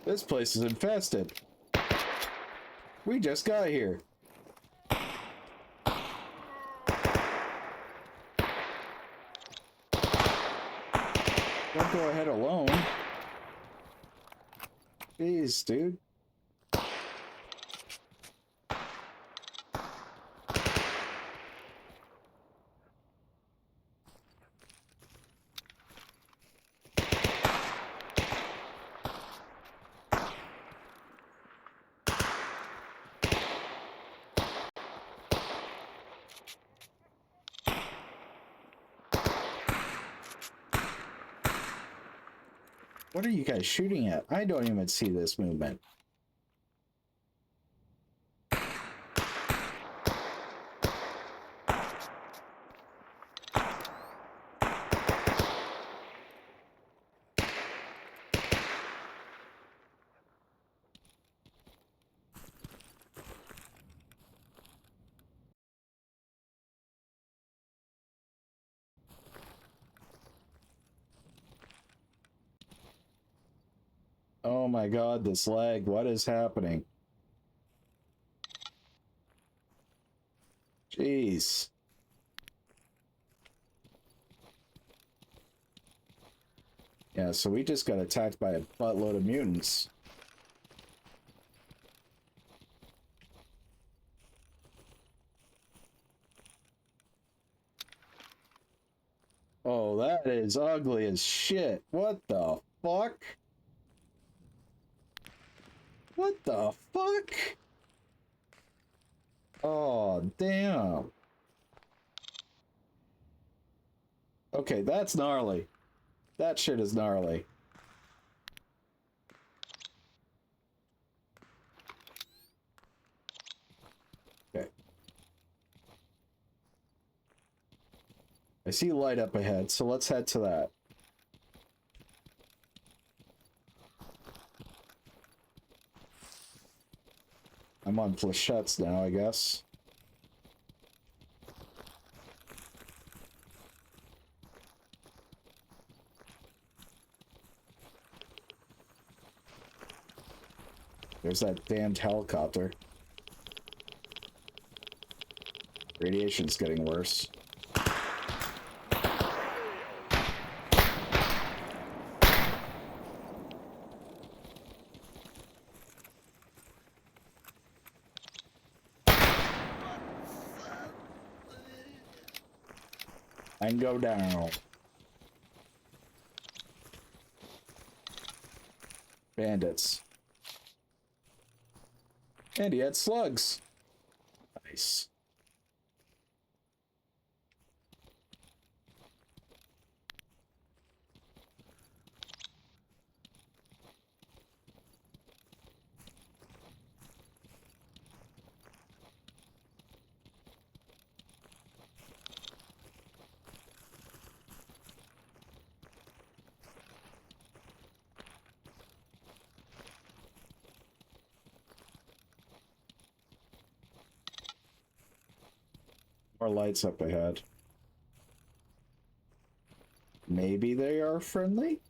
S1: This place is infested. We just got here. Don't go ahead alone. Jeez, dude. What are you guys shooting at? I don't even see this movement. Oh my god, this lag. What is happening? Jeez. Yeah, so we just got attacked by a buttload of mutants. Oh, that is ugly as shit. What the fuck? What the fuck? Oh, damn. Okay, that's gnarly. That shit is gnarly. Okay. I see light up ahead, so let's head to that. I'm on flechettes now, I guess. There's that damned helicopter. Radiation's getting worse. And go down. Bandits. And he had slugs. Nice. More lights up ahead. Maybe they are friendly?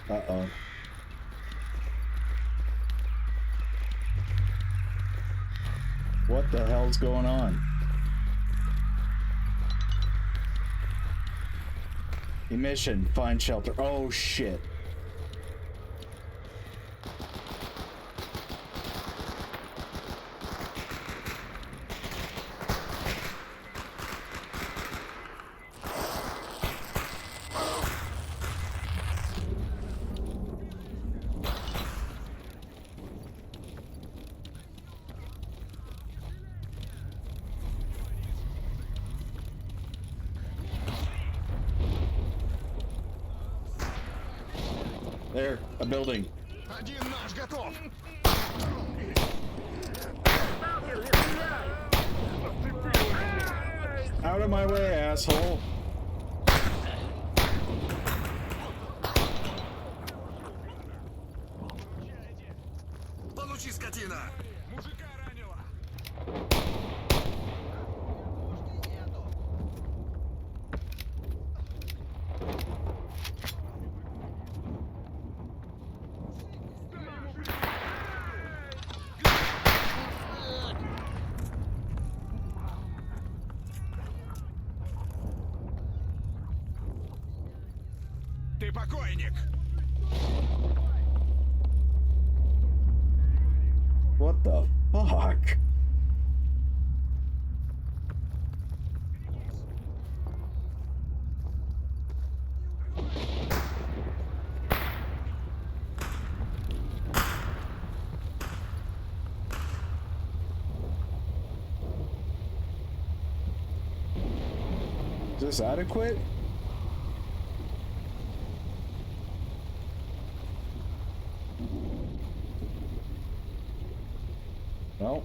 S1: Uh-oh. What the hell's going on? Emission, find shelter. Oh shit. There, a building.
S3: Один наш готов!
S1: Out of my way, asshole.
S3: Получи, скотина!
S6: Мужика ранило! Ты покойник!
S1: What the fuck? Is this adequate? No.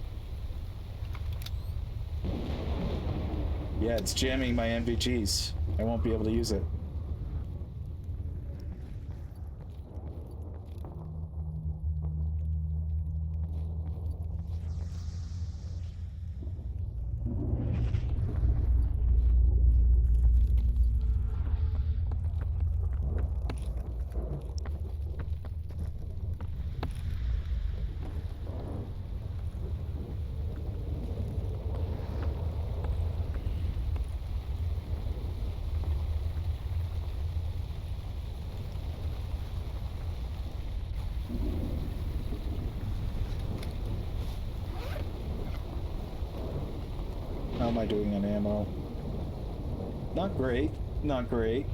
S1: Yeah, it's jamming my MVGs. I won't be able to use it. How am I doing on ammo? Not great. Not great.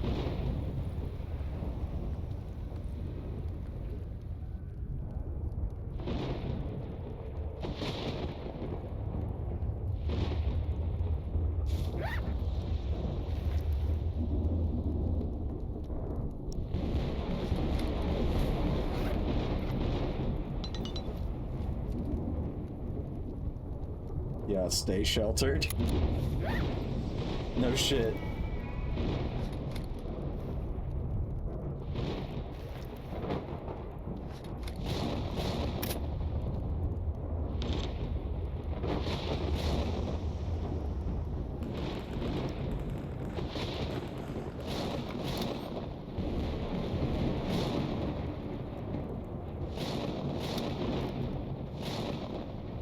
S1: Yeah, stay sheltered. No shit.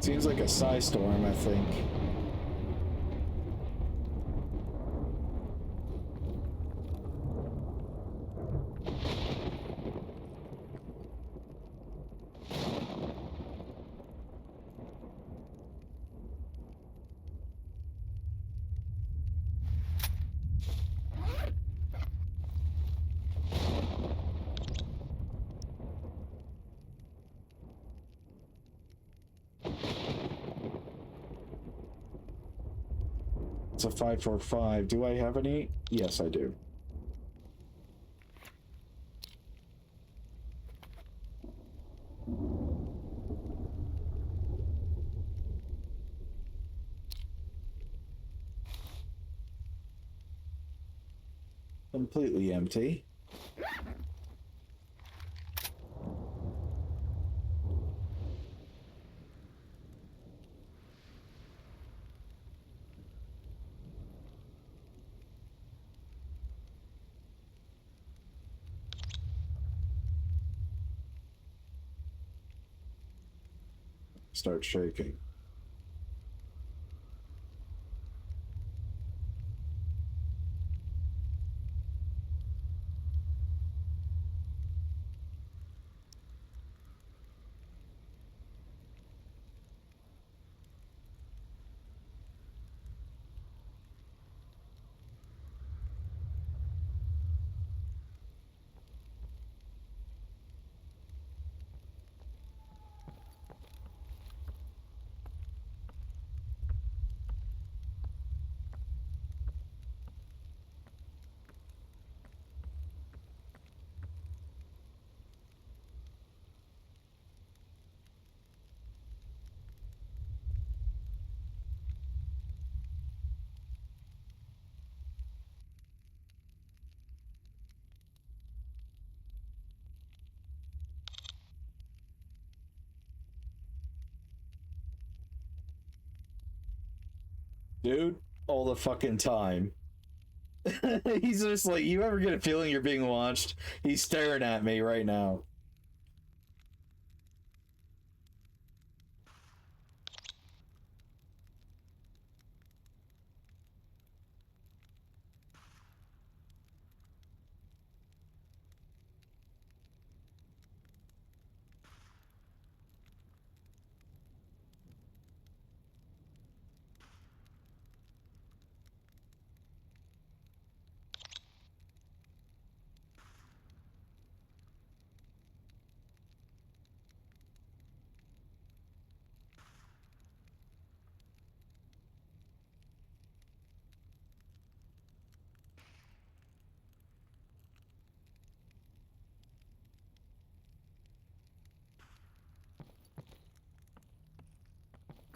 S1: Seems like a psi storm, I think. It's a 545. Do I have any? Yes, I do. Completely empty. Start shaking. Dude, all the fucking time. He's just like, you ever get a feeling you're being watched? He's staring at me right now.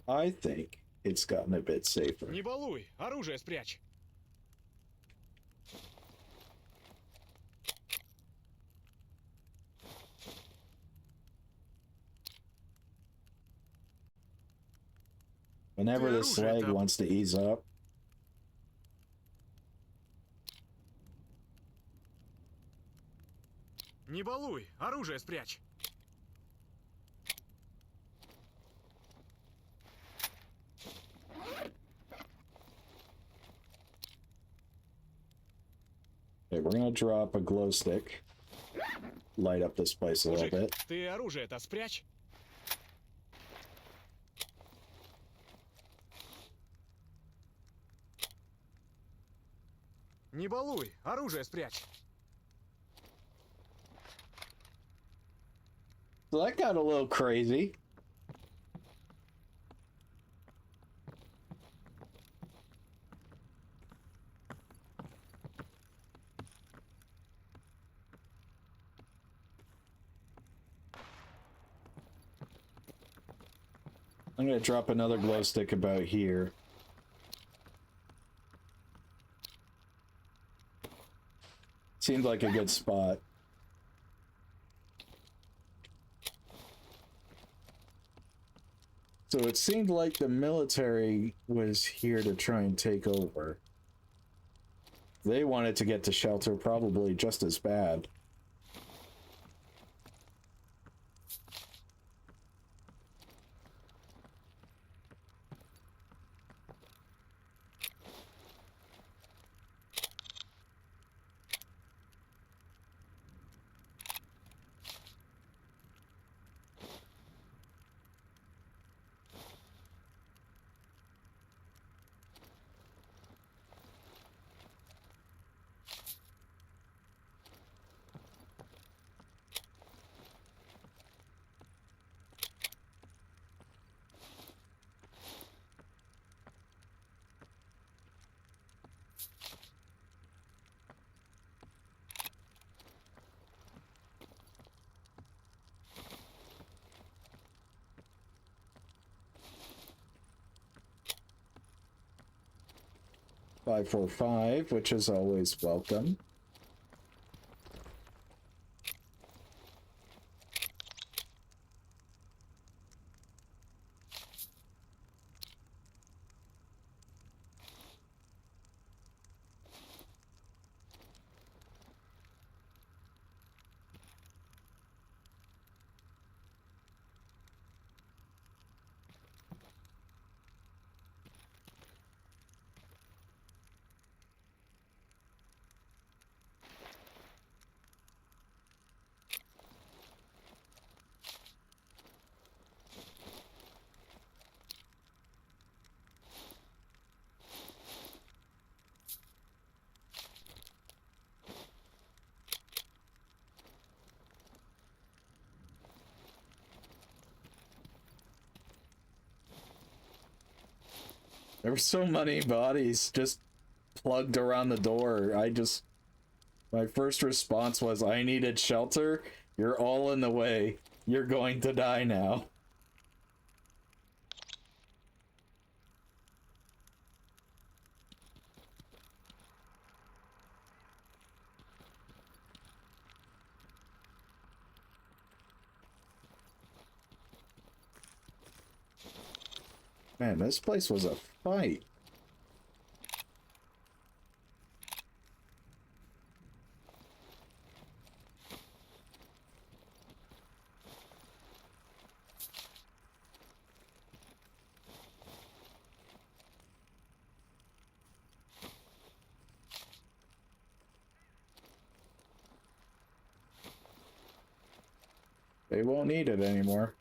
S1: I think it's gotten a bit safer.
S6: Не балуй, оружие спрячь.
S1: Whenever
S6: Ты
S1: this
S6: оружие
S1: leg
S6: там.
S1: wants to ease up.
S6: Не балуй, оружие спрячь.
S1: Okay, we're gonna drop a glow stick. Light up this place a little
S6: Мужик,
S1: bit.
S6: ты оружие-то спрячь. Не балуй, оружие спрячь.
S1: So that got a little crazy. I'm gonna drop another glow stick about here. Seemed like a good spot. So it seemed like the military was here to try and take over. They wanted to get to shelter probably just as bad. 545, which is always welcome. There were so many bodies just plugged around the door. My first response was, I needed shelter. You're all in the way. You're going to die now. Man, this place was a fight. They won't need it anymore.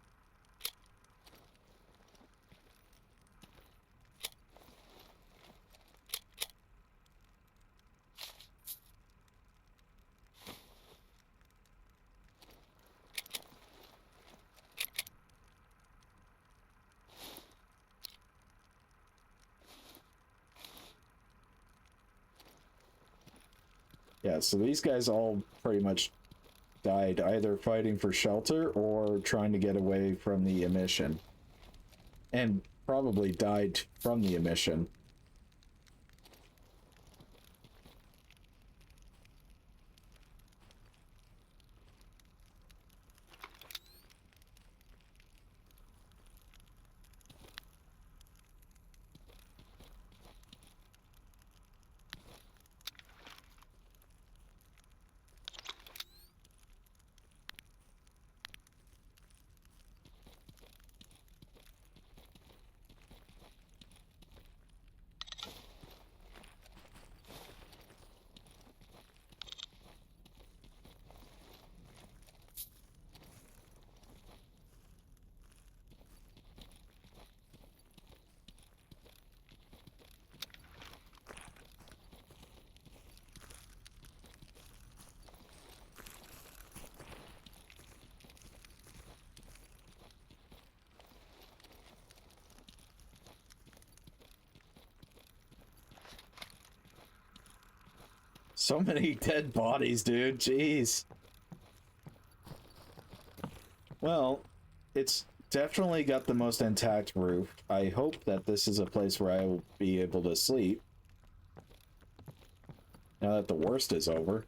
S1: Yeah, so these guys all pretty much died either fighting for shelter or trying to get away from the emission. And probably died from the emission. So many dead bodies, dude. Jeez. Well, it's definitely got the most intact roof. I hope that this is a place where I will be able to sleep. Now that the worst is over.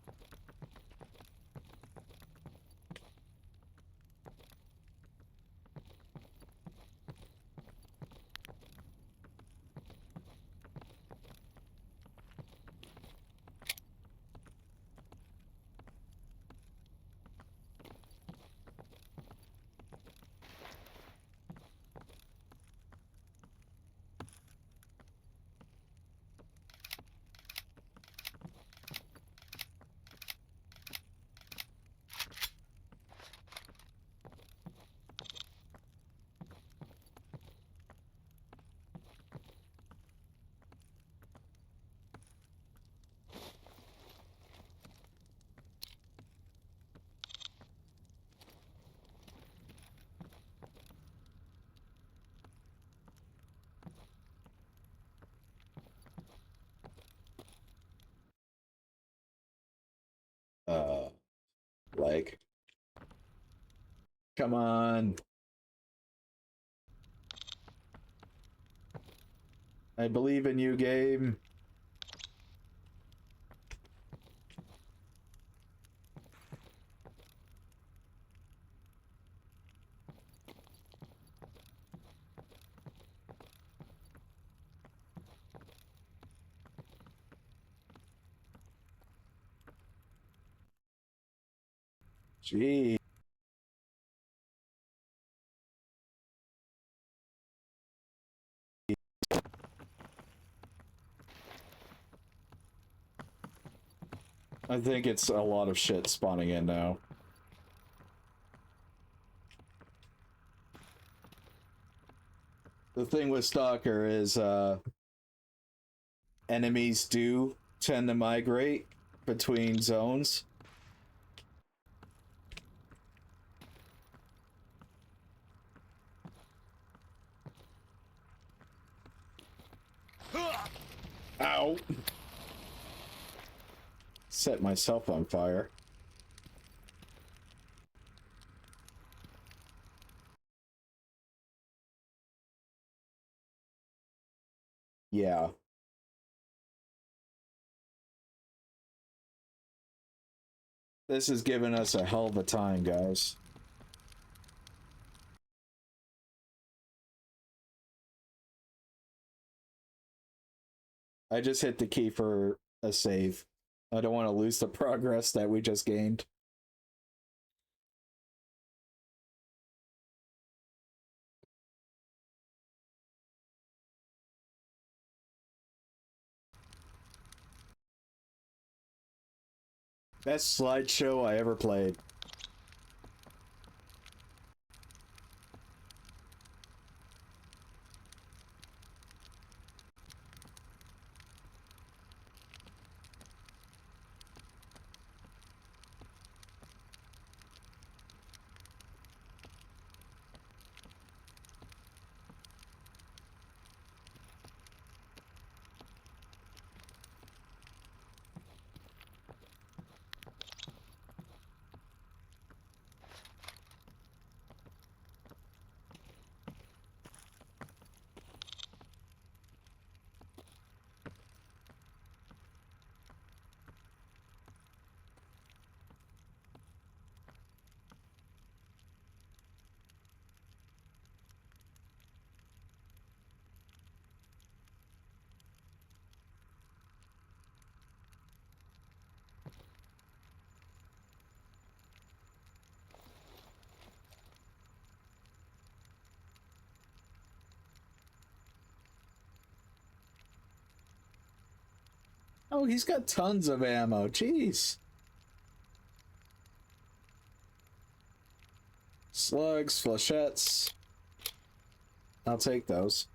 S1: Uh, like, come on. I believe in you, game. Gee. I think it's a lot of shit spawning in now. The thing with Stalker is, enemies do tend to migrate between zones. Ow! Set myself on fire. Yeah. This has given us a hell of a time, guys. I just hit the key for a save. I don't want to lose the progress that we just gained. Best slideshow I ever played. Oh, he's got tons of ammo. Jeez. Slugs, flechettes. I'll take those.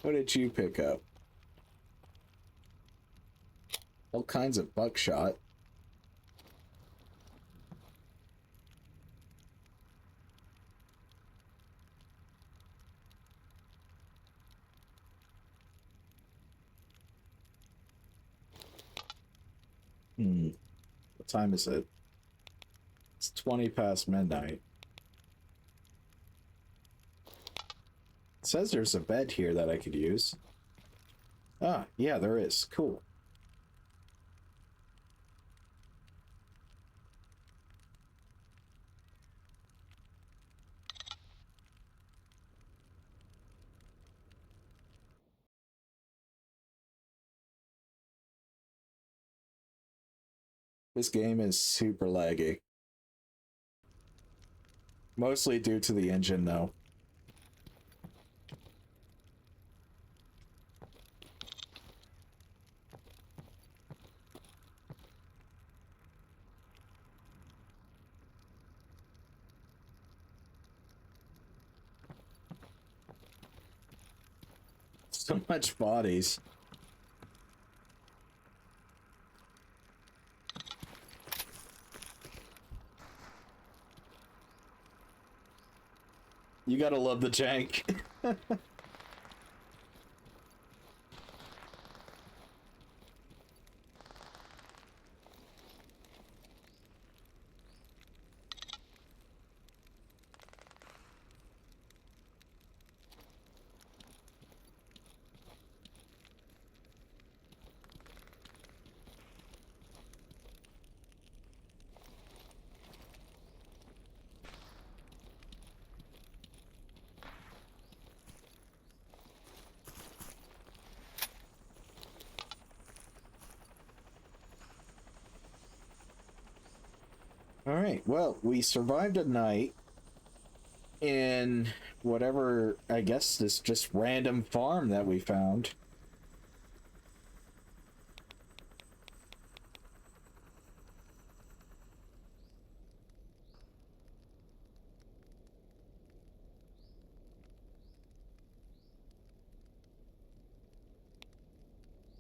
S1: What did you pick up? All kinds of buckshot. What time is it? It's 20 past midnight. It says there's a bed here that I could use. Ah, yeah, there is. Cool. This game is super laggy. Mostly due to the engine, though. So much bodies. You gotta love the jank. All right. Well, we survived a night in whatever, I guess, this just random farm that we found.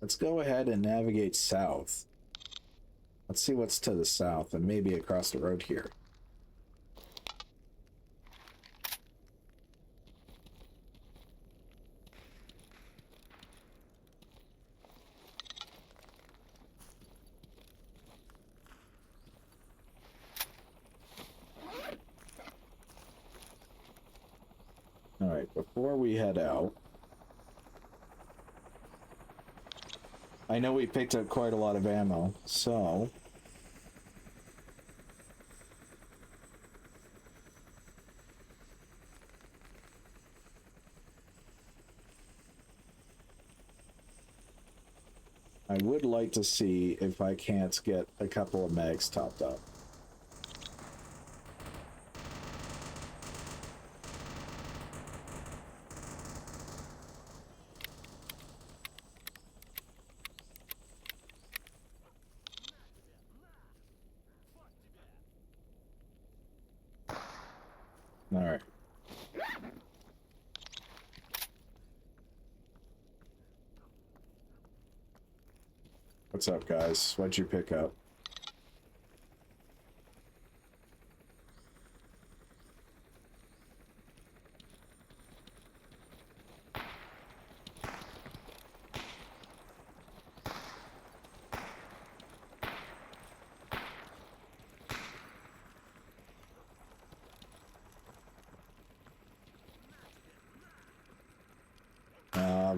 S1: Let's go ahead and navigate south. Let's see what's to the south and maybe across the road here. All right, before we head out, I know we picked up quite a lot of ammo, so I would like to see if I can't get a couple of mags topped up. All right. What's up, guys? What'd you pick up?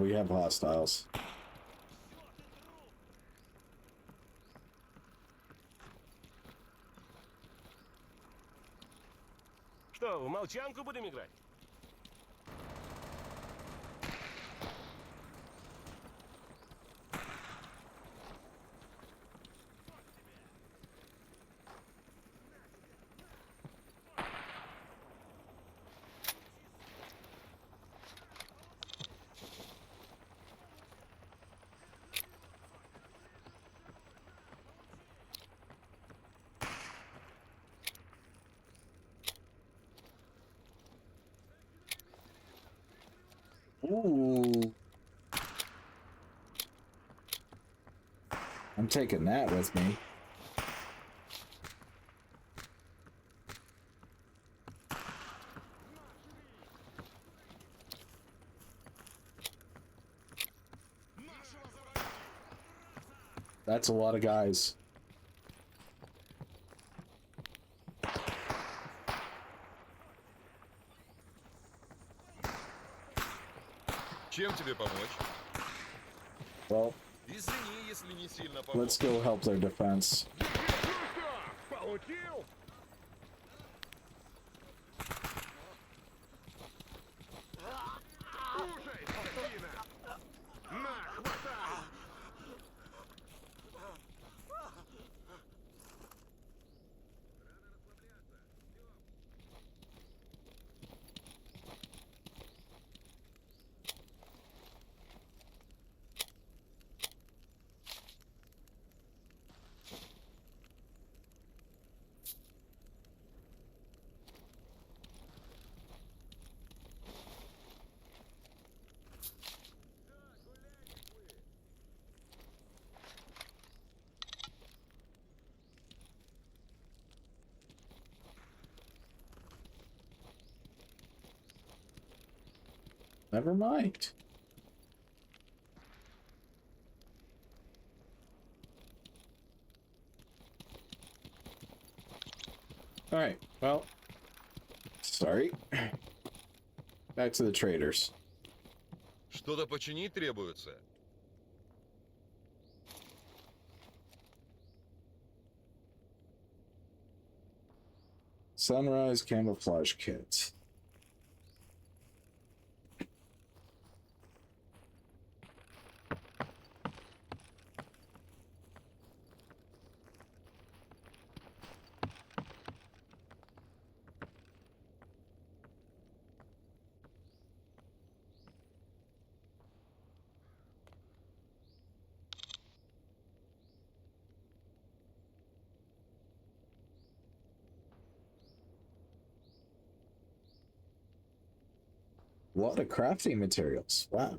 S1: We have hostiles.
S4: Что, в молчанку будем играть?
S1: Ooh. I'm taking that with me. That's a lot of guys.
S8: Чем тебе помочь?
S1: Well,
S8: Извини, если не сильно помог.
S1: let's go help their defense.
S4: Получил? Кушай, скотина! На, хватай!
S1: Never mind. All right. Well, sorry. Back to the traders.
S8: Что-то починить требуется.
S1: Sunrise camouflage kit. A lot of crafting materials. Wow.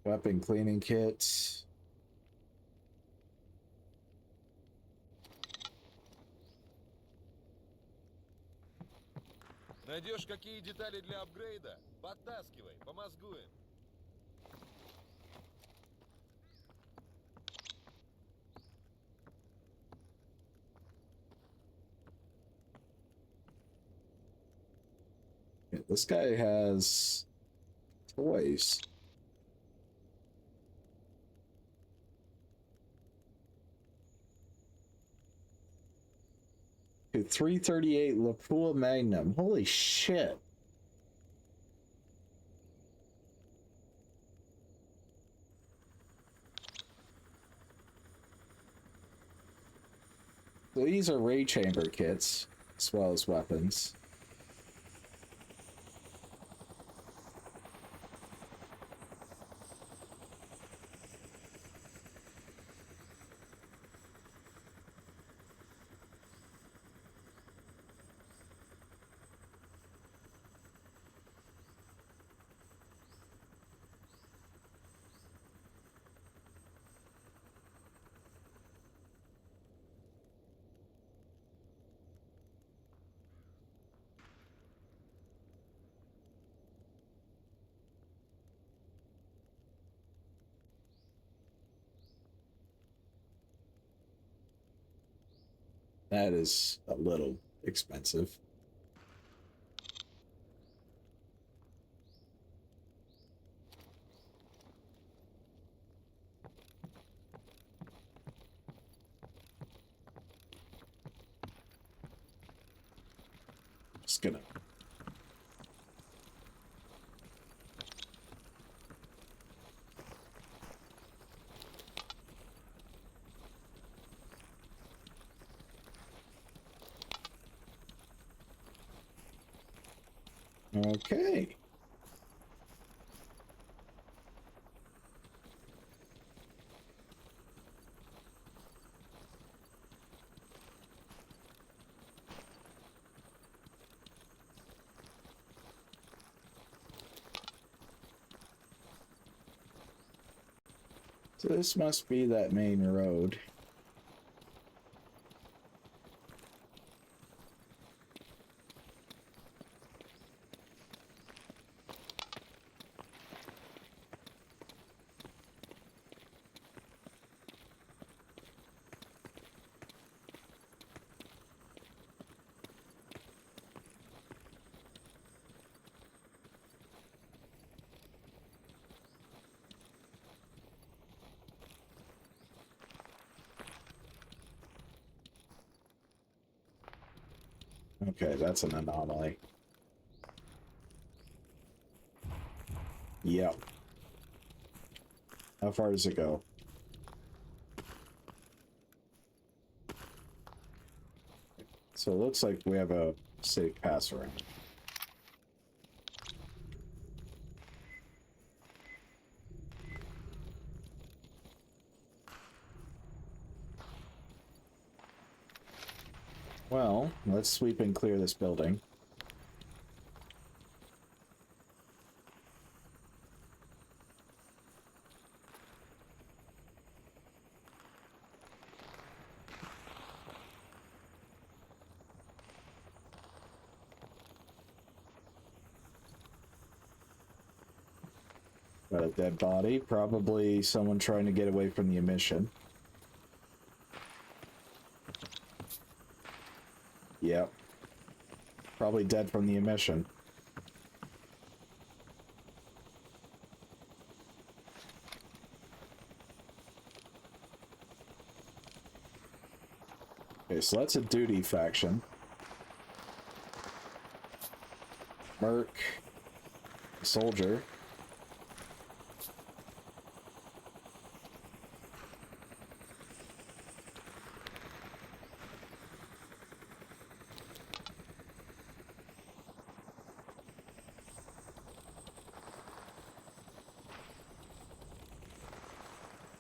S1: Weapon cleaning kits.
S8: Найдешь какие детали для апгрейда? Подтаскивай, помозгуем.
S1: Yeah, this guy has toys. Okay, 338 Lapua Magnum. Holy shit. So these are ray chamber kits, as well as weapons. That is a little expensive. Just gonna. Okay. So this must be that main road. Okay, that's an anomaly. Yep. How far does it go? So it looks like we have a safe pass around. Well, let's sweep and clear this building. Got a dead body, probably someone trying to get away from the emission. Yep. Probably dead from the emission. Okay, so that's a duty faction. Merc. Soldier.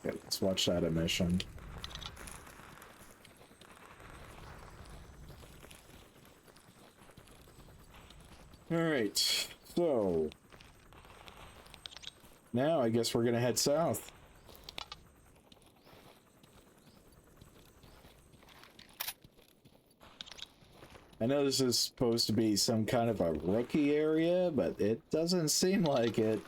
S1: Okay, let's watch that emission. Alright, so now I guess we're gonna head south. I know this is supposed to be some kind of a rookie area, but it doesn't seem like it.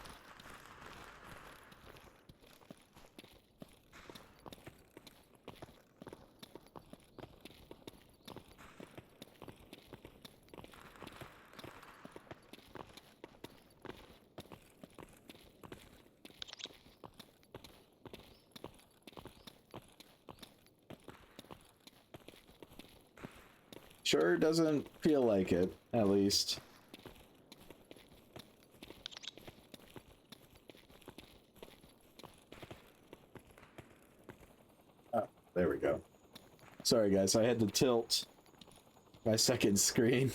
S1: Sure doesn't feel like it, at least. Oh, there we go. Sorry guys, I had to tilt my second screen.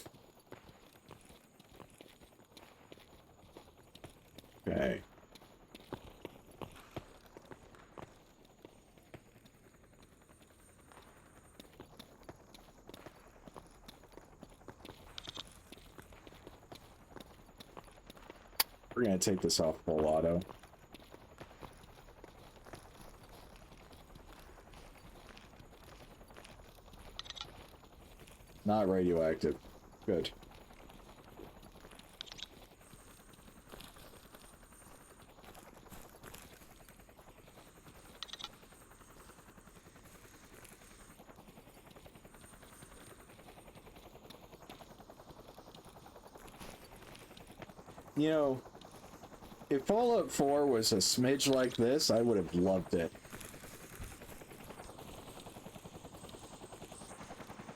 S1: Okay. We're gonna take this off full auto. Not radioactive. Good. You know, if Fallout 4 was a smidge like this, I would have loved it.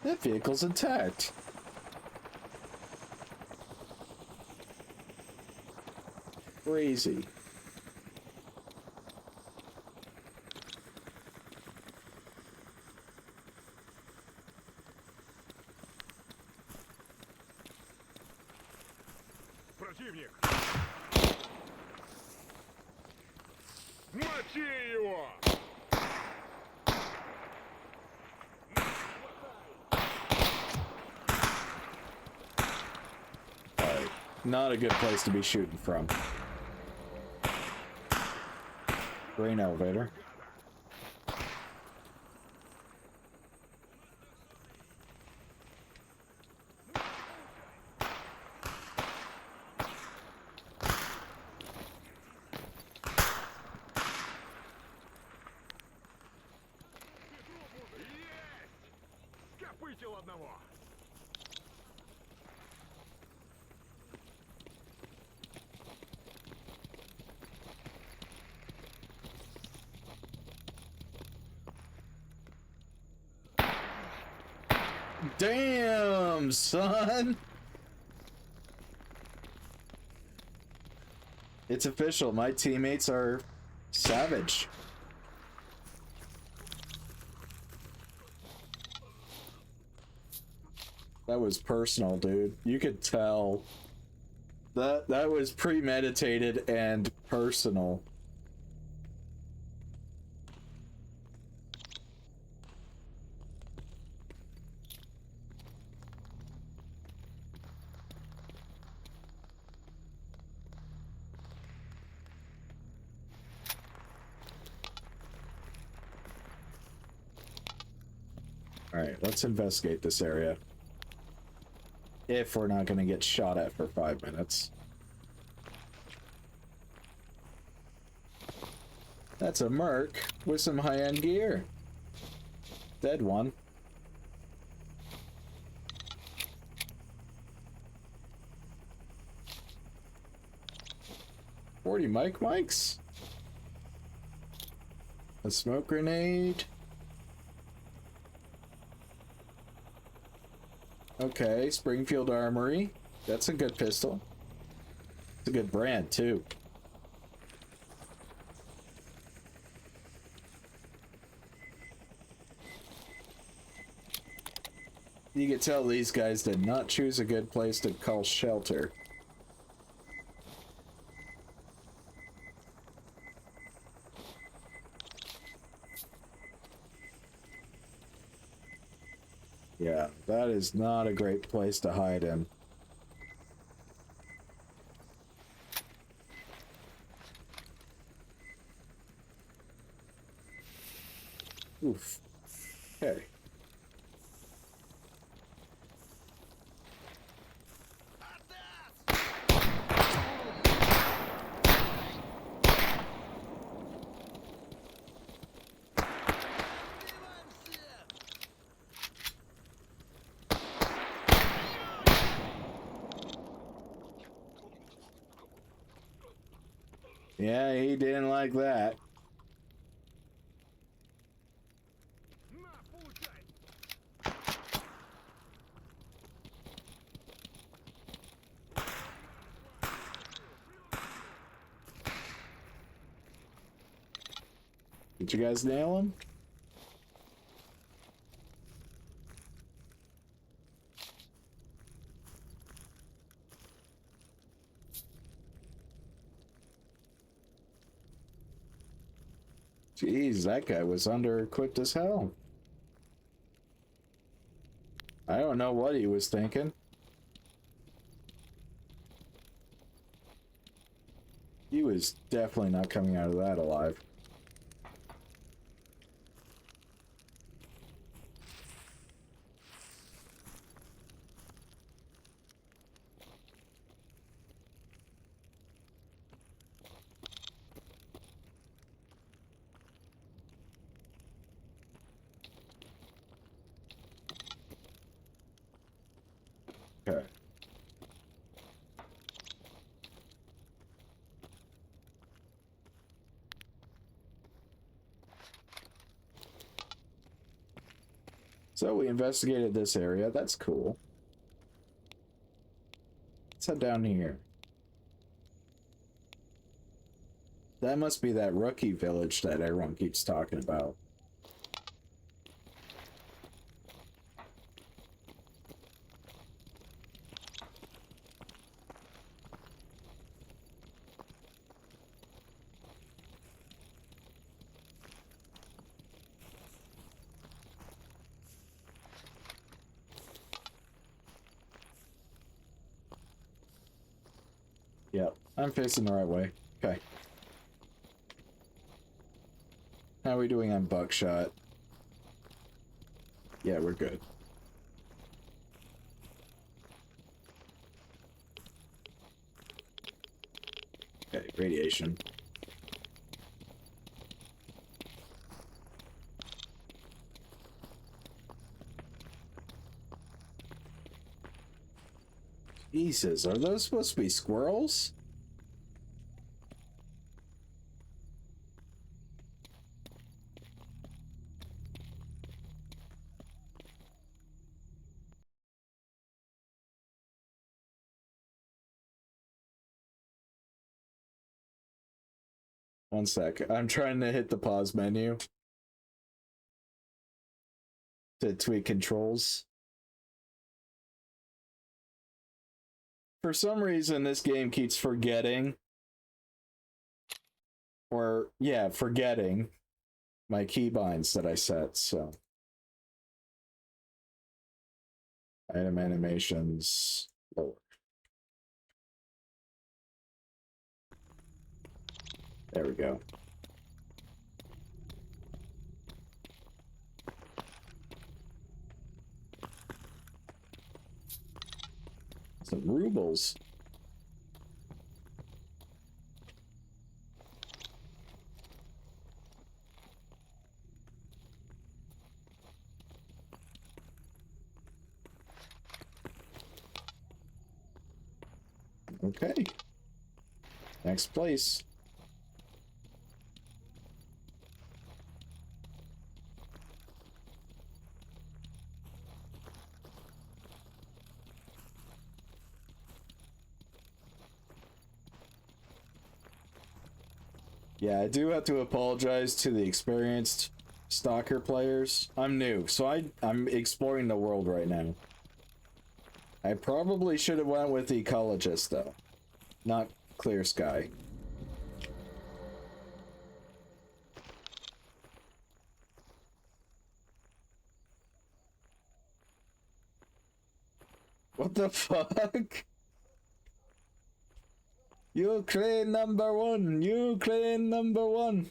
S1: That vehicle's intact. Crazy.
S6: Противник! Мочи его!
S1: Alright, not a good place to be shooting from. Grain elevator.
S6: Копытил одного!
S1: Damn, son! It's official, my teammates are savage. That was personal, dude. You could tell. That was premeditated and personal. Alright, let's investigate this area. If we're not gonna get shot at for 5 minutes. That's a Merc with some high-end gear. Dead one. $40 mics. A smoke grenade. Okay, Springfield Armory. That's a good pistol. It's a good brand, too. You can tell these guys did not choose a good place to call shelter. Yeah, that is not a great place to hide in. Oof. Okay. Yeah, he didn't like that. Did you guys nail him? Jeez, that guy was under-equipped as hell. I don't know what he was thinking. He was definitely not coming out of that alive. Okay. So we investigated this area. That's cool. Let's head down here. That must be that rookie village that everyone keeps talking about. Yep, I'm facing the right way. Okay. How are we doing on buckshot? Yeah, we're good. Okay, radiation. Jesus, are those supposed to be squirrels? One sec. I'm trying to hit the pause menu to tweak controls. For some reason, this game keeps forgetting. Or, yeah, forgetting my keybinds that I set, so. Item animations. Lower. There we go. Some rubles. Okay. Next place. Yeah, I do have to apologize to the experienced Stalker players. I'm new, so I'm exploring the world right now. I probably should have went with the ecologist though, not clear sky. What the fuck? Ukraine number one! Ukraine number one!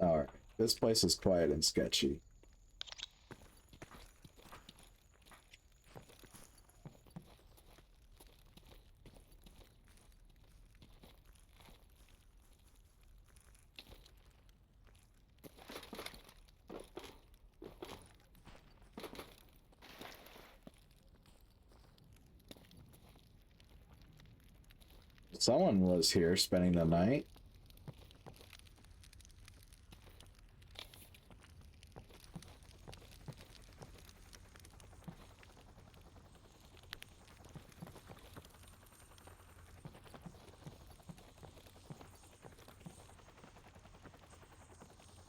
S1: Alright, this place is quiet and sketchy. Someone was here spending the night.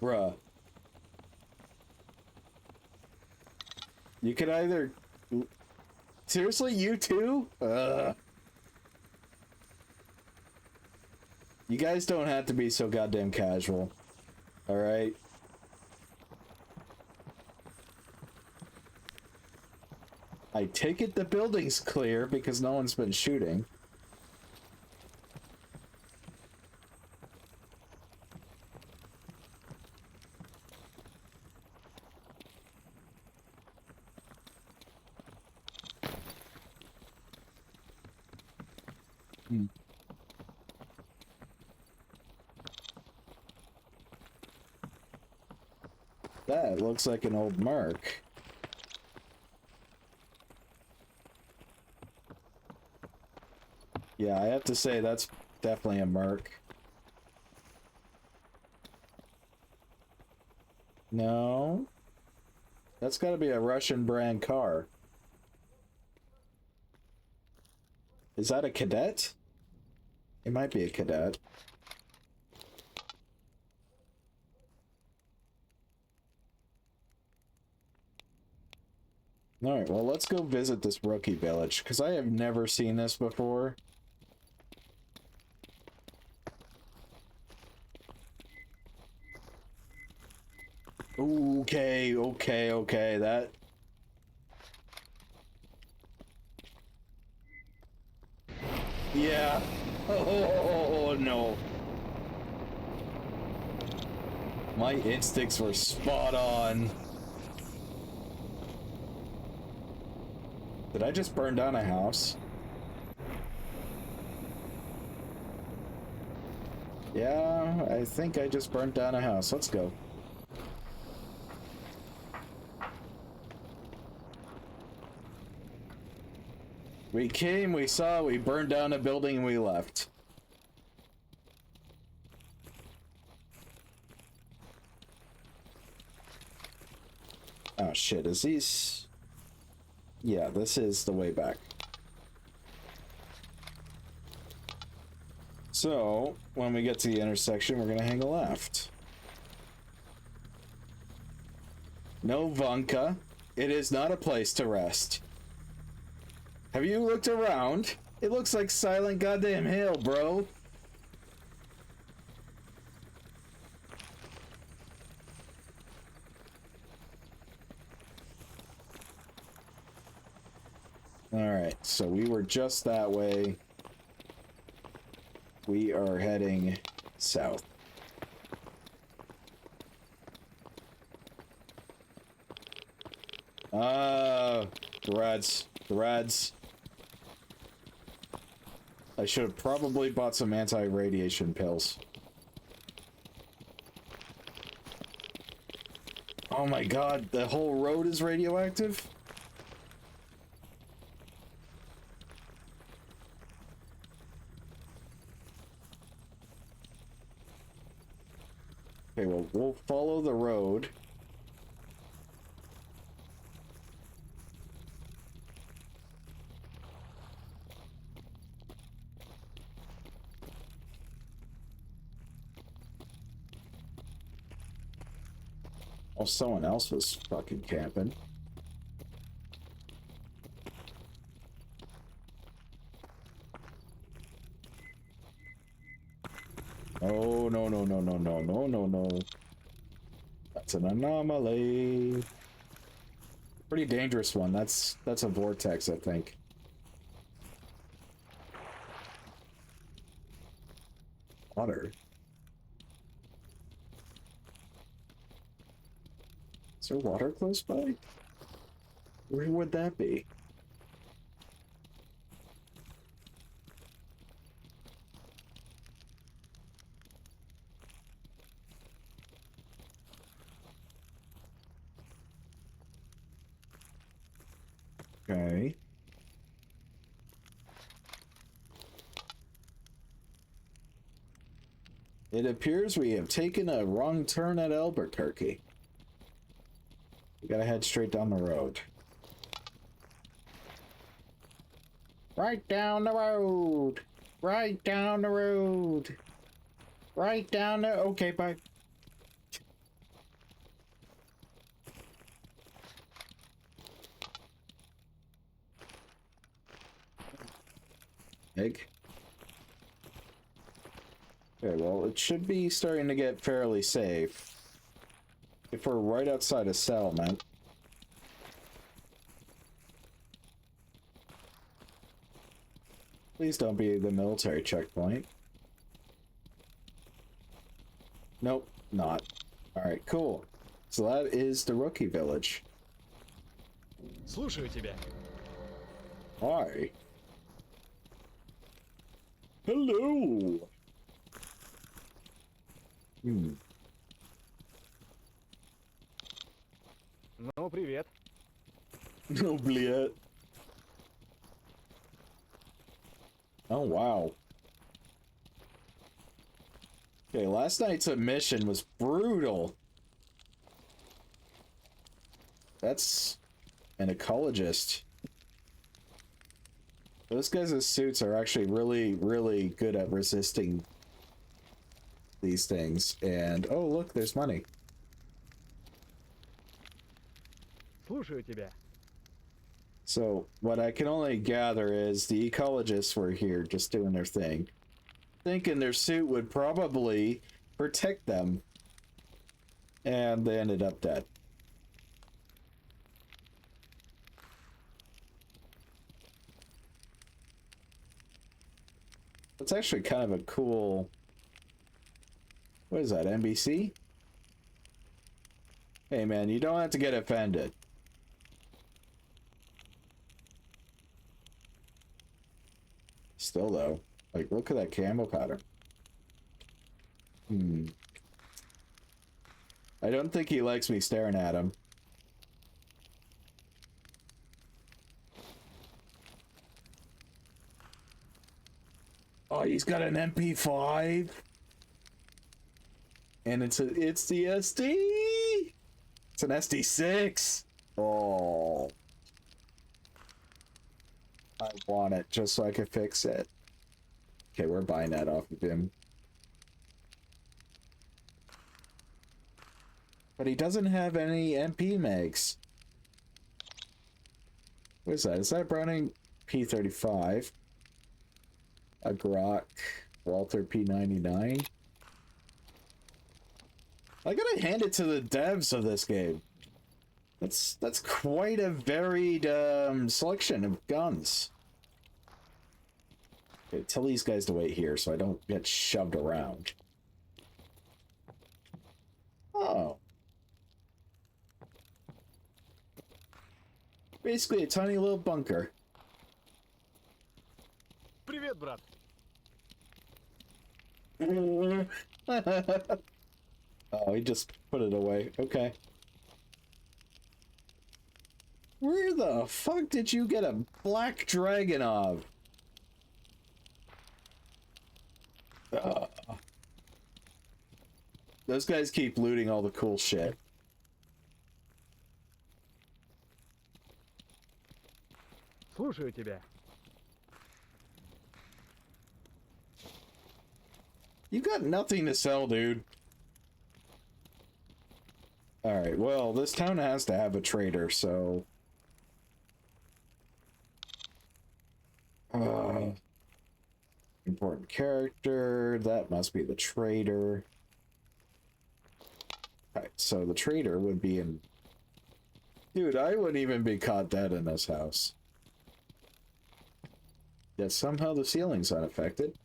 S1: Bruh. You could either... Seriously, you too? You guys don't have to be so goddamn casual. Alright? I take it the building's clear because no one's been shooting. That looks like an old Merc. Yeah, I have to say that's definitely a Merc. No. That's gotta be a Russian brand car. Is that a Cadet? It might be a Cadet. Alright, well, let's go visit this rookie village, because I have never seen this before. Okay, that... Yeah. Oh, no. My instincts were spot on. Did I just burn down a house? Yeah, I think I just burnt down a house. Let's go. We came, we saw, we burned down a building, and we left. Oh shit, is these... Yeah, this is the way back. So, when we get to the intersection, we're gonna hang a left. No Vanka. It is not a place to rest. Have you looked around? It looks like Silent Goddamn Hill, bro. Alright, so we were just that way. We are heading south. The rats. The rats. I should have probably bought some anti-radiation pills. Oh my god, the whole road is radioactive? Okay, well, we'll follow the road. Oh, someone else was fucking camping. Oh, no, no, no, no, no, no, no, no. That's an anomaly. Pretty dangerous one. That's a vortex, I think. Water. there water close by? Where would that be? Okay. It appears we have taken a wrong turn at Albuquerque. We gotta head straight down the road. Right down the road! Right down the road! Right down the... Okay, bye. Egg. Okay, well, it should be starting to get fairly safe. If we're right outside a settlement. Please don't be the military checkpoint. Nope, not. Alright, cool. So that is the rookie village.
S5: Слушаю тебя.
S1: Hi. Hello. Hmm.
S5: Ну, привет.
S1: No, блядь. Oh, wow. Okay, last night's mission was brutal. That's an ecologist. Those guys' suits are actually really, really good at resisting these things. And, oh, look, there's money.
S5: Слушаю тебя.
S1: So, what I can only gather is the ecologists were here just doing their thing. Thinking their suit would probably protect them. And they ended up dead. It's actually kind of a cool... What is that, NBC? Hey man, you don't have to get offended. Still though, like look at that camo pattern. I don't think he likes me staring at him. Oh, he's got an MP5. And it's the SD. It's an SD6. Oh. I want it just so I can fix it. Okay, we're buying that off of him. But he doesn't have any MP mags. What is that? Is that Browning P35? A Grok Walther P99? I gotta hand it to the devs of this game. That's quite a varied selection of guns. Okay, tell these guys to wait here so I don't get shoved around. Oh. Basically a tiny little bunker.
S5: Привет, брат.
S1: Oh, he just put it away. Okay. Where the fuck did you get a black dragon of? Those guys keep looting all the cool shit.
S5: Слушаю тебя.
S1: You got nothing to sell, dude. Alright, well, this town has to have a trader, so... important character, that must be the trader. Alright, so the trader would be in... Dude, I wouldn't even be caught dead in this house. Yet somehow the ceiling's unaffected.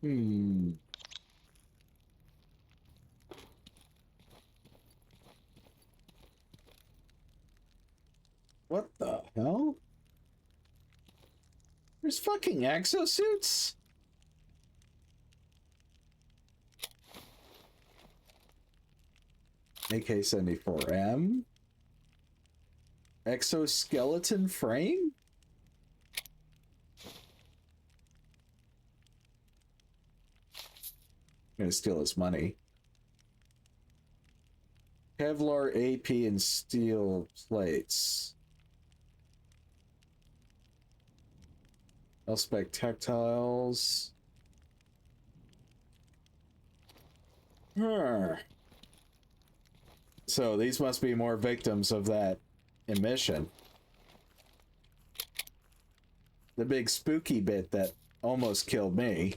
S1: Hmm. What the hell? There's fucking exosuits? AK-74M? Exoskeleton frame? I'm gonna steal his money. Kevlar, AP, and steel plates. Elspec textiles. Huh. So these must be more victims of that emission. The big spooky bit that almost killed me.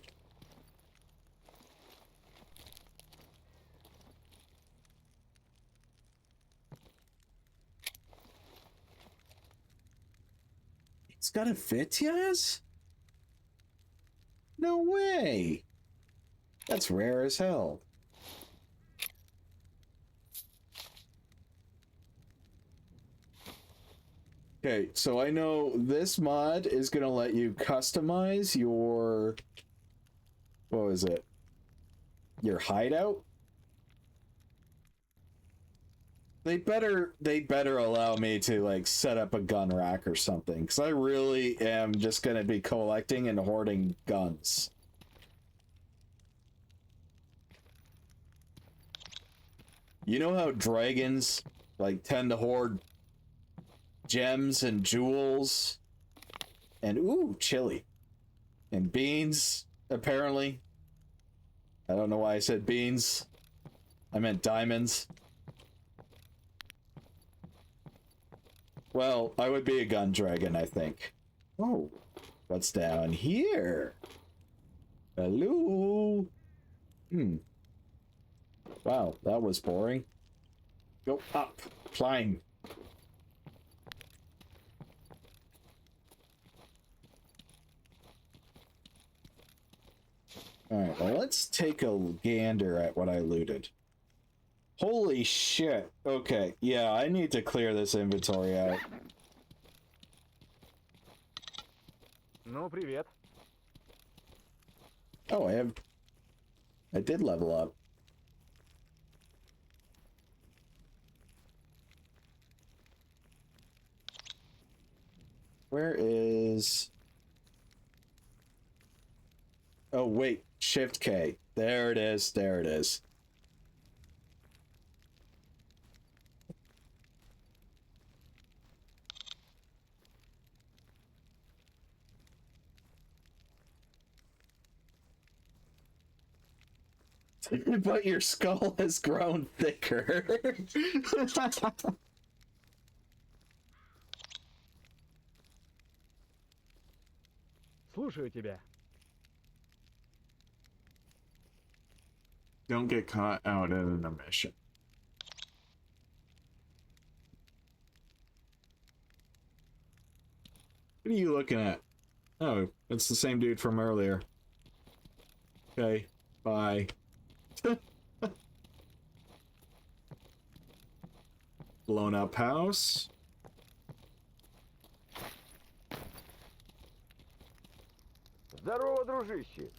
S1: It's got a Vitiaz? No way! That's rare as hell. Okay, so I know this mod is gonna let you customize your... What was it? Your hideout? They better allow me to, like, set up a gun rack or something, because I really am just gonna be collecting and hoarding guns. You know how dragons, like, tend to hoard gems and jewels? And, ooh, chili. And beans, apparently. I don't know why I said beans. I meant diamonds. Well, I would be a gun dragon, I think. Oh, what's down here? Hello? Wow, that was boring. Go up. Climb. Alright, well, let's take a gander at what I looted. Holy shit. Okay, yeah, I need to clear this inventory out.
S5: Ну, привет.
S1: Oh, I did level up. Where is... Oh, wait. Shift K. There it is. There it is. But your skull has grown thicker.
S5: Слушаю тебя.
S1: Don't get caught out in a mission. What are you looking at? Oh, it's the same dude from earlier. Okay, bye. Blown up house.
S5: Здорово, дружище.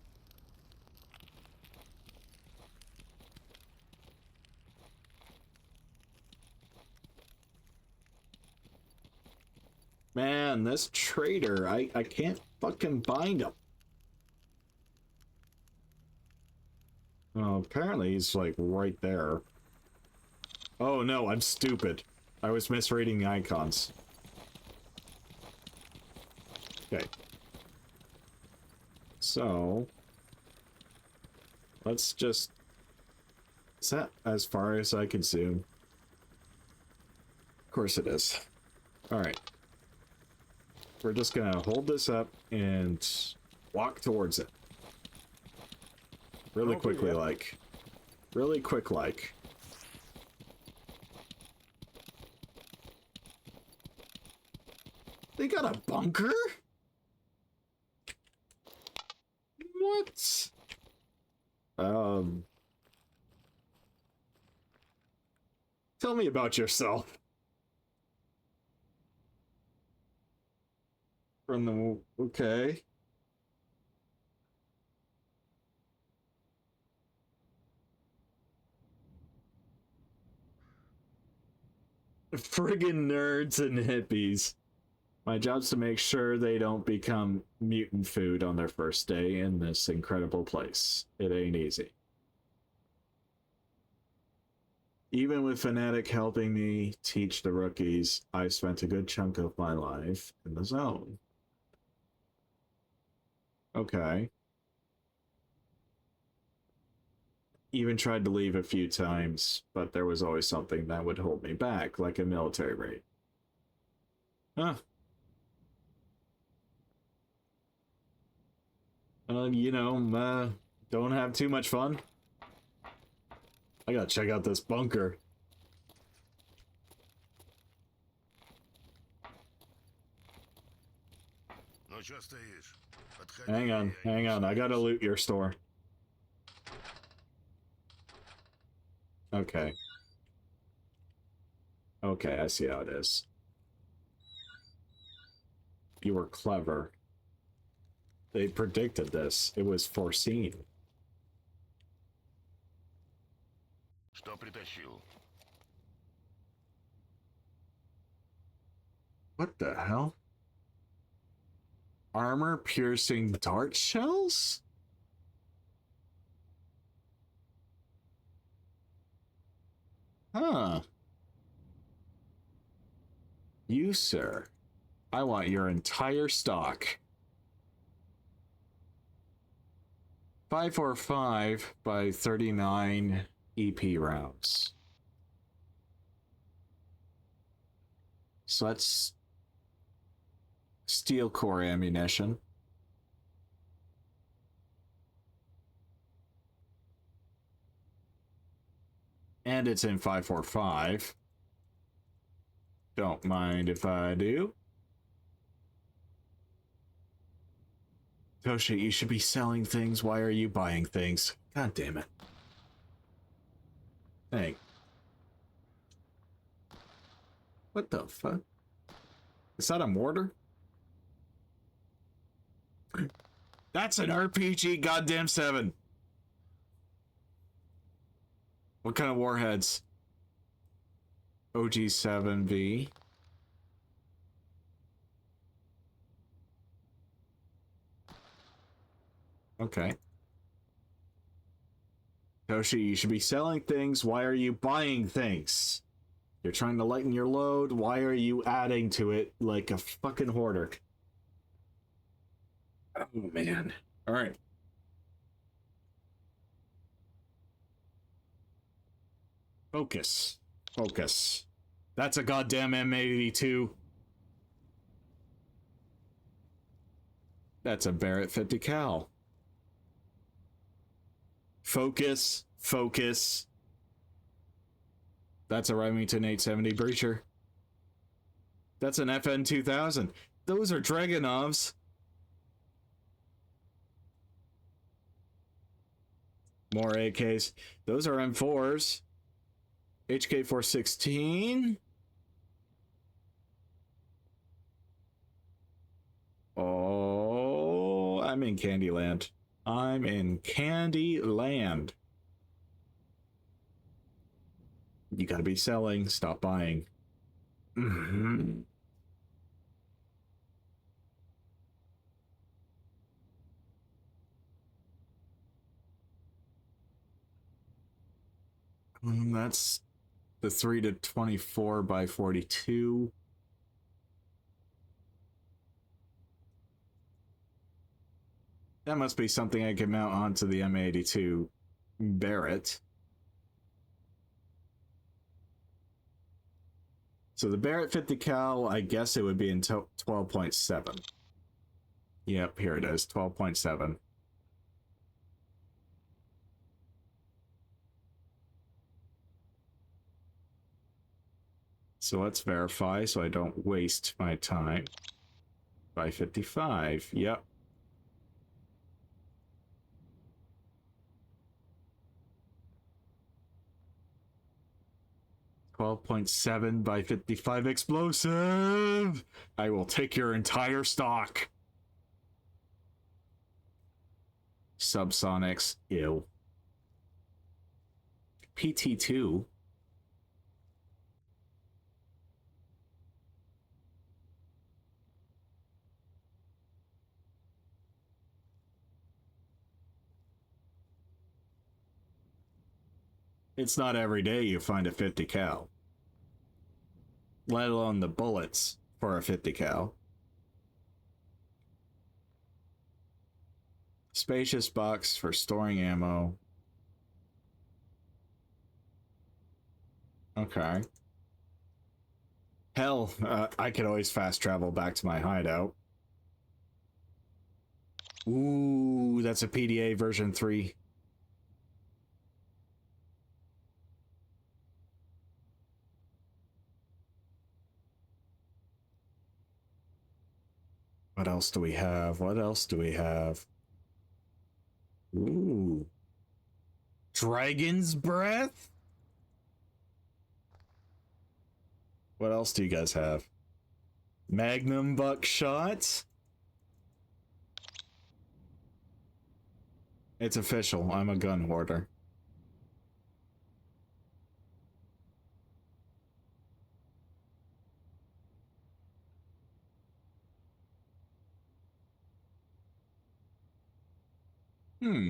S1: Man, this traitor, I can't fucking bind him. Oh, apparently he's like right there. Oh no, I'm stupid. I was misreading the icons. Okay. So, let's just... Is that as far as I can zoom? Of course it is. Alright. We're just gonna hold this up and walk towards it. Really quickly, like. Really quick, like. They got a bunker? What? Tell me about yourself. From the... Okay. Friggin' nerds and hippies. My job's to make sure they don't become mutant food on their first day in this incredible place. It ain't easy. Even with Fnatic helping me teach the rookies, I've spent a good chunk of my life in the zone. Okay. Even tried to leave a few times, but there was always something that would hold me back, like a military raid. Huh. You know, don't have too much fun. I gotta check out this bunker. Hang on, I gotta loot your store. Okay. Okay, I see how it is. You were clever. They predicted this. It was foreseen.
S8: Что притащил?
S1: What the hell? Armor-piercing dart shells? Huh. You, sir. I want your entire stock. 545 by 39 EP rounds. So that's steel core ammunition. And it's in 545. Don't mind if I do. Toshi, you should be selling things. Why are you buying things? God damn it. Hey. What the fuck? Is that a mortar? That's an RPG goddamn 7. What kind of warheads? OG7V. Okay. Toshi, you should be selling things. Why are you buying things? You're trying to lighten your load. Why are you adding to it like a fucking hoarder? Oh, man. All right. Focus. Focus. That's a goddamn M82. That's a Barrett 50 cal. Focus. Focus. That's a Remington 870 breacher. That's an FN 2000. Those are Dragunovs. More AKs. Those are M4s. HK 416. Oh, I'm in Candyland. I'm in Candyland. You gotta be selling. Stop buying. Mm-hmm. That's the 3 to 24 by 42. That must be something I can mount onto the M82 Barrett. So the Barrett 50 cal, I guess it would be in 12.7. Yep, here it is, 12.7. So let's verify so I don't waste my time. By 55, yep. 12.7 by 55 explosive! I will take your entire stock. Subsonics, ew. PT2. It's not every day you find a 50 cal. Let alone the bullets for a 50 cal. Spacious box for storing ammo. Okay. Hell, I could always fast travel back to my hideout. Ooh, that's a PDA version 3. What else do we have? What else do we have? Ooh. Dragon's Breath? What else do you guys have? Magnum Buckshot? It's official. I'm a gun hoarder. Hmm.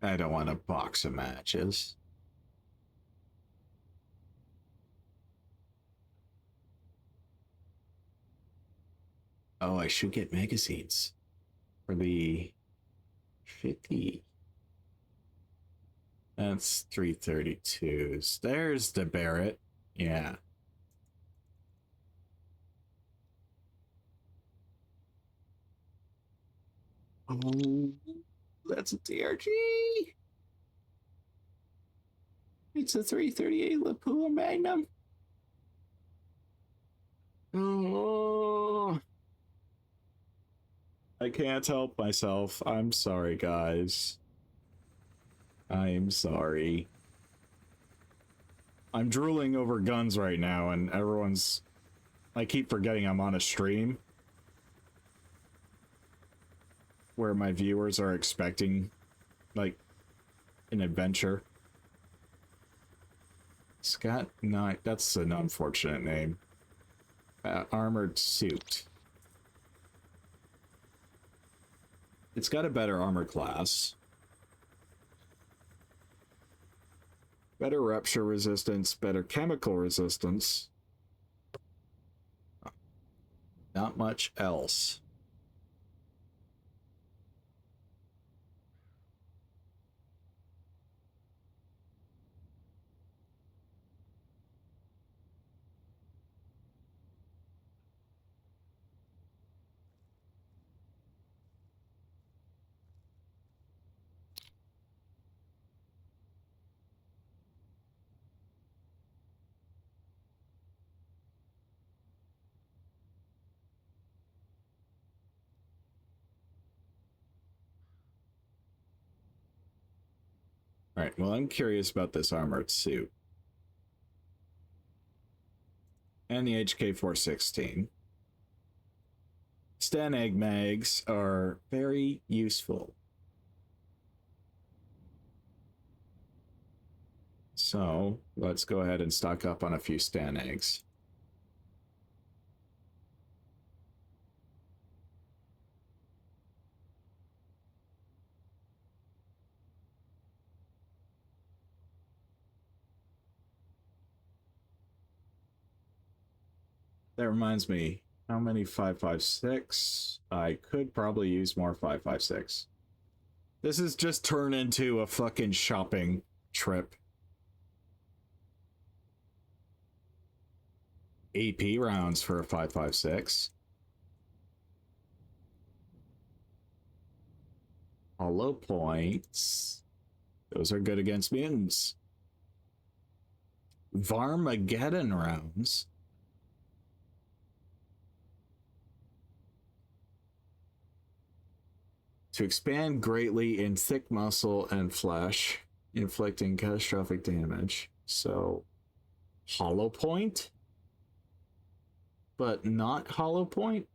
S1: I don't want a box of matches. Oh, I should get magazines for the 50. That's 332s. There's the Barrett. Yeah. Oh, that's a TRG. It's a 338 Lapua Magnum. Oh, I can't help myself. I'm sorry, guys. I'm sorry. I'm drooling over guns right now, and everyone's... I keep forgetting I'm on a stream where my viewers are expecting, like, an adventure. Scott Knight, that's an unfortunate name. Armored suit. It's got a better armor class. Better rupture resistance, better chemical resistance. Not much else. Alright, well, I'm curious about this armored suit. And the HK-416. Stan Egg mags are very useful. So, let's go ahead and stock up on a few Stan Eggs. That reminds me, how many 5.56? I could probably use more 5.56. This has just turned into a fucking shopping trip. AP rounds for a 5.56. Hollow points. Those are good against mutants. Varmageddon rounds. To expand greatly in thick muscle and flesh, inflicting catastrophic damage. So, hollow point? But not hollow point?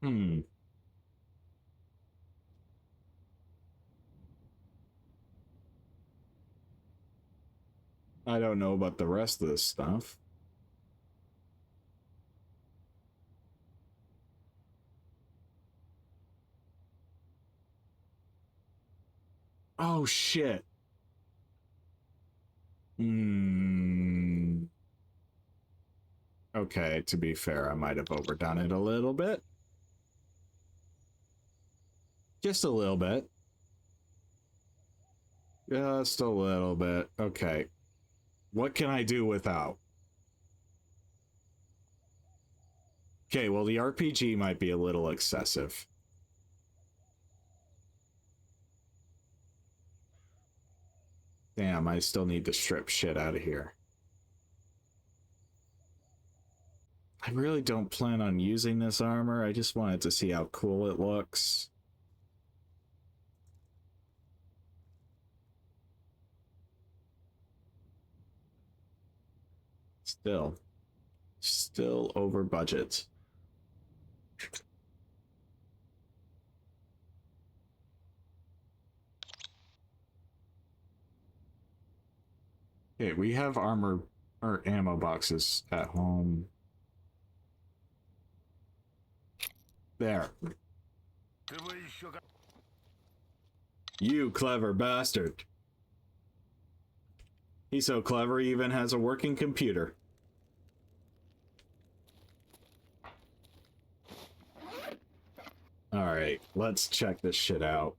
S1: Hmm. I don't know about the rest of this stuff. Oh, shit. Hmm. Okay, to be fair, I might have overdone it a little bit. Just a little bit. Just a little bit. Okay. What can I do without? Okay, well, the RPG might be a little excessive. Damn, I still need to strip shit out of here. I really don't plan on using this armor. I just wanted to see how cool it looks. Still over budget. Okay, we have armor or ammo boxes at home. There. You clever bastard. He's so clever he even has a working computer. Alright, let's check this shit out.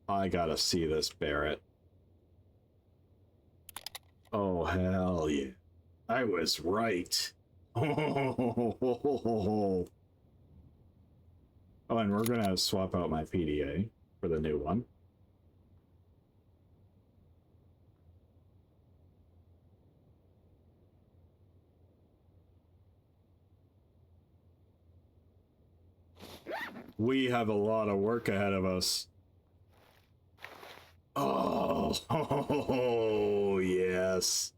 S1: I gotta see this Barrett. Oh, hell yeah. I was right. Oh, and we're gonna swap out my PDA for the new one. We have a lot of work ahead of us. Oh, yes.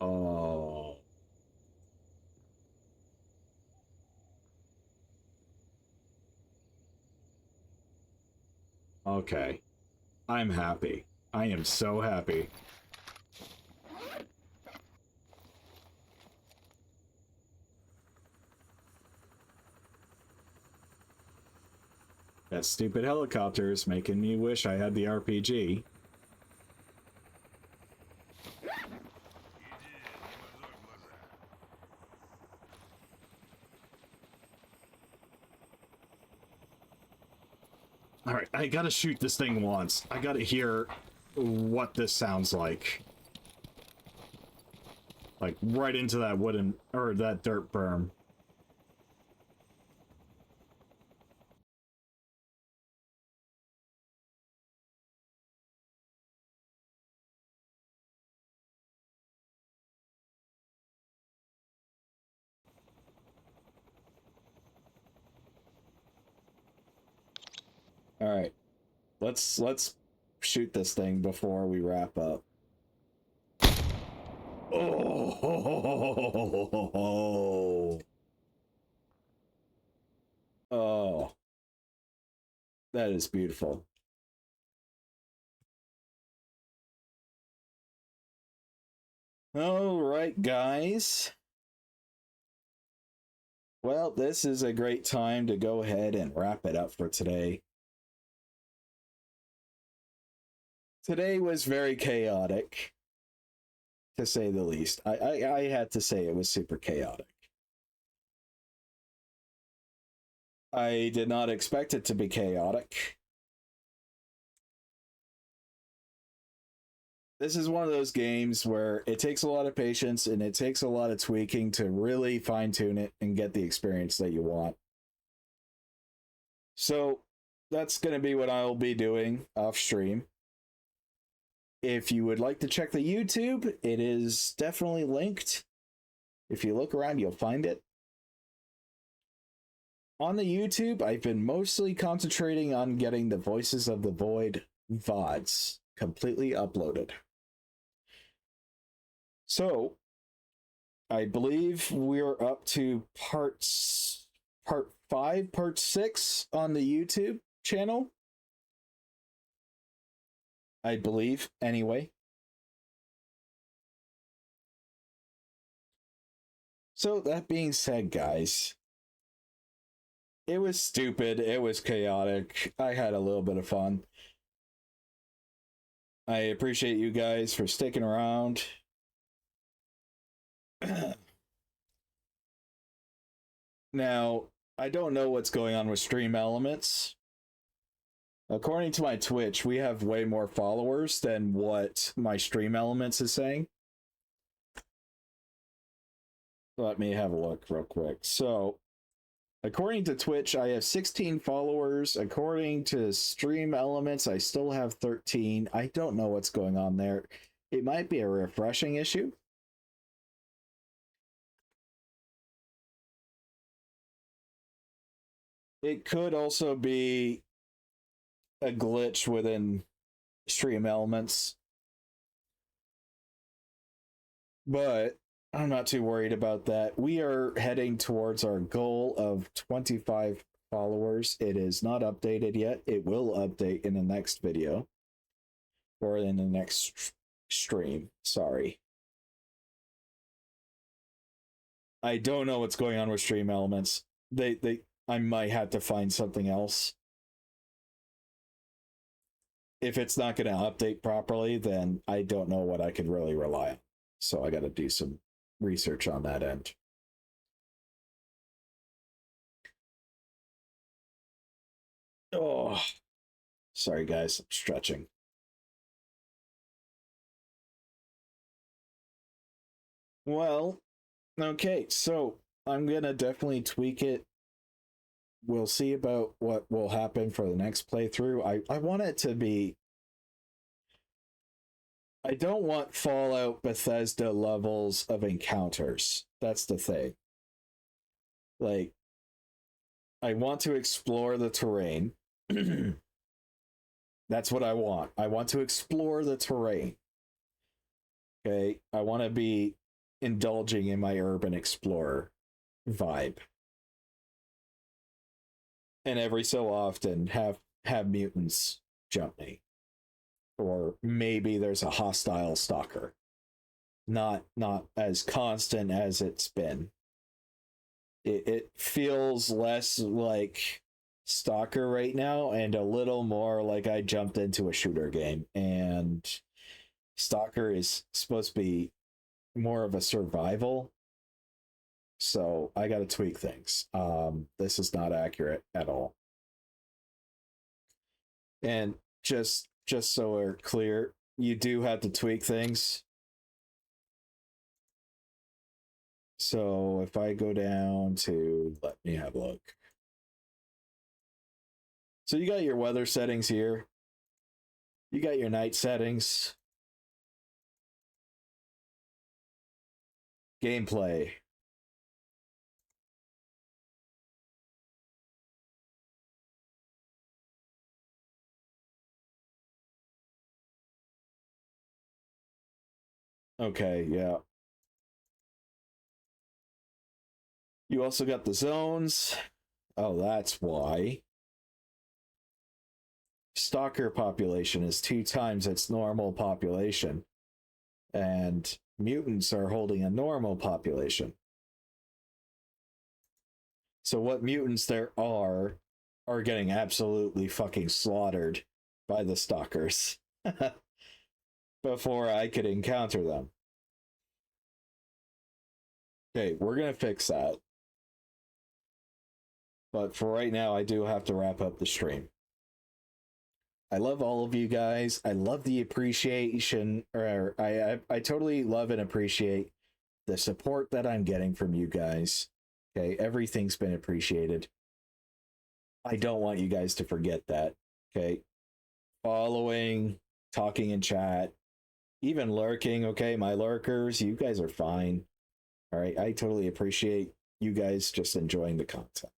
S1: Oh. Okay. I'm happy. I am so happy. That stupid helicopter is making me wish I had the RPG. Alright, I gotta shoot this thing once. I gotta hear what this sounds like. Like, right into that wooden, or that dirt berm. Alright. Let's shoot this thing before we wrap up. Oh, oh, that is beautiful. All right, guys. Well, this is a great time to go ahead and wrap it up for today. Today was very chaotic, to say the least. I had to say it was super chaotic. I did not expect it to be chaotic. This is one of those games where it takes a lot of patience and it takes a lot of tweaking to really fine tune it and get the experience that you want. So that's going to be what I'll be doing off stream. If you would like to check the YouTube, it is definitely linked. If you look around, you'll find it. On the YouTube, I've been mostly concentrating on getting the Voices of the Void VODs completely uploaded. So, I believe we're up to part 5, part 6 on the YouTube channel. I believe, anyway. So, that being said, guys, it was stupid, it was chaotic, I had a little bit of fun. I appreciate you guys for sticking around. Now, I don't know what's going on with Stream Elements. According to my Twitch, we have way more followers than what my Stream Elements is saying. Let me have a look real quick. So, according to Twitch, I have 16 followers. According to Stream Elements, I still have 13. I don't know what's going on there. It might be a refreshing issue. It could also be a glitch within Stream Elements. But I'm not too worried about that. We are heading towards our goal of 25 followers. It is not updated yet. It will update in the next video. Or in the next stream. Sorry. I don't know what's going on with Stream Elements. I might have to find something else. If it's not going to update properly, then I don't know what I could really rely on. So I got to do some research on that end. Oh, sorry guys, I'm stretching. Well, okay, so I'm going to definitely tweak it. We'll see about what will happen for the next playthrough. I want it to be... I don't want Fallout Bethesda levels of encounters. That's the thing. Like, I want to explore the terrain. That's what I want. I want to explore the terrain. Okay? I want to be indulging in my urban explorer vibe. And every so often have mutants jump me. Or maybe there's a hostile stalker. Not as constant as it's been. It feels less like Stalker right now and a little more like I jumped into a shooter game. And Stalker is supposed to be more of a survival. So I got to tweak things. This is not accurate at all. And just so we're clear, you do have to tweak things. So if I go down to, let me have a look. So you got your weather settings here. You got your night settings. Gameplay. Okay, yeah. You also got the zones. Oh, that's why. Stalker population is 2 times its normal population. And mutants are holding a normal population. So what mutants there are getting absolutely fucking slaughtered by the stalkers before I could encounter them. Okay, we're gonna fix that. But for right now, I do have to wrap up the stream. I love all of you guys. I love the appreciation, or I totally love and appreciate the support that I'm getting from you guys. Okay, everything's been appreciated. I don't want you guys to forget that. Okay, following, talking in chat, even lurking. Okay, my lurkers, you guys are fine. All right, I totally appreciate you guys just enjoying the content.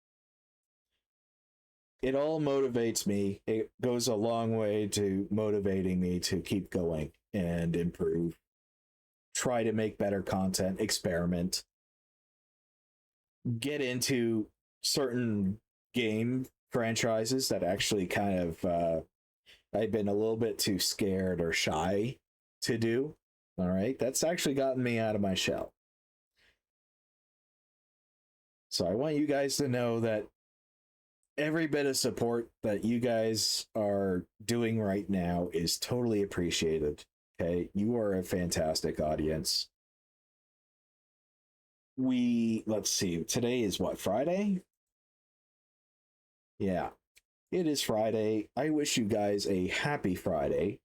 S1: It all motivates me. It goes a long way to motivating me to keep going and improve. Try to make better content, experiment, get into certain game franchises that actually kind of I've been a little bit too scared or shy to do. All right, that's actually gotten me out of my shell. So I want you guys to know that every bit of support that you guys are doing right now is totally appreciated. Okay, you are a fantastic audience. Let's see, today is what, Friday? Yeah, it is Friday. I wish you guys a happy Friday.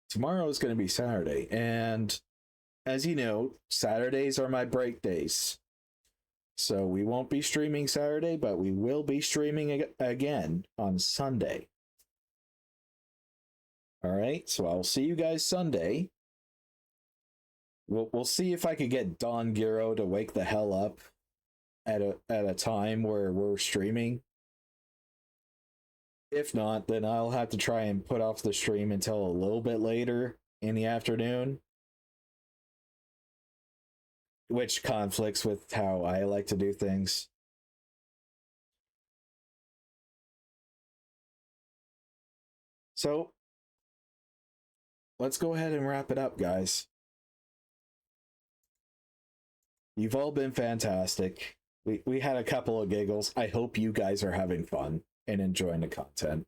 S1: Tomorrow is going to be Saturday, and as you know, Saturdays are my break days. So we won't be streaming Saturday, but we will be streaming again on Sunday. All right, so I'll see you guys Sunday. We'll see if I could get Don Giro to wake the hell up at a time where we're streaming. If not, then I'll have to try and put off the stream until a little bit later in the afternoon, which conflicts with how I like to do things. So let's go ahead and wrap it up, guys. You've all been fantastic. We had a couple of giggles. I hope you guys are having fun and enjoying the content.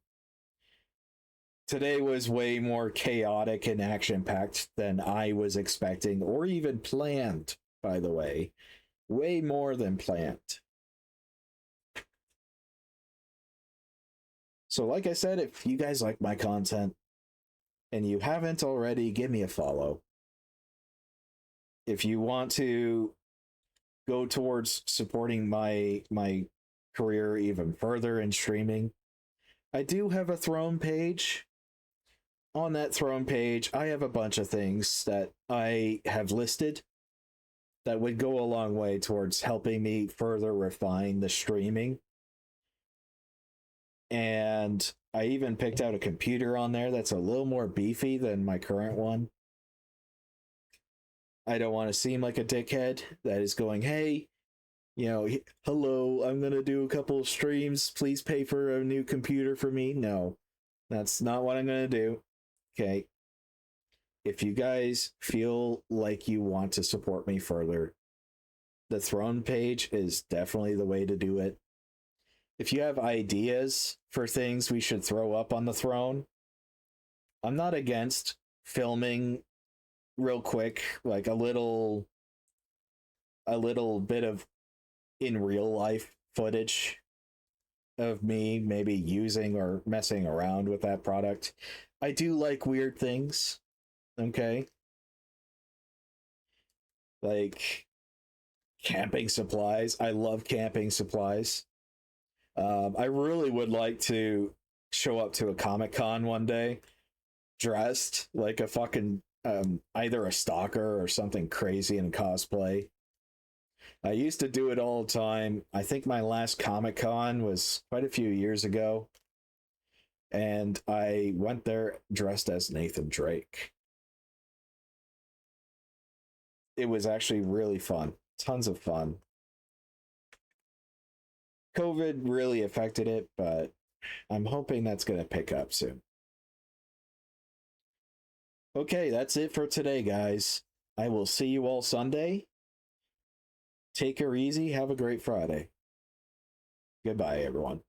S1: Today was way more chaotic and action-packed than I was expecting or even planned, by the way. Way more than planned. So like I said, if you guys like my content and you haven't already, give me a follow. If you want to go towards supporting my career even further in streaming, I do have a Throne page. On that Throne page, I have a bunch of things that I have listed that would go a long way towards helping me further refine the streaming. And I even picked out a computer on there that's a little more beefy than my current one. I don't want to seem like a dickhead that is going, hey, you know, hello, I'm going to do a couple of streams. Please pay for a new computer for me. No, that's not what I'm going to do. Okay. If you guys feel like you want to support me further, the Throne page is definitely the way to do it. If you have ideas for things we should throw up on the Throne, I'm not against filming real quick, like a little bit of in real life footage of me maybe using or messing around with that product. I do like weird things, okay? Like camping supplies. I love camping supplies. I really would like to show up to a Comic-Con one day dressed like a fucking either a stalker or something crazy in cosplay. I used to do it all the time. I think my last Comic-Con was quite a few years ago, and I went there dressed as Nathan Drake. It was actually really fun. Tons of fun. COVID really affected it, but I'm hoping that's going to pick up soon. Okay, that's it for today, guys. I will see you all Sunday. take her easy. Have a great Friday. Goodbye, everyone.